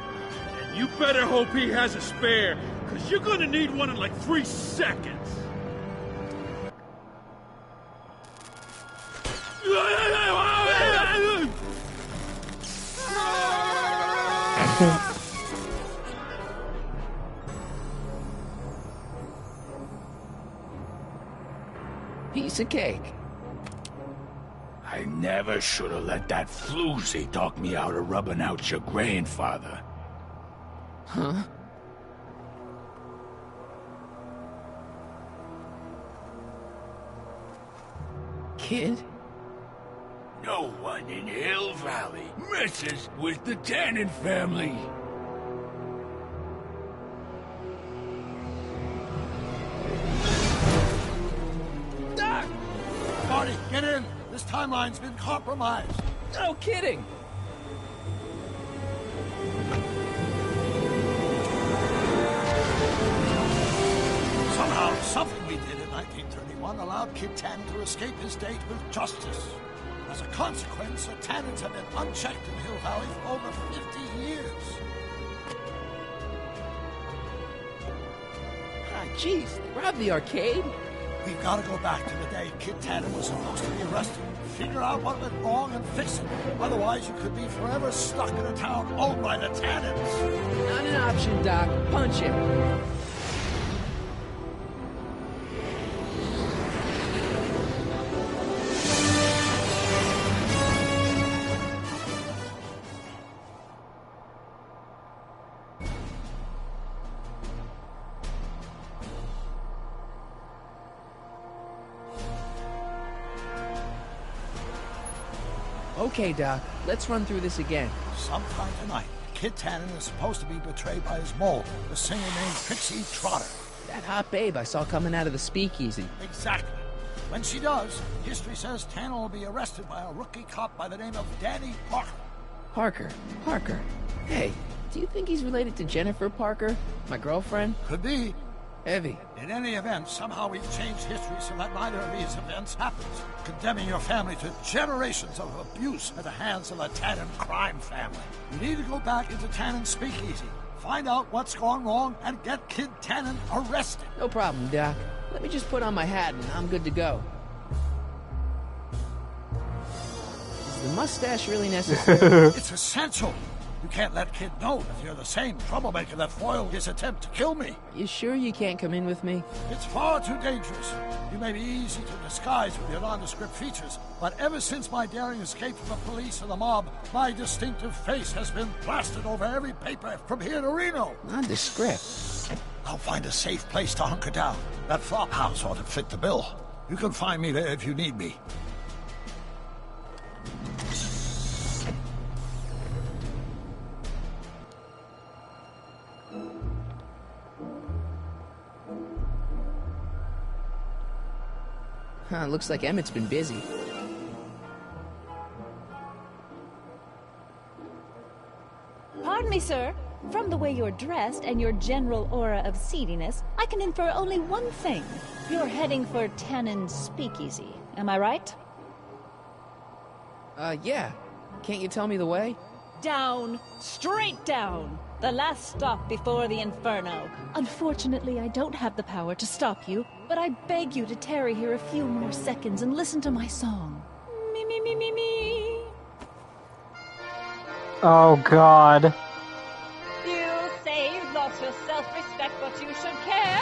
And you better hope he has a spare, because you're gonna need one in like 3 seconds. Piece of cake. I never should have let that floozy talk me out of rubbing out your grandfather. Huh? Kid? No one in Hill Valley messes with the Tannen family. Marty, get in! This timeline's been compromised. No kidding! Somehow, something we did in 1931 allowed Kid Tannen to escape his date with justice. As a consequence, the Tannins have been unchecked in Hill Valley for over 50 years. Ah, jeez, they robbed the arcade? We've got to go back to the day Kid Tannen was supposed to be arrested. Figure out what went wrong and fix it. Otherwise, you could be forever stuck in a town owned by the Tannins. Not an option, Doc. Punch him. Okay, Doc. Let's run through this again. Sometime tonight, Kid Tannen is supposed to be betrayed by his mole, the singer named Pixie Trotter. That hot babe I saw coming out of the speakeasy. Exactly. When she does, history says Tannen will be arrested by a rookie cop by the name of Danny Parker. Parker. Hey, do you think he's related to Jennifer Parker, my girlfriend? Could be. Heavy. In any event, somehow we've changed history so that neither of these events happens, condemning your family to generations of abuse at the hands of the Tannen crime family. You need to go back into Tannen's speakeasy, find out what's gone wrong, and get Kid Tannen arrested. No problem, Doc. Let me just put on my hat and I'm good to go. Is the mustache really necessary? It's essential. You can't let Kid know that you're the same troublemaker that foiled his attempt to kill me. Are you sure you can't come in with me? It's far too dangerous. You may be easy to disguise with your nondescript features, but ever since my daring escape from the police and the mob, my distinctive face has been plastered over every paper from here to Reno. Nondescript? I'll find a safe place to hunker down. That flop house ought to fit the bill. You can find me there if you need me. Looks like Emmett's been busy. Pardon me, sir. From the way you're dressed and your general aura of seediness, I can infer only one thing. You're heading for Tannen's Speakeasy. Am I right? Yeah. Can't you tell me the way? Down. Straight down. The last stop before the Inferno. Unfortunately, I don't have the power to stop you, but I beg you to tarry here a few more seconds and listen to my song. Me, me, me, me, me. Oh, God. You say you've lost your self-respect, but you should care.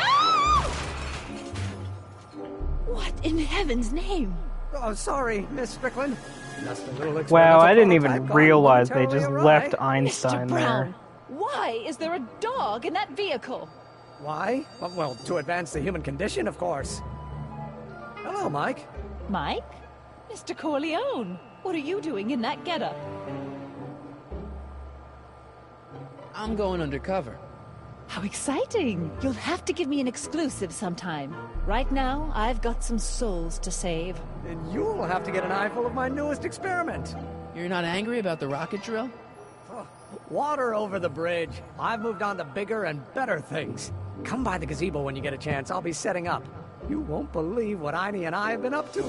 What in heaven's name? Oh, sorry, Miss Strickland. Just a little Wow, I didn't experimental even prototype realize they gone just momentarily left awry. Einstein Mr. Brown, there. why is there a dog in that vehicle? Why? Well, to advance the human condition, of course. Hello, Mike. Mike? Mr. Corleone, what are you doing in that getup? I'm going undercover. How exciting! You'll have to give me an exclusive sometime. Right now, I've got some souls to save. And you'll have to get an eyeful of my newest experiment. You're not angry about the rocket drill? Water over the bridge. I've moved on to bigger and better things. Come by the gazebo when you get a chance. I'll be setting up. You won't believe what Einie and I have been up to.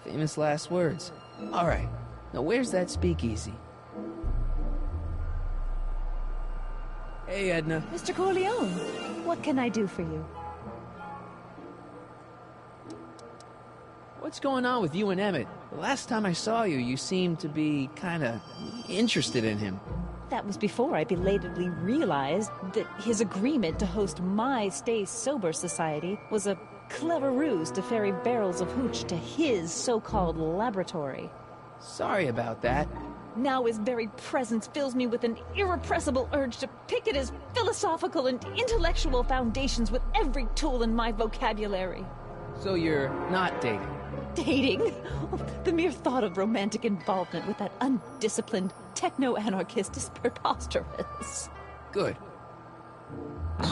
Famous last words. All right. Now where's that speakeasy? Hey, Edna. Mr. Corleone, what can I do for you? What's going on with you and Emmett? The last time I saw you, you seemed to be kinda interested in him. That was before I belatedly realized that his agreement to host my Stay Sober Society was a clever ruse to ferry barrels of hooch to his so-called laboratory. Sorry about that. Now his very presence fills me with an irrepressible urge to pick at his philosophical and intellectual foundations with every tool in my vocabulary. So you're not dating? Dating? The mere thought of romantic involvement with that undisciplined techno-anarchist is preposterous. Good.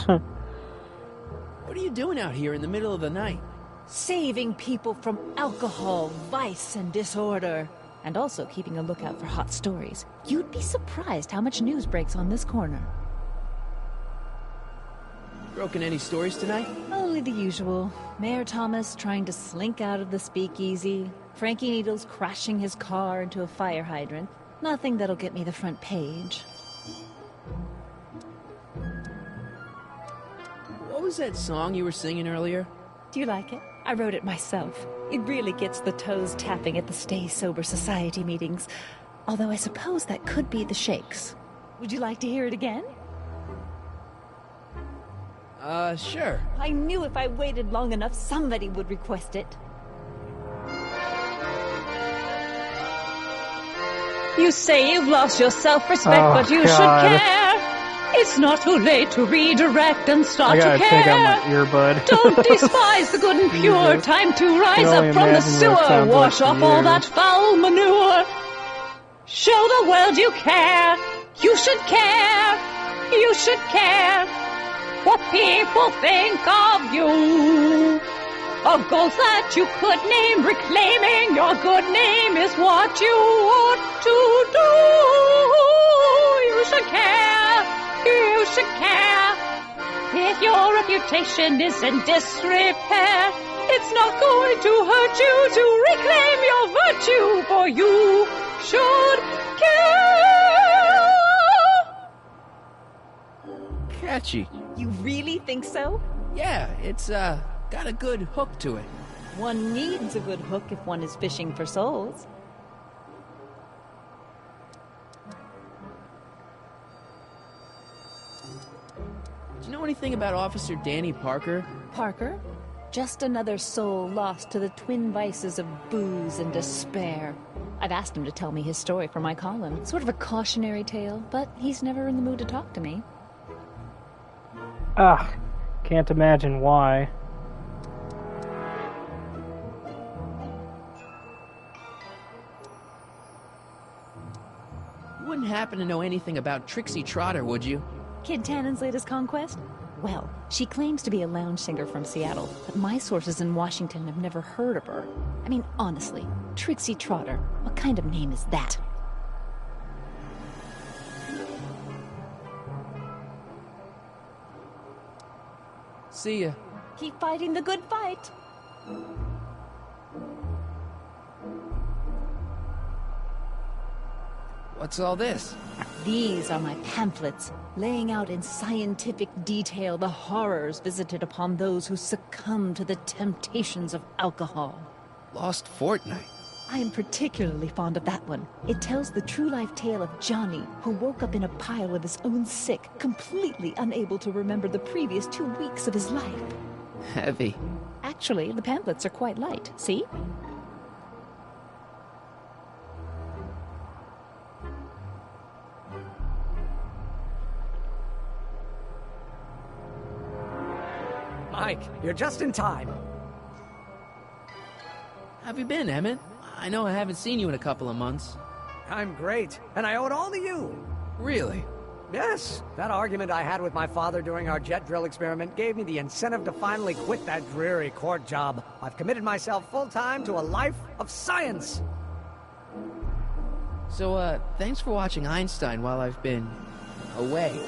What are you doing out here in the middle of the night? Saving people from alcohol, vice, and disorder. And also keeping a lookout for hot stories. You'd be surprised how much news breaks on this corner. Broken any stories tonight? Only the usual. Mayor Thomas trying to slink out of the speakeasy. Frankie Needles crashing his car into a fire hydrant. Nothing that'll get me the front page. What was that song you were singing earlier? Do you like it? I wrote it myself. It really gets the toes tapping at the Stay Sober Society meetings. Although I suppose that could be the Shakes. Would you like to hear it again? Sure. I knew if I waited long enough, somebody would request it. You say you've lost your self-respect, but you should care. It's not too late to redirect and start to care. I gotta take out my earbud. Don't despise the good and pure. Time to rise up from the sewer. Wash off all that foul manure. Show the world you care. You should care. You should care what people think of you. Of goals that you could name, reclaiming your good name is what you ought to do. You should care, you should care. If your reputation is in disrepair, it's not going to hurt you to reclaim your virtue, for you should care. catchy. You really think so? Yeah, it's, got a good hook to it. One needs a good hook if one is fishing for souls. Do you know anything about Officer Danny Parker? Parker? Just another soul lost to the twin vices of booze and despair. I've asked him to tell me his story for my column. Sort of a cautionary tale, but he's never in the mood to talk to me. Ugh, can't imagine why. You wouldn't happen to know anything about Trixie Trotter, would you? Kid Tannen's latest conquest? Well, she claims to be a lounge singer from Seattle, but my sources in Washington have never heard of her. I mean, honestly, Trixie Trotter, what kind of name is that? See ya. Keep fighting the good fight. What's all this? These are my pamphlets, laying out in scientific detail the horrors visited upon those who succumb to the temptations of alcohol. Lost Fortnight. I am particularly fond of that one. It tells the true-life tale of Johnny, who woke up in a pile of his own sick, completely unable to remember the previous 2 weeks of his life. Heavy. Actually, the pamphlets are quite light, see? Mike, you're just in time. How have you been, Emmett? I know I haven't seen you in a couple of months. I'm great, and I owe it all to you. Really? Yes. That argument I had with my father during our jet drill experiment gave me the incentive to finally quit that dreary court job. I've committed myself full-time to a life of science. So, thanks for watching Einstein while I've been away.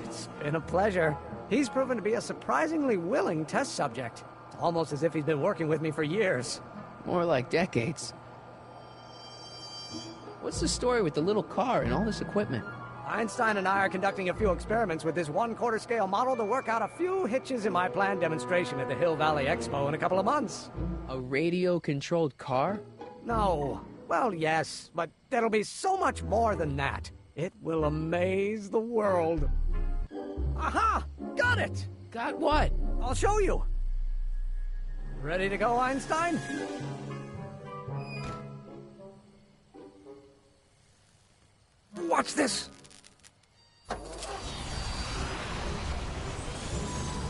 It's been a pleasure. He's proven to be a surprisingly willing test subject. It's almost as if he's been working with me for years. More like decades. What's the story with the little car and all this equipment? Einstein and I are conducting a few experiments with this 1/4 scale model to work out a few hitches in my planned demonstration at the Hill Valley Expo in a couple of months. A radio-controlled car? No. Well, yes, but there'll be so much more than that. It will amaze the world. Aha! Got it! Got what? I'll show you. Ready to go, Einstein? Watch this!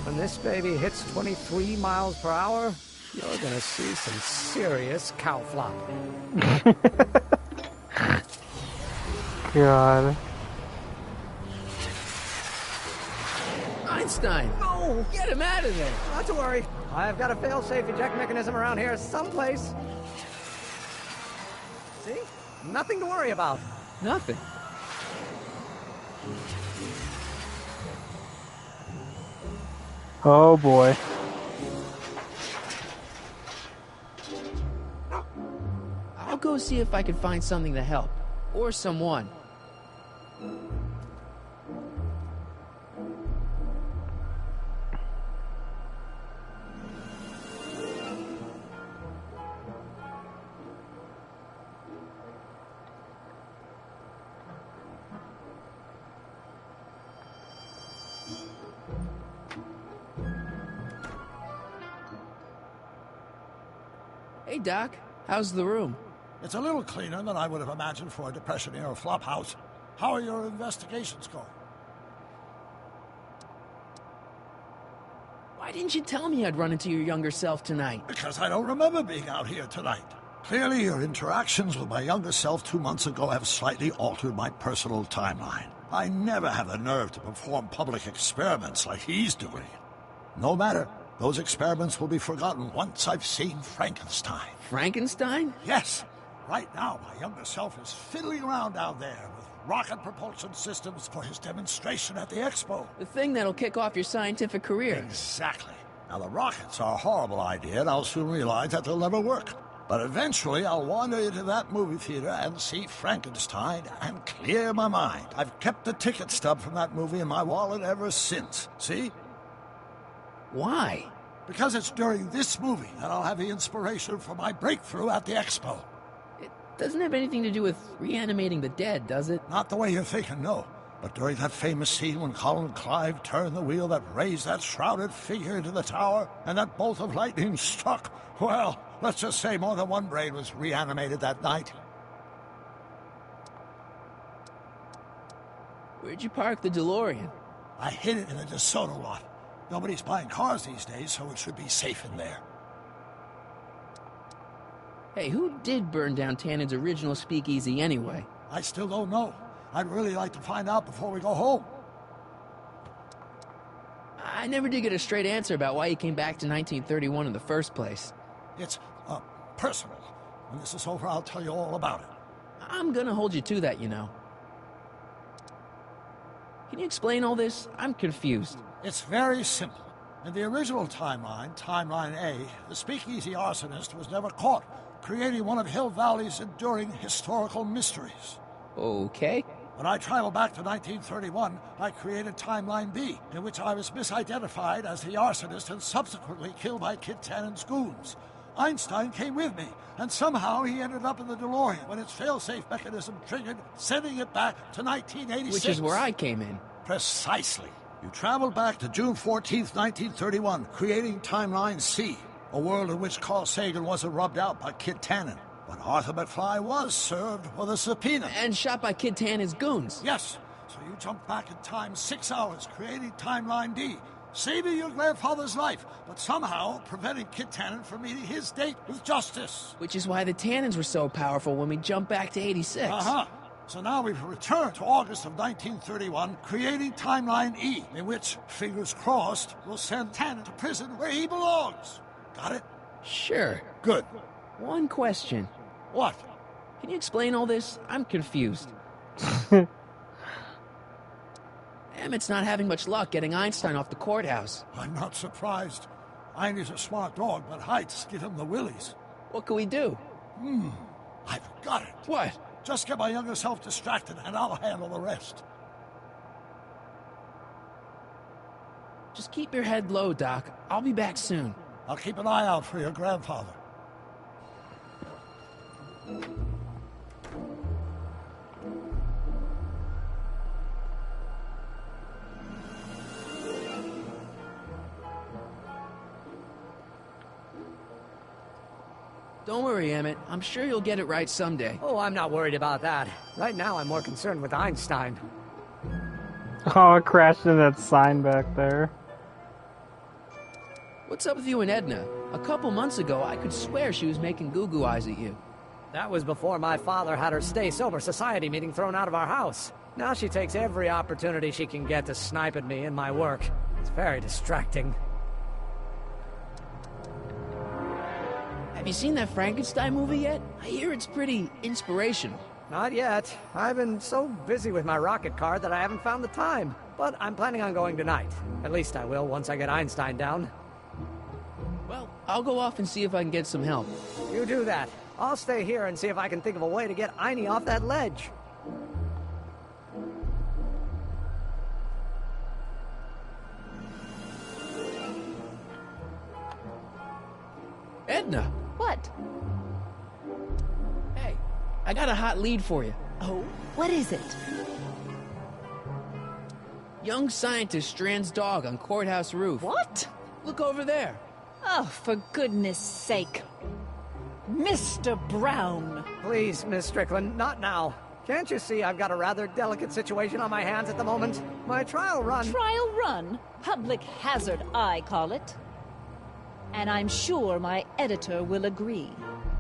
When this baby hits 23 miles per hour, you're gonna see some serious cow flop. God. Einstein! No! Get him out of there! Not to worry. I've got a fail-safe eject mechanism around here someplace. See? Nothing to worry about. Nothing. Oh boy. I'll go see if I can find something to help. Or someone. Hey, Doc. How's the room? It's a little cleaner than I would have imagined for a Depression-era flophouse. How are your investigations going? Why didn't you tell me I'd run into your younger self tonight? Because I don't remember being out here tonight. Clearly, your interactions with my younger self 2 months ago have slightly altered my personal timeline. I never have the nerve to perform public experiments like he's doing. No matter. Those experiments will be forgotten once I've seen Frankenstein. Frankenstein? Yes. Right now, my younger self is fiddling around down there with rocket propulsion systems for his demonstration at the expo. The thing that'll kick off your scientific career. Exactly. Now, the rockets are a horrible idea, and I'll soon realize that they'll never work. But eventually I'll wander into that movie theater and see Frankenstein and clear my mind. I've kept the ticket stub from that movie in my wallet ever since. See? Why? Because it's during this movie that I'll have the inspiration for my breakthrough at the expo. It doesn't have anything to do with reanimating the dead, does it? Not the way you're thinking, no. But during that famous scene when Colin Clive turned the wheel that raised that shrouded figure into the tower, and that bolt of lightning struck, well, let's just say more than one brain was reanimated that night. Where'd you park the DeLorean? I hid it in a DeSoto lot. Nobody's buying cars these days, so it should be safe in there. Hey, who did burn down Tannen's original speakeasy anyway? I still don't know. I'd really like to find out before we go home. I never did get a straight answer about why he came back to 1931 in the first place. It's, personal. When this is over, I'll tell you all about it. I'm gonna hold you to that, you know. Can you explain all this? I'm confused. It's very simple. In the original timeline, Timeline A, the speakeasy arsonist was never caught, creating one of Hill Valley's enduring historical mysteries. Okay. When I traveled back to 1931, I created Timeline B, in which I was misidentified as the arsonist and subsequently killed by Kid Tannen's goons. Einstein came with me, and somehow he ended up in the DeLorean when its fail-safe mechanism triggered, sending it back to 1986. Which is where I came in. Precisely. You traveled back to June 14th, 1931, creating Timeline C, a world in which Carl Sagan wasn't rubbed out by Kid Tannen. But Arthur McFly was served with a subpoena. And shot by Kid Tannen's goons. Yes. So you jumped back in time 6 hours, creating Timeline D, saving your grandfather's life, but somehow preventing Kid Tannen from meeting his date with justice. Which is why the Tannens were so powerful when we jumped back to 86. Uh-huh. So now we've returned to August of 1931, creating Timeline E, in which, fingers crossed, we'll send Tannen to prison where he belongs. Got it? Sure. Good. One question. What? Can you explain all this? I'm confused. Emmett's not having much luck getting Einstein off the courthouse. I'm not surprised. Einstein's a smart dog, but heights give him the willies. What can we do? I've got it. What? Just get my younger self distracted, and I'll handle the rest. Just keep your head low, Doc. I'll be back soon. I'll keep an eye out for your grandfather. Don't worry, Emmett. I'm sure you'll get it right someday. Oh, I'm not worried about that. Right now, I'm more concerned with Einstein. Oh, I crashed into that sign back there. What's up with you and Edna? A couple months ago, I could swear she was making goo-goo eyes at you. That was before my father had her Stay Sober Society meeting thrown out of our house. Now she takes every opportunity she can get to snipe at me and my work. It's very distracting. Have you seen that Frankenstein movie yet? I hear it's pretty inspirational. Not yet. I've been so busy with my rocket car that I haven't found the time. But I'm planning on going tonight. At least I will once I get Einstein down. Well, I'll go off and see if I can get some help. You do that. I'll stay here and see if I can think of a way to get Einie off that ledge. Edna! What? Hey, I got a hot lead for you. Oh, what is it? Young scientist strands dog on courthouse roof. What? Look over there. Oh, for goodness sake. Mr. Brown! Please, Miss Strickland, not now. Can't you see I've got a rather delicate situation on my hands at the moment? My trial run... Trial run? Public hazard, I call it. And I'm sure my editor will agree.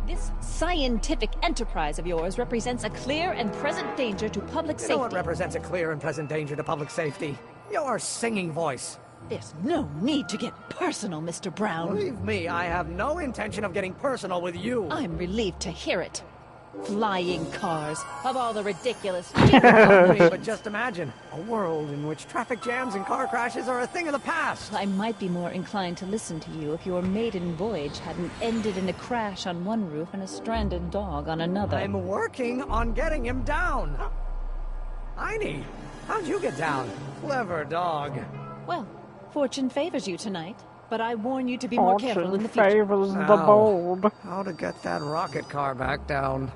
This scientific enterprise of yours represents a clear and present danger to public safety. You know what represents a clear and present danger to public safety? Your singing voice. There's no need to get personal, Mr. Brown. Believe me, I have no intention of getting personal with you. I'm relieved to hear it. Flying cars. Of all the ridiculous... But just imagine, a world in which traffic jams and car crashes are a thing of the past. I might be more inclined to listen to you if your maiden voyage hadn't ended in a crash on one roof and a stranded dog on another. I'm working on getting him down. Heine, how'd you get down? Clever dog. Well, fortune favors you tonight, but I warn you to be more careful in the future. Favors the bold. How to get that rocket car back down.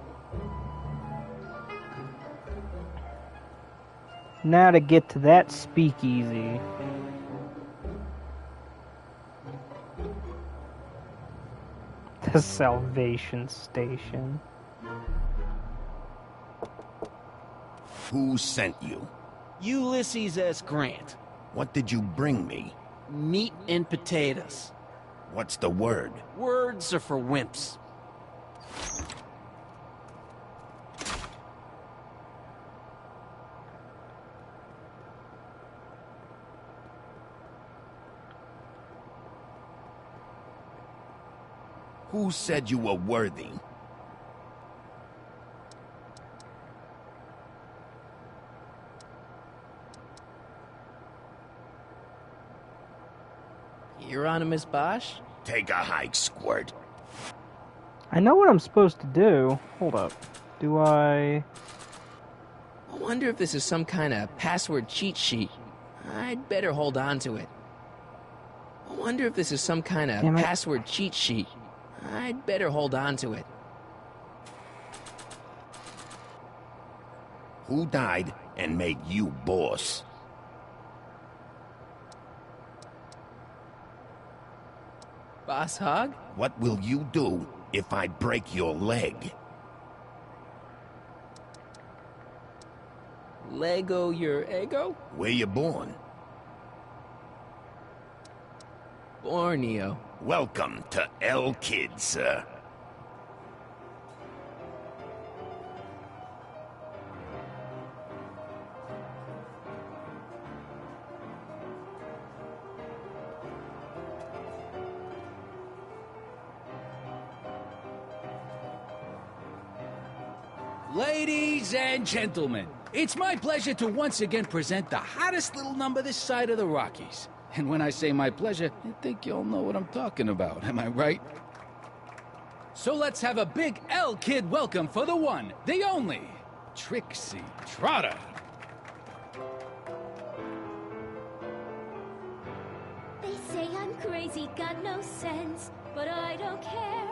Now to get to that speakeasy. The Salvation Station. Who sent you? Ulysses S. Grant. What did you bring me? Meat and potatoes. What's the word? Words are for wimps. Who said you were worthy? Hieronymus Bosch? Take a hike, Squirt. I know what I'm supposed to do. Hold up. Do I... I wonder if this is some kind of password cheat sheet. I'd better hold on to it. I wonder if this is some kind of password cheat sheet. I'd better hold on to it. Who died and made you boss? Boss Hog? What will you do if I break your leg? Lego your ego? Where you born? Borneo. Welcome to El Kid, sir. Ladies and gentlemen, it's my pleasure to once again present the hottest little number this side of the Rockies. And when I say my pleasure, I think you'll know what I'm talking about, am I right? So let's have a big L Kid welcome for the one, the only, Trixie Trotter. They say I'm crazy, got no sense, but I don't care.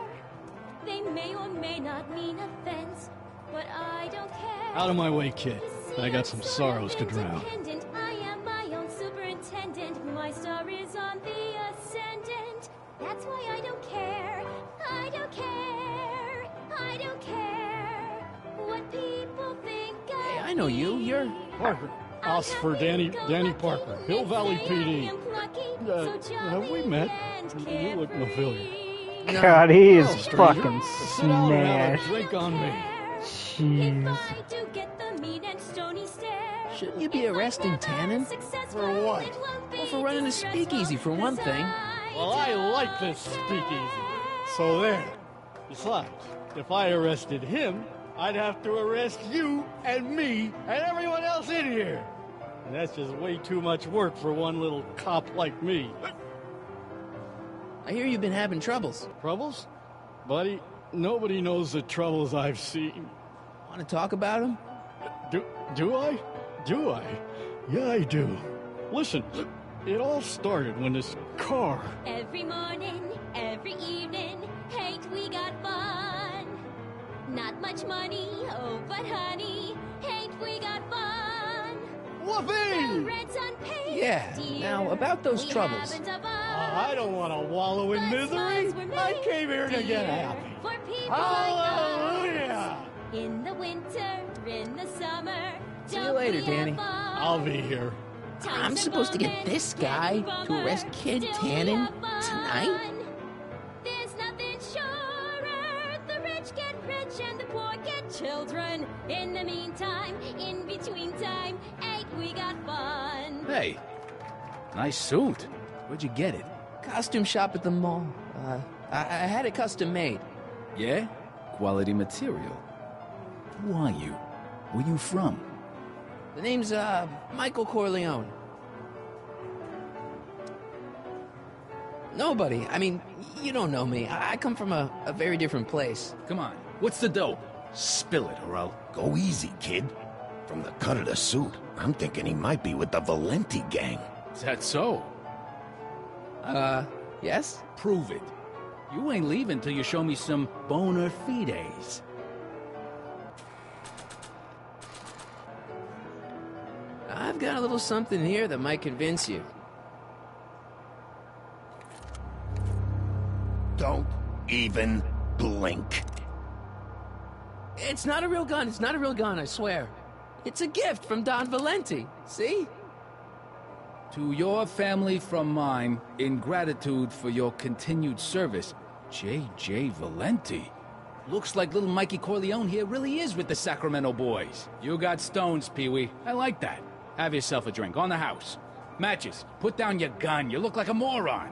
They may or may not mean offense, but I don't care. Out of my way, kid. I got some sorrows to drown. I am my own superintendent. My star is on the ascendant. That's why I don't care. I don't care. I don't care what people think. Hey, I know you. You're Parker. Oscar Danny Parker, Hill Valley PD. Have we met? You look familiar. God, he is stranger. fucking Sit down and have a smashed. drink on me. Jeez. Shouldn't you be arresting Tannen? For what? Well, for running a speakeasy, for one thing. Well, I like this speakeasy. So there. Besides, if I arrested him, I'd have to arrest you and me and everyone else in here. And that's just way too much work for one little cop like me. I hear you've been having troubles. Troubles? Buddy, nobody knows the troubles I've seen. Want to talk about them? Do I? Do I? Yeah, I do. Listen, it all started when this car... Every morning, every evening, ain't we got fun? Not much money, oh, but honey, ain't we got fun? Whoopee! The rent's unpaid. Yeah, now about those troubles. I don't want to wallow in misery. I came here to get happy. Hallelujah! In the winter, in the summer. See you later, Danny. I'll be here. I'm supposed to get this guy to arrest Kid Tannen tonight? There's nothing surer. The rich get rich and the poor get children. In the meantime, in between time, ain't we got fun? Hey, nice suit. Where'd you get it? Costume shop at the mall. I had it custom made. Yeah? Quality material. Who are you? Where you from? The name's, Michael Corleone. Nobody. I mean, you don't know me. I come from a very different place. Come on, what's the dope? Spill it, or I'll... Go easy, kid. From the cut of the suit, I'm thinking he might be with the Valenti gang. Is that so? Yes? Prove it. You ain't leaving till you show me some bona fides. I've got a little something here that might convince you. Don't even blink. It's not a real gun. It's not a real gun, I swear. It's a gift from Don Valenti. See? To your family from mine, in gratitude for your continued service, J.J. Valenti. Looks like little Mikey Corleone here really is with the Sacramento boys. You got stones, Pee-wee. I like that. Have yourself a drink on the house. Matches, put down your gun. You look like a moron.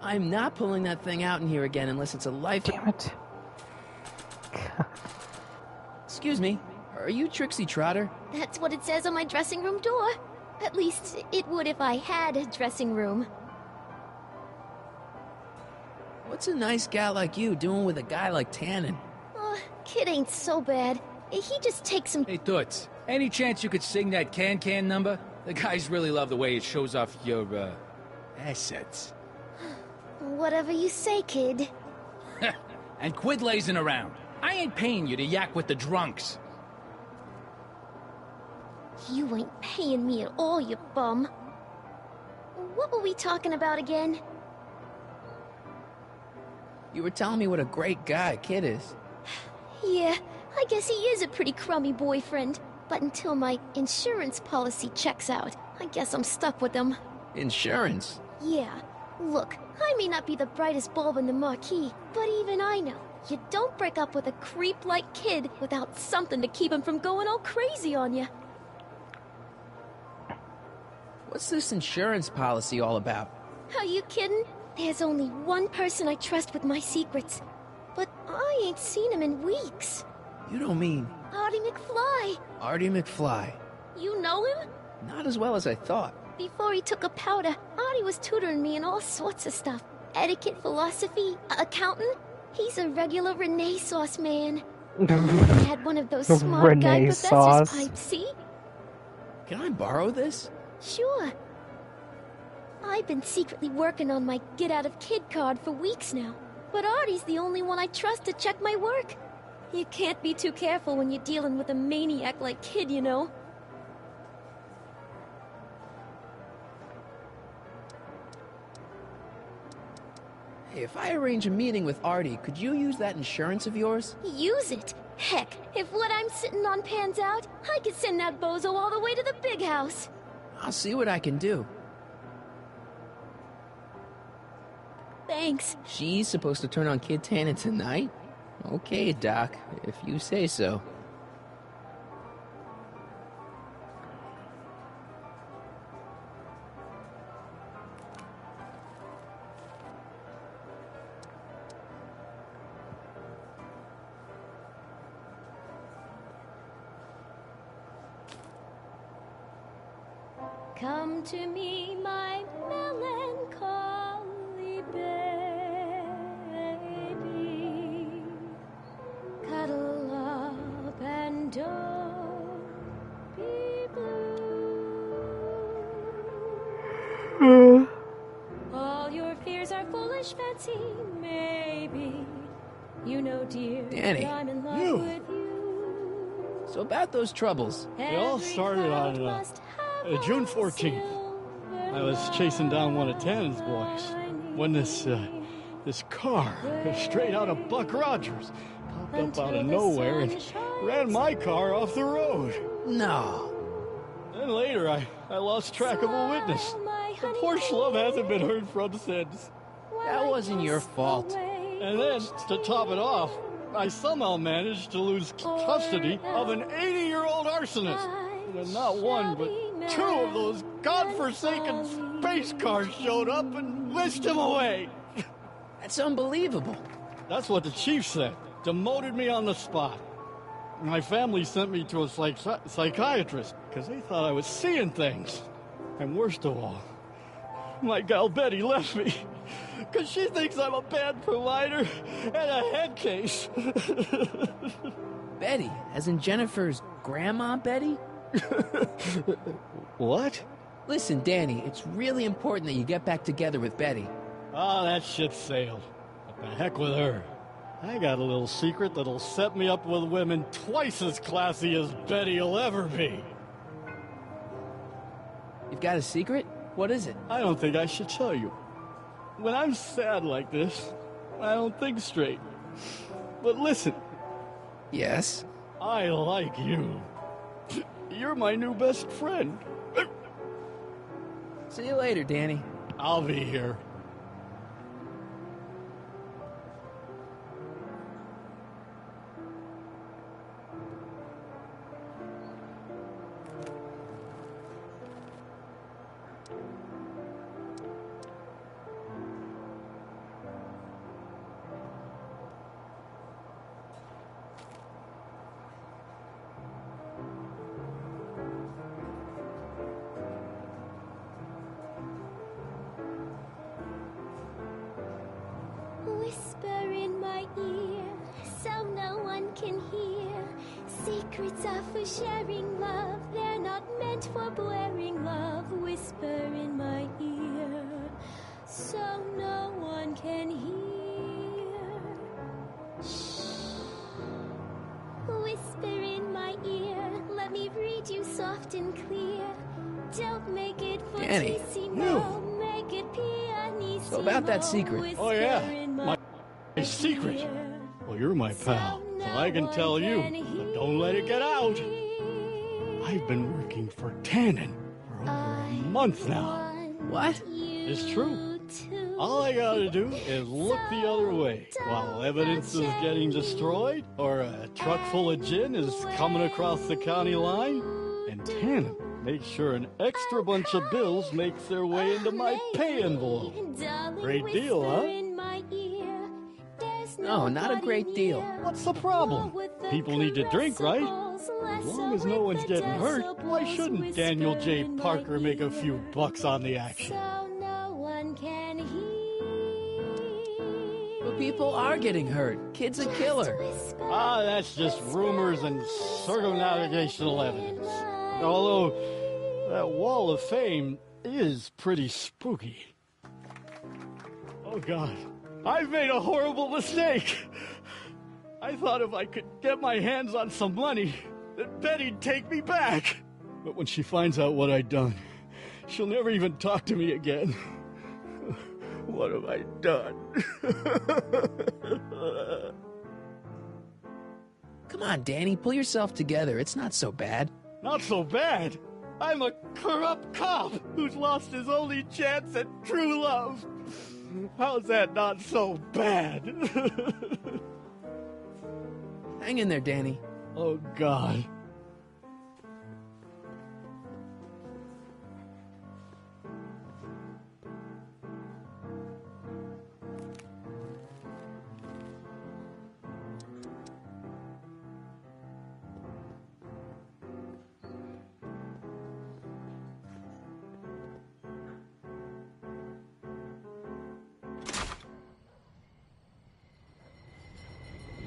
I'm not pulling that thing out in here again unless it's a life... Damn it. Excuse me, are you Trixie Trotter? That's what it says on my dressing room door. At least, it would if I had a dressing room. What's a nice gal like you doing with a guy like Tannen? Kid ain't so bad. He just takes some... Hey, Toots, any chance you could sing that can-can number? The guys really love the way it shows off your, assets. Whatever you say, kid. And quit lazing around. I ain't paying you to yak with the drunks. You ain't paying me at all, you bum. What were we talking about again? You were telling me what a great guy Kid is. Yeah, I guess he is a pretty crummy boyfriend. But until my insurance policy checks out, I guess I'm stuck with him. Insurance? Yeah. Look, I may not be the brightest bulb in the marquee, but even I know you don't break up with a creep like Kid without something to keep him from going all crazy on you. What's this insurance policy all about? Are you kidding? There's only one person I trust with my secrets. But I ain't seen him in weeks. You don't mean... Artie McFly. Artie McFly. You know him? Not as well as I thought. Before he took a powder, Artie was tutoring me in all sorts of stuff. Etiquette, philosophy, accountant. He's a regular Renaissance man. Had one of those smart guy professor's pipes, see? Can I borrow this? Sure. I've been secretly working on my Get Out of Kid card for weeks now. But Artie's the only one I trust to check my work. You can't be too careful when you're dealing with a maniac like Kid, you know. Hey, if I arrange a meeting with Artie, could you use that insurance of yours? Use it? Heck, if what I'm sitting on pans out, I could send that bozo all the way to the big house. I'll see what I can do. Thanks. She's supposed to turn on Kid Tannen tonight? Okay, Doc, if you say so. Come to me, my melancholy baby. Cuddle up and don't be blue. All your fears are foolish fancy, maybe. You know, dear, Danny. I'm in love with you. So about those troubles. It all started on June 14th. I was chasing down one of Tannen's boys when this car, straight out of Buck Rogers, popped up out of nowhere and ran my car off the road. No. Then later, I lost track of a witness. The poor schlub hasn't been heard from since. That wasn't your fault. And then, to top it off, I somehow managed to lose custody of an 80-year-old arsonist. Not one, but 2 of those godforsaken space cars showed up and whisked him away. That's unbelievable. That's what the chief said. Demoted me on the spot. My family sent me to a psychiatrist because they thought I was seeing things. And worst of all, my gal Betty left me because she thinks I'm a bad provider and a head case. Betty, as in Jennifer's grandma Betty? What? Listen, Danny, it's really important that you get back together with Betty. Oh, that ship sailed. What the heck with her? I got a little secret that'll set me up with women twice as classy as Betty'll ever be. You've got a secret? What is it? I don't think I should tell you. When I'm sad like this, I don't think straight. But listen. Yes? I like you. You're my new best friend. See you later, Danny. I'll be here. Whisper in my ear, so no one can hear. Secrets are for sharing love, they're not meant for blaring love. Whisper in my ear, so no one can hear. Shh. Whisper in my ear, let me read you soft and clear. Don't make it Danny, fortissimo, make it pianissimo. So about that secret. Oh yeah, my secret. Well, you're my pal, so I can tell you, but don't let it get out. I've been working for Tannen for over a month now. What? It's true. All I gotta do is look the other way while evidence is getting destroyed or a truck full of gin is coming across the county line, and Tannen makes sure an extra bunch of bills makes their way into my pay envelope. Great deal, huh? No, not a great deal. What's the problem? People need to drink, right? As long as no one's getting hurt, why shouldn't Daniel J. Parker make a few bucks on the action? But people are getting hurt. Kid's a killer. Ah, that's just rumors and circumnavigational evidence. Although, that wall of fame is pretty spooky. Oh, God. I've made a horrible mistake. I thought if I could get my hands on some money, that Betty'd take me back. But when she finds out what I'd done, she'll never even talk to me again. What have I done? Come on, Danny, pull yourself together. It's not so bad. Not so bad? I'm a corrupt cop who's lost his only chance at true love. How's that not so bad? Hang in there, Danny. Oh, God.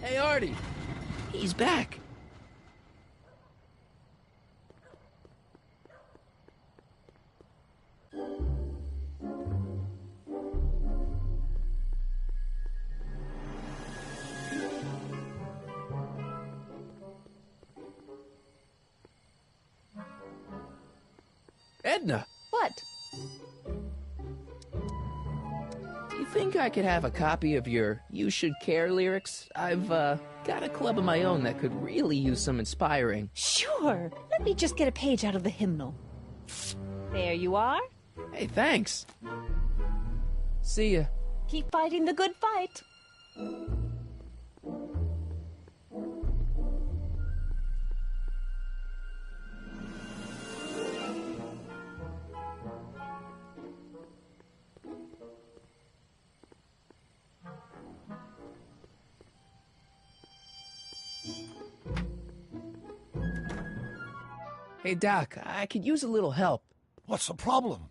Hey, Artie. He's back. Edna. What? Do you think I could have a copy of your You Should Care lyrics? I've, got a club of my own that could really use some inspiring. Sure. Let me just get a page out of the hymnal. There you are. Hey, thanks. See ya. Keep fighting the good fight. Hey, Doc, I could use a little help. What's the problem?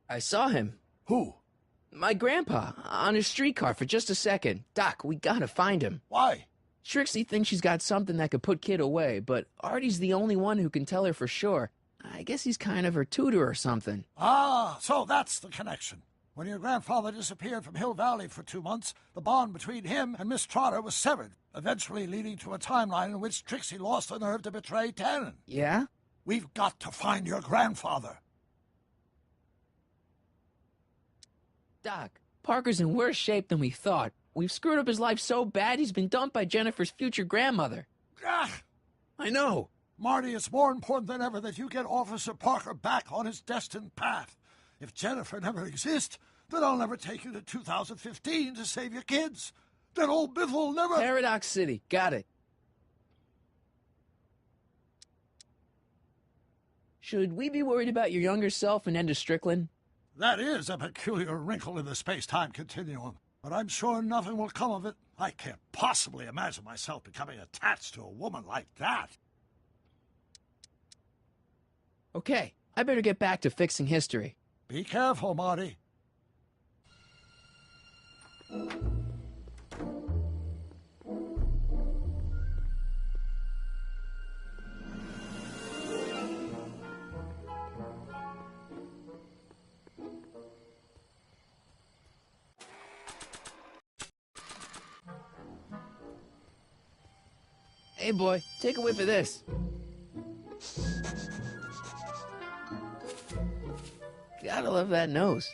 I saw him. Who? My grandpa, on his streetcar for just a second. Doc, we gotta find him. Why? Trixie thinks she's got something that could put Kid away, but Artie's the only one who can tell her for sure. I guess he's kind of her tutor or something. Ah, so that's the connection. When your grandfather disappeared from Hill Valley for 2 months, the bond between him and Miss Trotter was severed, eventually leading to a timeline in which Trixie lost the nerve to betray Tannen. Yeah? We've got to find your grandfather. Doc, Parker's in worse shape than we thought. We've screwed up his life so bad he's been dumped by Jennifer's future grandmother. Ah! I know. Marty, it's more important than ever that you get Officer Parker back on his destined path. If Jennifer never exists, then I'll never take you to 2015 to save your kids. Then old Biff will never... Paradox City, got it. Should we be worried about your younger self and Enda Strickland? That is a peculiar wrinkle in the space-time continuum, but I'm sure nothing will come of it. I can't possibly imagine myself becoming attached to a woman like that. Okay, I better get back to fixing history. Be careful, Marty. Hey, boy, take a whiff of this. Gotta love that nose.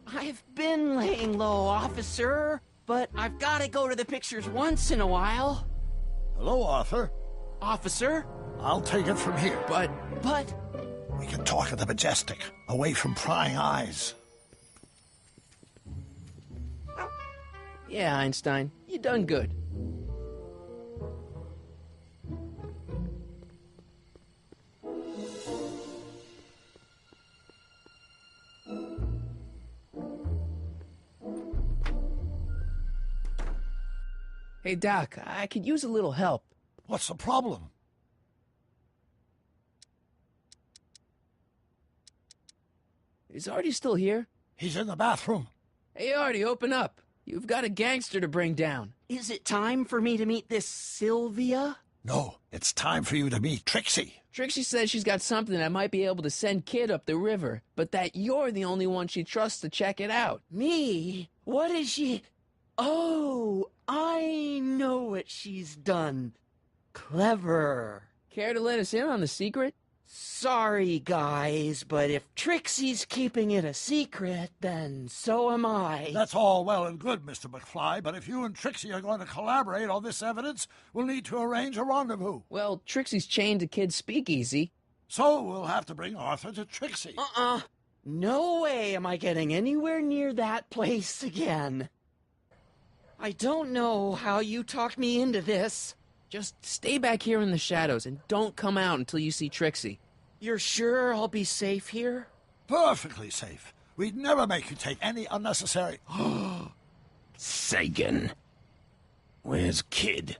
I've been laying low, officer, but I've got to go to the pictures once in a while. Hello, Arthur. Officer? I'll take it from here. But... We can talk at the Majestic, away from prying eyes. Yeah, Einstein, you done good. Hey, Doc, I could use a little help. What's the problem? Is Artie still here? He's in the bathroom. Hey, Artie, open up. You've got a gangster to bring down. Is it time for me to meet this Sylvia? No, it's time for you to meet Trixie. Trixie says she's got something that might be able to send Kid up the river, but that you're the only one she trusts to check it out. Me? What is she... Oh, I know what she's done. Clever. Care to let us in on the secret? Sorry, guys, but if Trixie's keeping it a secret, then so am I. That's all well and good, Mr. McFly, but if you and Trixie are going to collaborate on this evidence, we'll need to arrange a rendezvous. Well, Trixie's chained to Kid's speakeasy. So we'll have to bring Arthur to Trixie. No way am I getting anywhere near that place again. I don't know how you talked me into this. Just stay back here in the shadows and don't come out until you see Trixie. You're sure I'll be safe here? Perfectly safe. We'd never make you take any unnecessary... Sagan. Where's Kid?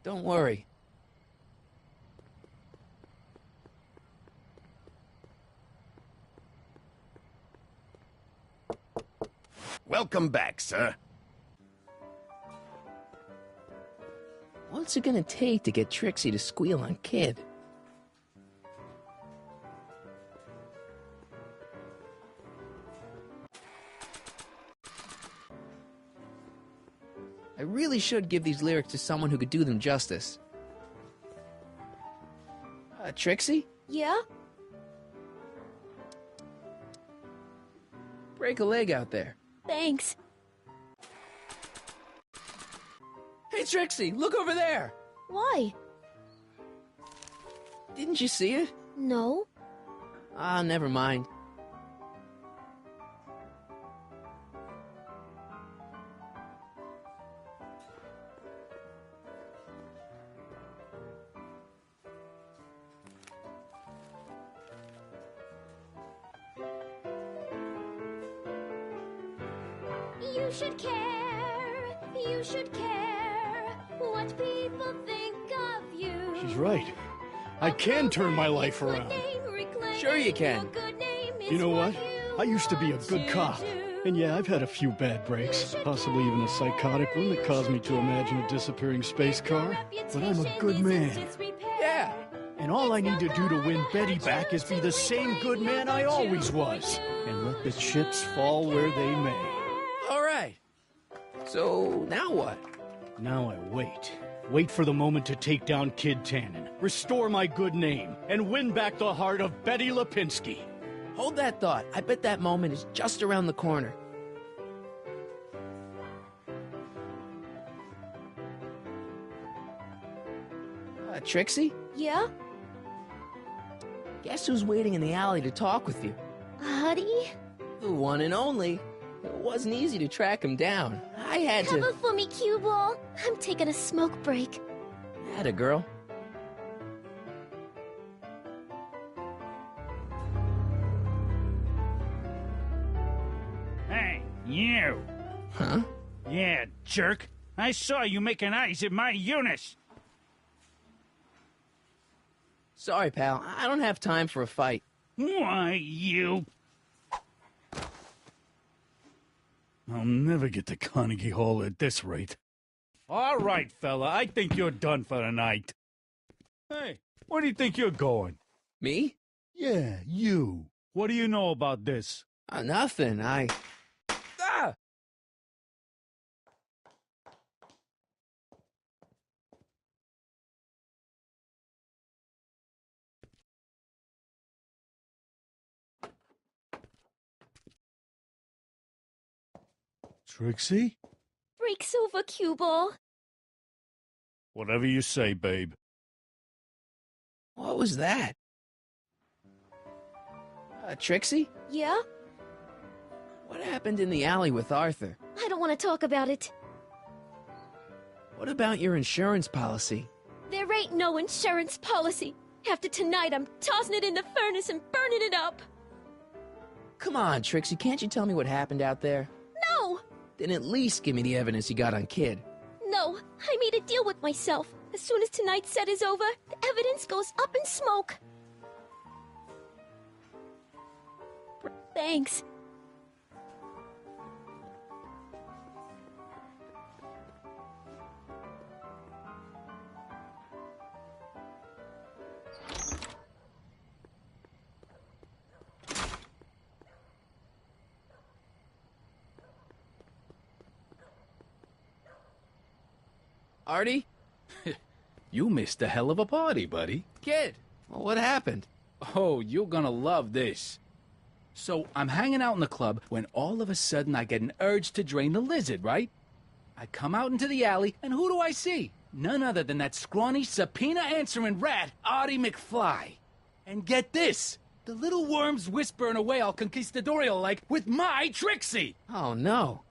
Don't worry. Welcome back, sir. What's it gonna take to get Trixie to squeal on Kid? I really should give these lyrics to someone who could do them justice. Trixie? Yeah? Break a leg out there. Thanks. Hey, Trixie, look over there! Why? Didn't you see it? No. Ah, never mind. You should care. You should care what people think of you. She's right. I can turn my life around. Sure you can. You know what? I used to be a good cop. And yeah, I've had a few bad breaks, possibly even a psychotic one that caused me to imagine a disappearing space car. But I'm a good man. Yeah. And all I need to do to win Betty back is be the same good man I always was. And let the chips fall where they may. All right. So, now what? Now I wait. Wait for the moment to take down Kid Tannen, restore my good name, and win back the heart of Betty Lipinski. Hold that thought. I bet that moment is just around the corner. Trixie? Yeah? Guess who's waiting in the alley to talk with you? Huddy? The one and only. It wasn't easy to track him down. I had to... Cover for me, cue ball. I'm taking a smoke break. Atta girl. Hey, you! Huh? Yeah, jerk. I saw you making eyes at my Eunice. Sorry, pal. I don't have time for a fight. Why, you... I'll never get to Carnegie Hall at this rate. All right, fella, I think you're done for the night. Hey, where do you think you're going? Me? Yeah, you. What do you know about this? Nothing. Ah! Trixie? Breaks over, cue ball. Whatever you say, babe. What was that? Trixie? Yeah? What happened in the alley with Arthur? I don't want to talk about it. What about your insurance policy? There ain't no insurance policy. After tonight, I'm tossing it in the furnace and burning it up. Come on, Trixie, can't you tell me what happened out there? No! Then at least give me the evidence you got on Kid. No, I made a deal with myself. As soon as tonight's set is over, the evidence goes up in smoke. Thanks. Artie? You missed a hell of a party, buddy. Kid, well, what happened? Oh, you're gonna love this. So, I'm hanging out in the club when all of a sudden I get an urge to drain the lizard, right? I come out into the alley, and who do I see? None other than that scrawny, subpoena-answering rat, Artie McFly. And get this, the little worm's whispering away all conquistadorial-like with my Trixie! Oh, no.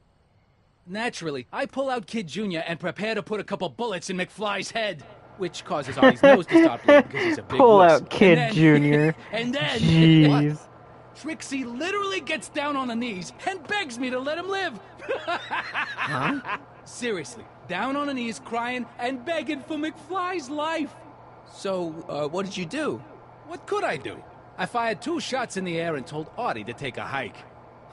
Naturally, I pull out Kid Jr. and prepare to put a couple bullets in McFly's head, which causes Artie's nose to start bleeding because he's a big Pull wuss. out Kid Jr. And then, Jeez. what? Trixie literally gets down on her knees and begs me to let him live. Huh? Seriously, down on her knees, crying and begging for McFly's life. So, what did you do? What could I do? I fired 2 shots in the air and told Artie to take a hike.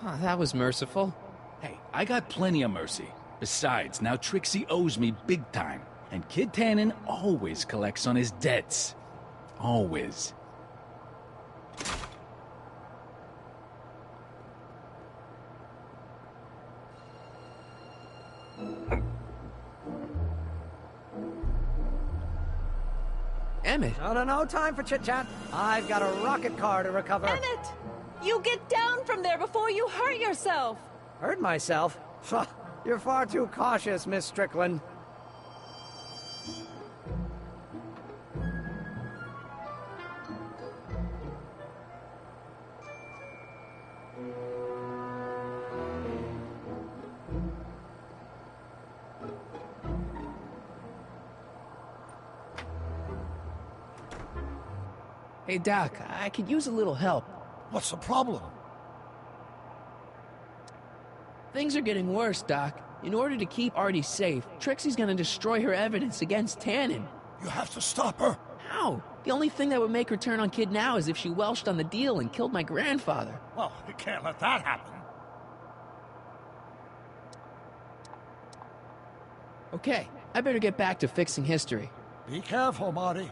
Oh, that was merciful. Hey, I got plenty of mercy. Besides, now Trixie owes me big time. And Kid Tannen always collects on his debts. Always. Emmett. No, time for chit-chat. I've got a rocket car to recover. Emmett! You get down from there before you hurt yourself! Hurt myself? You're far too cautious, Miss Strickland. Hey, Doc, I could use a little help. What's the problem? Things are getting worse, Doc. In order to keep Artie safe, Trixie's gonna destroy her evidence against Tannen. You have to stop her. How? The only thing that would make her turn on Kid now is if she welched on the deal and killed my grandfather. Well, you can't let that happen. Okay, I better get back to fixing history. Be careful, Marty.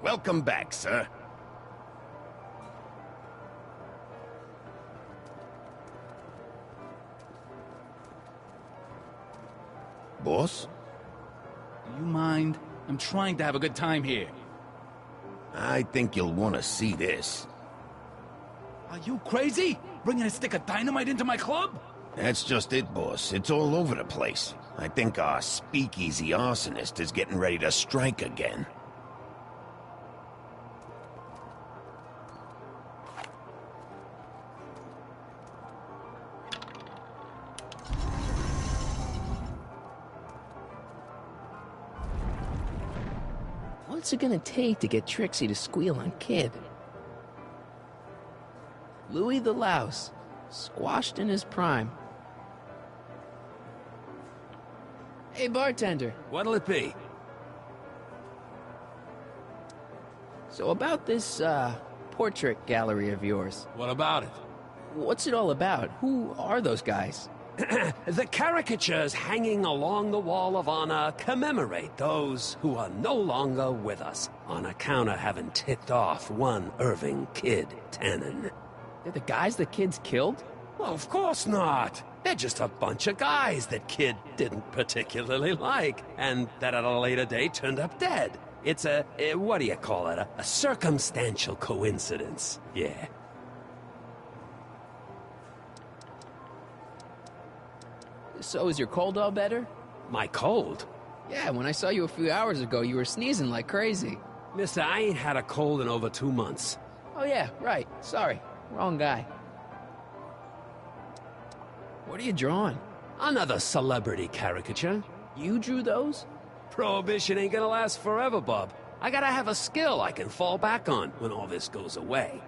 Welcome back, sir. Boss? Do you mind? I'm trying to have a good time here. I think you'll want to see this. Are you crazy? Bringing a stick of dynamite into my club? That's just it, boss. It's all over the place. I think our speakeasy arsonist is getting ready to strike again. What's it gonna take to get Trixie to squeal on Kid? Louis the Louse, squashed in his prime. Hey, bartender. What'll it be? So about this, portrait gallery of yours. What about it? What's it all about? Who are those guys? The caricatures hanging along the wall of honor commemorate those who are no longer with us on account of having ticked off one Irving Kid Tannen. They're the guys the kids killed? Well, of course not. They're just a bunch of guys that Kid didn't particularly like, and that at a later date turned up dead. It's what do you call it? A circumstantial coincidence. Yeah. So is your cold all better? My cold? Yeah, when I saw you a few hours ago, you were sneezing like crazy. Mister, I ain't had a cold in over 2 months. Oh yeah, right. Sorry. Wrong guy. What are you drawing? Another celebrity caricature. You drew those? Prohibition ain't gonna last forever, Bub. I gotta have a skill I can fall back on when all this goes away.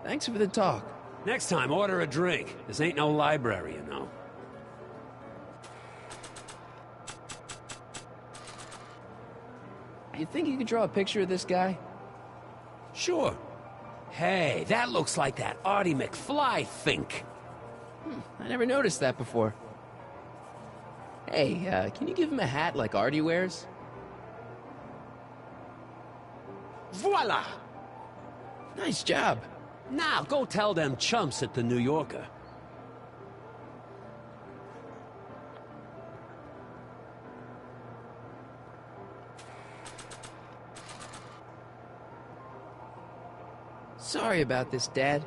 Thanks for the talk. Next time, order a drink. This ain't no library, you know. You think you could draw a picture of this guy? Sure. Hey, that looks like that Artie McFly think. I never noticed that before. Hey, can you give him a hat like Artie wears? Voila! Nice job. Now, go tell them chumps at the New Yorker. Sorry about this, Dad.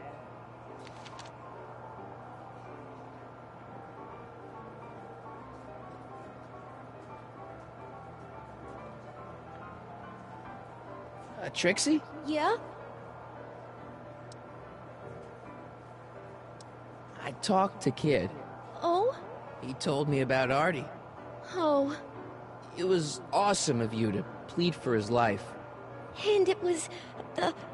Trixie? Yeah? I talked to Kid. Oh? He told me about Artie. Oh. It was awesome of you to plead for his life. And it was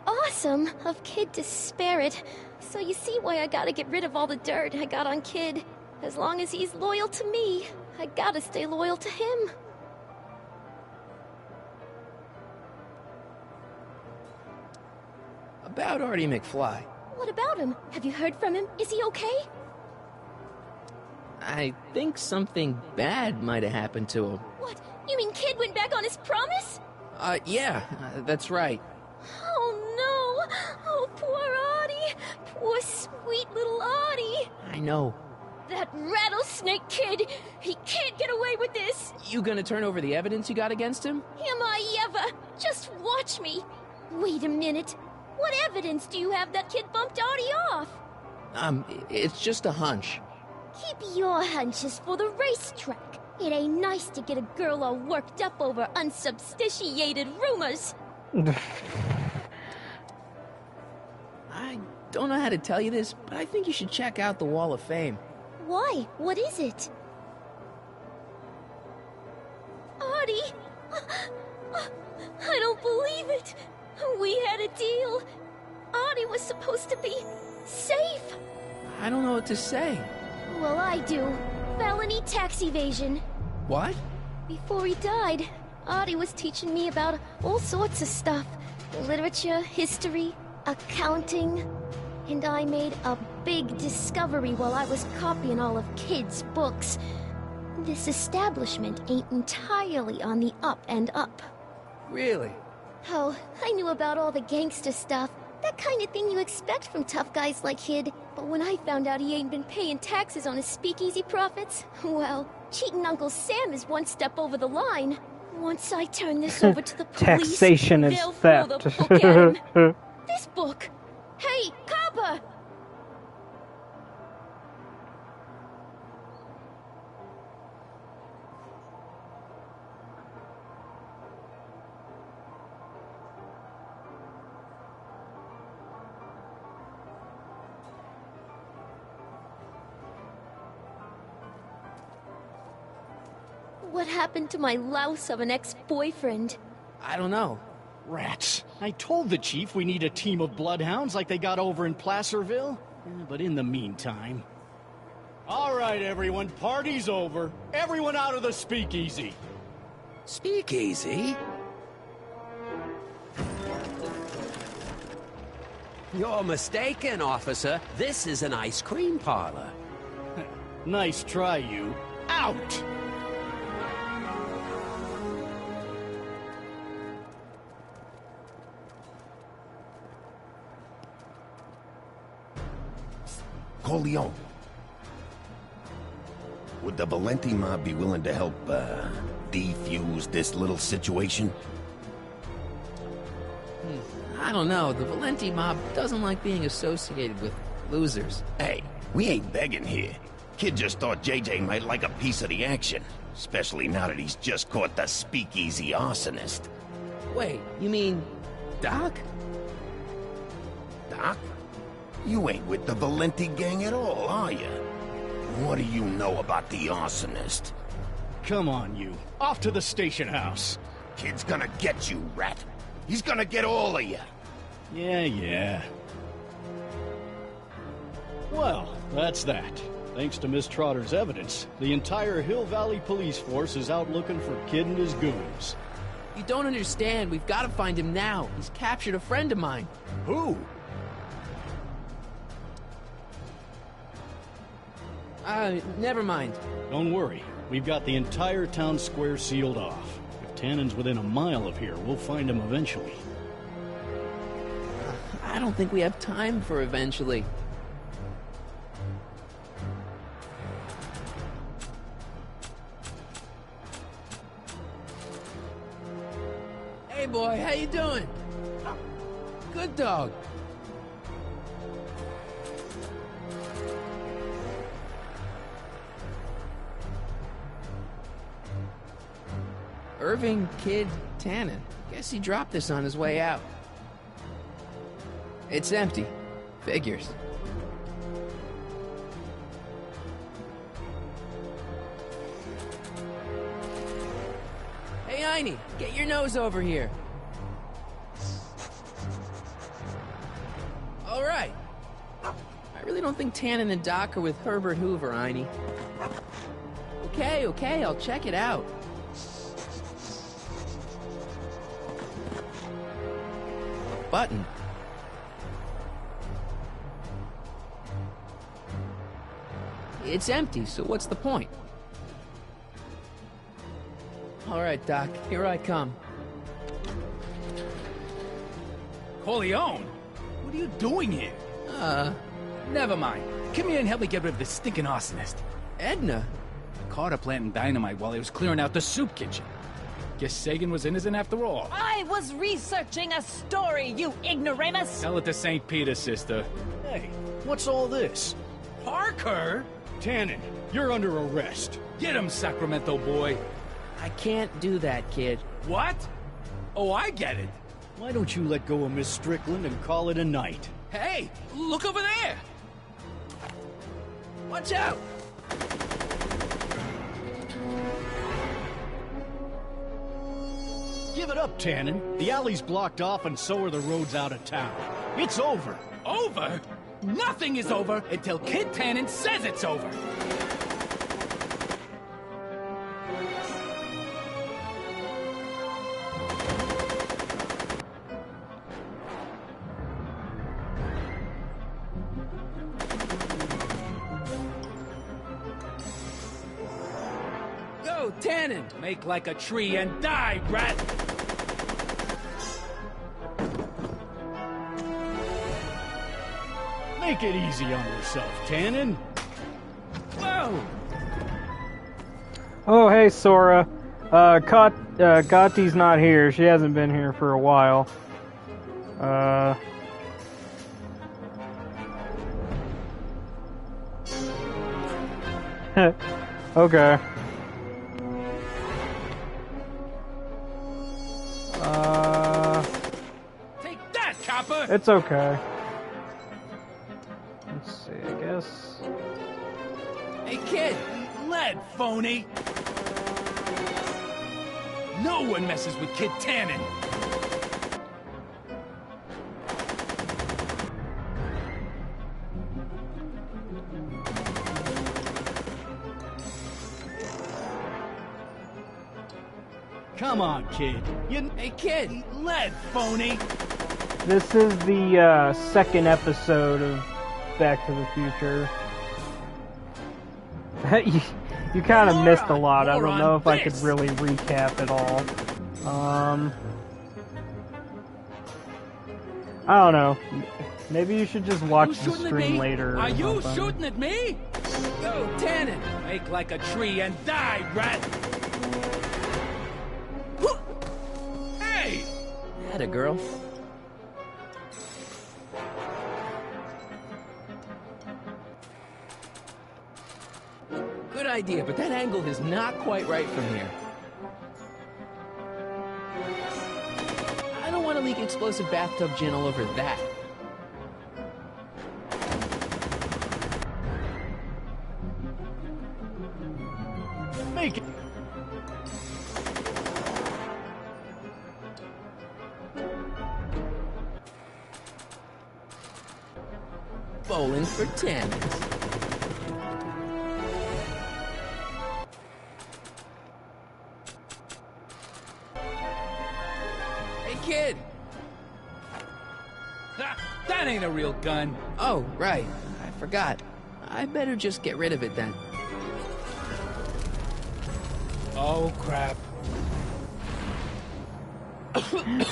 awesome of Kid to spare it. So you see why I gotta get rid of all the dirt I got on Kid. As long as he's loyal to me, I gotta stay loyal to him. About Artie McFly. What about him? Have you heard from him? Is he okay? I think something bad might have happened to him. What? You mean Kid went back on his promise? Yeah, that's right. Oh no! Oh, poor Artie! Poor sweet little Artie! I know. That rattlesnake kid! He can't get away with this! You gonna turn over the evidence you got against him? Am I ever? Just watch me! Wait a minute. What evidence do you have that Kid bumped Artie off? It's just a hunch. Keep your hunches for the racetrack. It ain't nice to get a girl all worked up over unsubstantiated rumors. I don't know how to tell you this, but I think you should check out the Wall of Fame. Why? What is it? Artie! I don't believe it! We had a deal. Artie was supposed to be safe. I don't know what to say. Well, I do. Felony tax evasion. What? Before he died, Artie was teaching me about all sorts of stuff. Literature, history, accounting. And I made a big discovery while I was copying all of Kid's books. This establishment ain't entirely on the up and up. Really? Oh, I knew about all the gangster stuff. That kind of thing you expect from tough guys like Kid. But when I found out he ain't been paying taxes on his speakeasy profits, well, cheating Uncle Sam is one step over the line. Once I turn this over to the police, Taxation is they'll theft. throw the book at him. This book! Hey, copper! What happened to my louse of an ex-boyfriend? I don't know. Rats. I told the chief we need a team of bloodhounds like they got over in Placerville. But in the meantime... All right, everyone, party's over. Everyone out of the speakeasy. Speakeasy? You're mistaken, officer. This is an ice cream parlor. Nice try, you. Out! Corleone. Would the Valenti mob be willing to help, defuse this little situation? I don't know. The Valenti mob doesn't like being associated with losers. Hey, we ain't begging here. Kid just thought JJ might like a piece of the action. Especially now that he's just caught the speakeasy arsonist. Wait, you mean Doc? Doc? You ain't with the Valenti gang at all, are you? What do you know about the arsonist? Come on, you. Off to the station house. Kid's gonna get you, rat. He's gonna get all of you. Yeah. Well, that's that. Thanks to Miss Trotter's evidence, the entire Hill Valley police force is out looking for Kid and his goons. You don't understand. We've got to find him now. He's captured a friend of mine. Who? Never mind. Don't worry. We've got the entire town square sealed off. If Tannen's within a mile of here, we'll find him eventually. I don't think we have time for eventually. Hey boy, how you doing? Good dog. Irving Kid Tannen. Guess he dropped this on his way out. It's empty. Figures. Hey, Einie, get your nose over here. All right. I really don't think Tannen and Doc are with Herbert Hoover, Einie. Okay, I'll check it out. Button. It's empty, so what's the point? All right, Doc, here I come. Corleone? What are you doing here? Never mind. Come here and help me get rid of this stinking arsonist. Edna? I caught her planting dynamite while he was clearing out the soup kitchen. Guess Sagan was innocent after all. I was researching a story, you ignoramus! Tell it to St. Peter, sister. Hey, What's all this? Parker? Tannen, you're under arrest. Get him, Sacramento boy. I can't do that, kid. What? Oh, I get it. Why don't you let go of Miss Strickland and call it a night? Hey, look over there! Watch out! Give it up, Tannen. The alley's blocked off and so are the roads out of town. It's over. Over? Nothing is over until Kid Tannen says it's over. Go, Tannen! Make like a tree and die, rat! Make it easy on yourself, Tannen. Whoa! Oh, hey, Sora. Gotti's not here. She hasn't been here for a while. Okay. Take that, copper! It's okay. Let's see, I guess. Hey, kid! Lead, phony! No one messes with Kid Tannen! Come on, kid. Hey, kid! Lead, phony! This is the second episode of Back to the Future. you kind of missed a lot. I don't know if I could really recap it all. I don't know. Maybe you should just watch the stream later. Are you something. shooting at me? Go, Tannen! Make like a tree and die, rat! Hey! Atta girl. Good idea, but that angle is not quite right from here. I don't want to leak explosive bathtub gin all over that. Make it. Bowling for 10. Hey, kid! That ain't a real gun. Oh, right. I forgot. I better just get rid of it then. Oh, crap.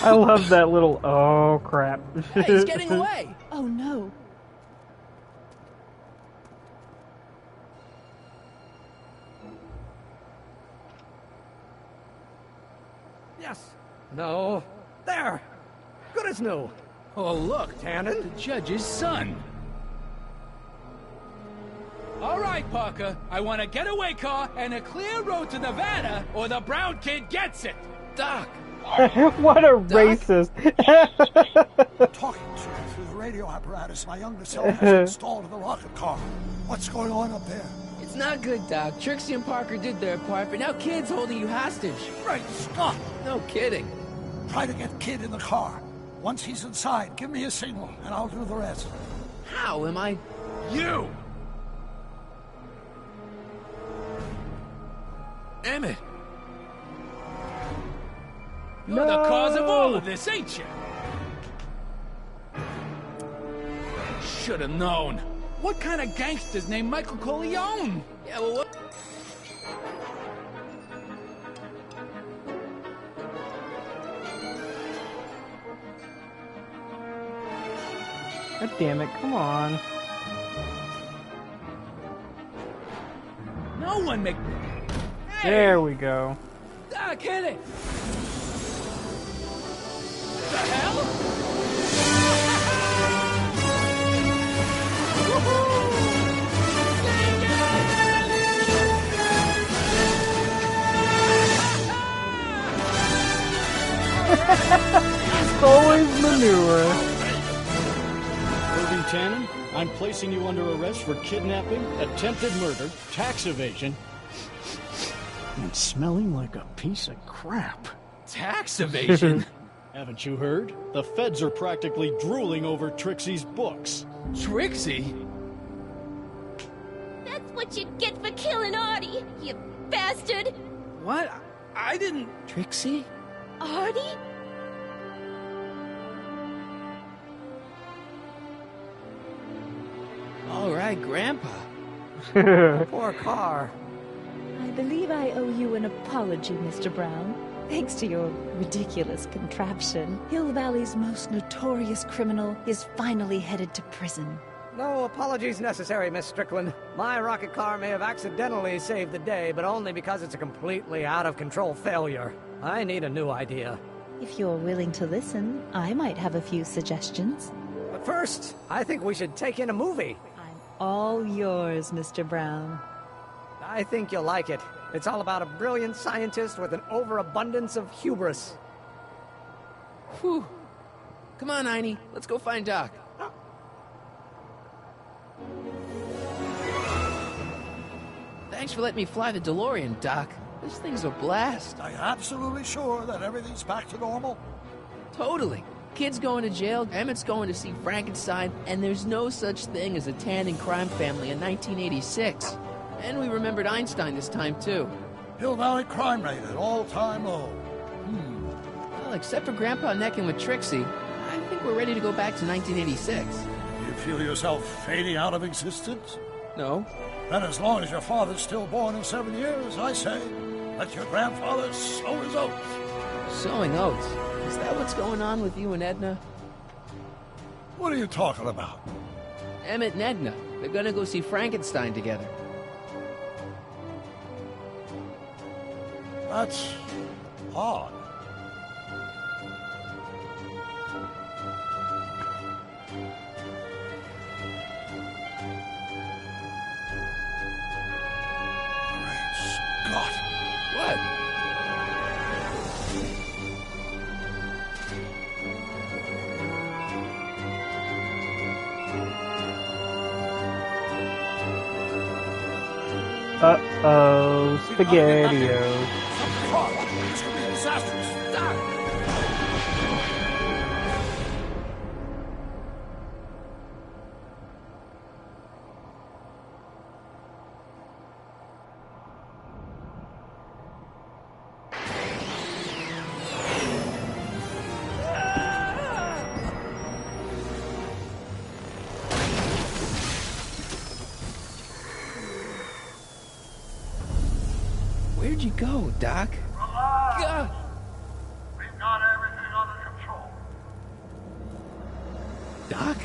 I love that little oh crap. Hey, he's getting away! Oh no. Yes. No. There. Good as new. Oh, look, Tannen? the judge's son. All right, Parker. I want a getaway car and a clear road to Nevada, or the brown kid gets it. Doc. What a racist. Talking to you through the radio apparatus my youngest son has installed in the rocket car. What's going on up there? It's not good, Doc. Trixie and Parker did their part, but now Kid's holding you hostage. Great Scott! No kidding. Try to get Kid in the car. Once he's inside, give me a signal, and I'll do the rest. How am I... You! Emmett! You're the cause of all of this, ain't you? Should have known. What kind of gangster's named Michael Corleone? Yeah, well, what... God damn it, come on. No one make... Hey! There we go. Doc, hit it! The hell? Tannen, I'm placing you under arrest for kidnapping, attempted murder, tax evasion, and smelling like a piece of crap. Tax evasion? Haven't you heard? The feds are practically drooling over Trixie's books. Trixie? That's what you get for killing Artie, you bastard! What? I didn't... Trixie? Artie? All right, Grandpa. Poor car. I believe I owe you an apology, Mr. Brown. Thanks to your ridiculous contraption, Hill Valley's most notorious criminal is finally headed to prison. No apologies necessary, Miss Strickland. My rocket car may have accidentally saved the day, but only because it's a completely out-of-control failure. I need a new idea. If you're willing to listen, I might have a few suggestions. But first, I think we should take in a movie. I'm all yours, Mr. Brown. I think you'll like it. It's all about a brilliant scientist with an overabundance of hubris. Whew. Come on, Einie. Let's go find Doc. Thanks for letting me fly the DeLorean, Doc. This thing's a blast. Are you absolutely sure that everything's back to normal? Totally. Kid's going to jail, Emmett's going to see Frankenstein, and there's no such thing as a Tannen crime family in 1986. And we remembered Einstein this time, too. Hill Valley crime rate at all-time low. Well, except for Grandpa necking with Trixie, I think we're ready to go back to 1986. You feel yourself fading out of existence? No. Then as long as your father's still born in 7 years, I say, let your grandfather sow his oats. Sowing oats? Is that what's going on with you and Edna? What are you talking about? Emmett and Edna. They're gonna go see Frankenstein together. That's odd. Great Scott. What? Uh-oh, SpaghettiOs. This could be disastrous. Doc! Where'd you go, Doc? Relax. We've got everything under control. Doc?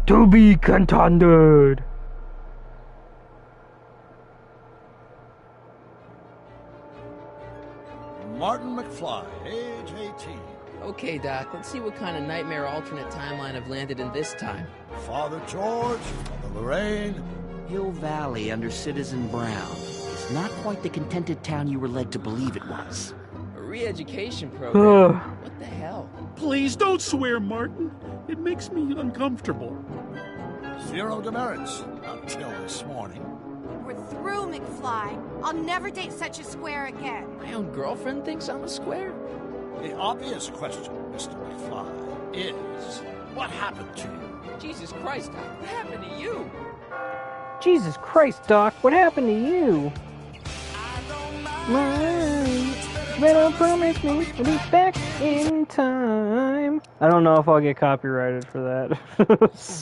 To be continued. Martin McFly, age 18. Okay, Doc, let's see what kind of nightmare alternate timeline I've landed in this time. Father George, Mother Lorraine. Hill Valley under Citizen Brown is not quite the contented town you were led to believe it was. A re-education program? What the hell? Please don't swear, Martin. It makes me uncomfortable. Zero demerits until this morning. We're through, McFly. I'll never date such a square again. My own girlfriend thinks I'm a square? The obvious question, Mr. McFly, is what happened to you? Jesus Christ, Doc, what happened to you? Jesus Christ, Doc, what happened to you? Better promise me to be back in time. I don't know if I'll get copyrighted for that.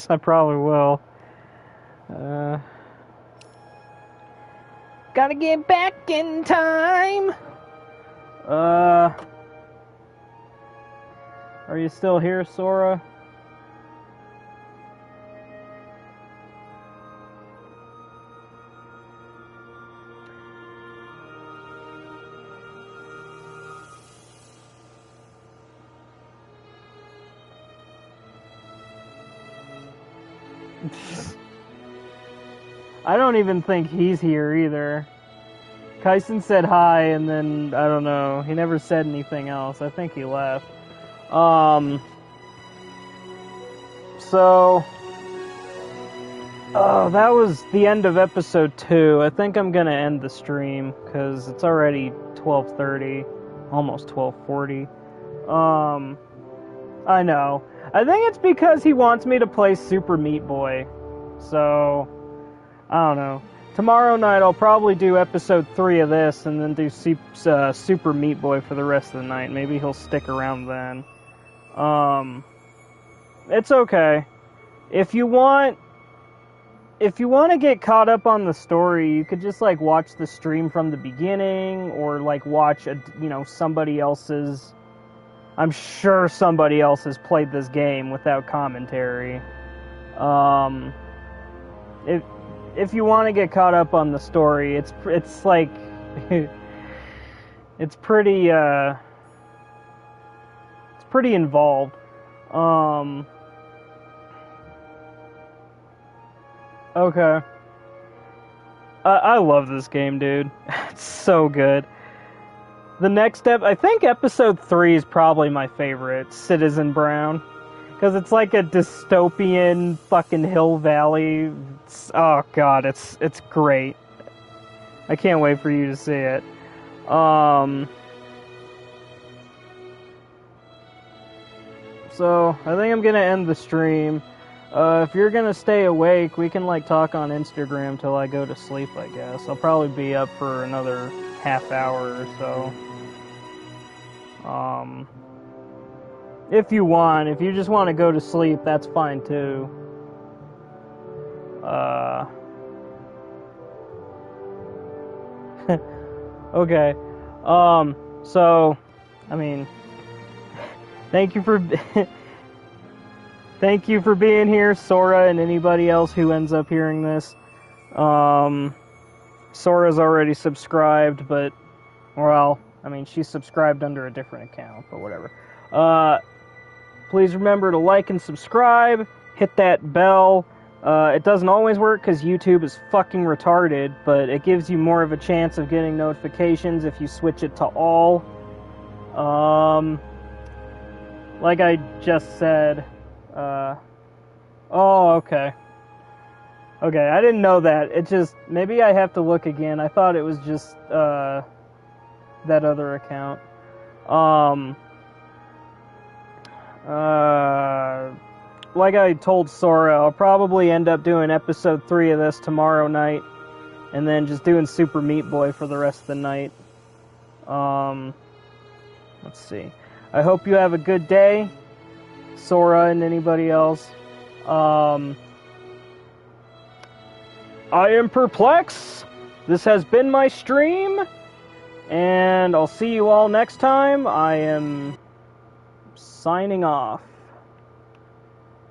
I probably will. Gotta get back in time. Are you still here, Sora? I don't even think he's here either. Kyson said hi, and then, I don't know, he never said anything else. I think he left. So... Oh, that was the end of episode 2. I think I'm gonna end the stream, because it's already 12:30, almost 12:40. I know. I think it's because he wants me to play Super Meat Boy. So, I don't know. Tomorrow night I'll probably do episode 3 of this, and then do Super Meat Boy for the rest of the night. Maybe he'll stick around then. It's okay. If you want to get caught up on the story, you could just, like, watch the stream from the beginning, or, like, watch, somebody else's... I'm sure somebody else has played this game without commentary. If you want to get caught up on the story, it's like... it's pretty involved. Okay. I love this game, dude. It's so good. The next I think episode 3 is probably my favorite, Citizen Brown. Because it's like a dystopian fucking Hill Valley. Oh god, it's great. I can't wait for you to see it. So, I think I'm gonna end the stream. If you're gonna stay awake, we can, like, talk on Instagram till I go to sleep, I guess. I'll probably be up for another half hour or so. If you want. If you just want to go to sleep, that's fine, too. Okay. So, I mean... Thank you for... Thank you for being here, Sora, and anybody else who ends up hearing this. Sora's already subscribed, but, well, I mean, she's subscribed under a different account, but whatever. Please remember to like and subscribe, hit that bell. It doesn't always work because YouTube is fucking retarded, but it gives you more of a chance of getting notifications if you switch it to all. Like I just said... Oh, okay. Okay, I didn't know that. It just... Maybe I have to look again. I thought it was just, that other account. Like I told Sora, I'll probably end up doing episode 3 of this tomorrow night, and then just doing Super Meat Boy for the rest of the night. Let's see. I hope you have a good day, Sora and anybody else. I am PerpleX. This has been my stream, and I'll see you all next time. I am signing off.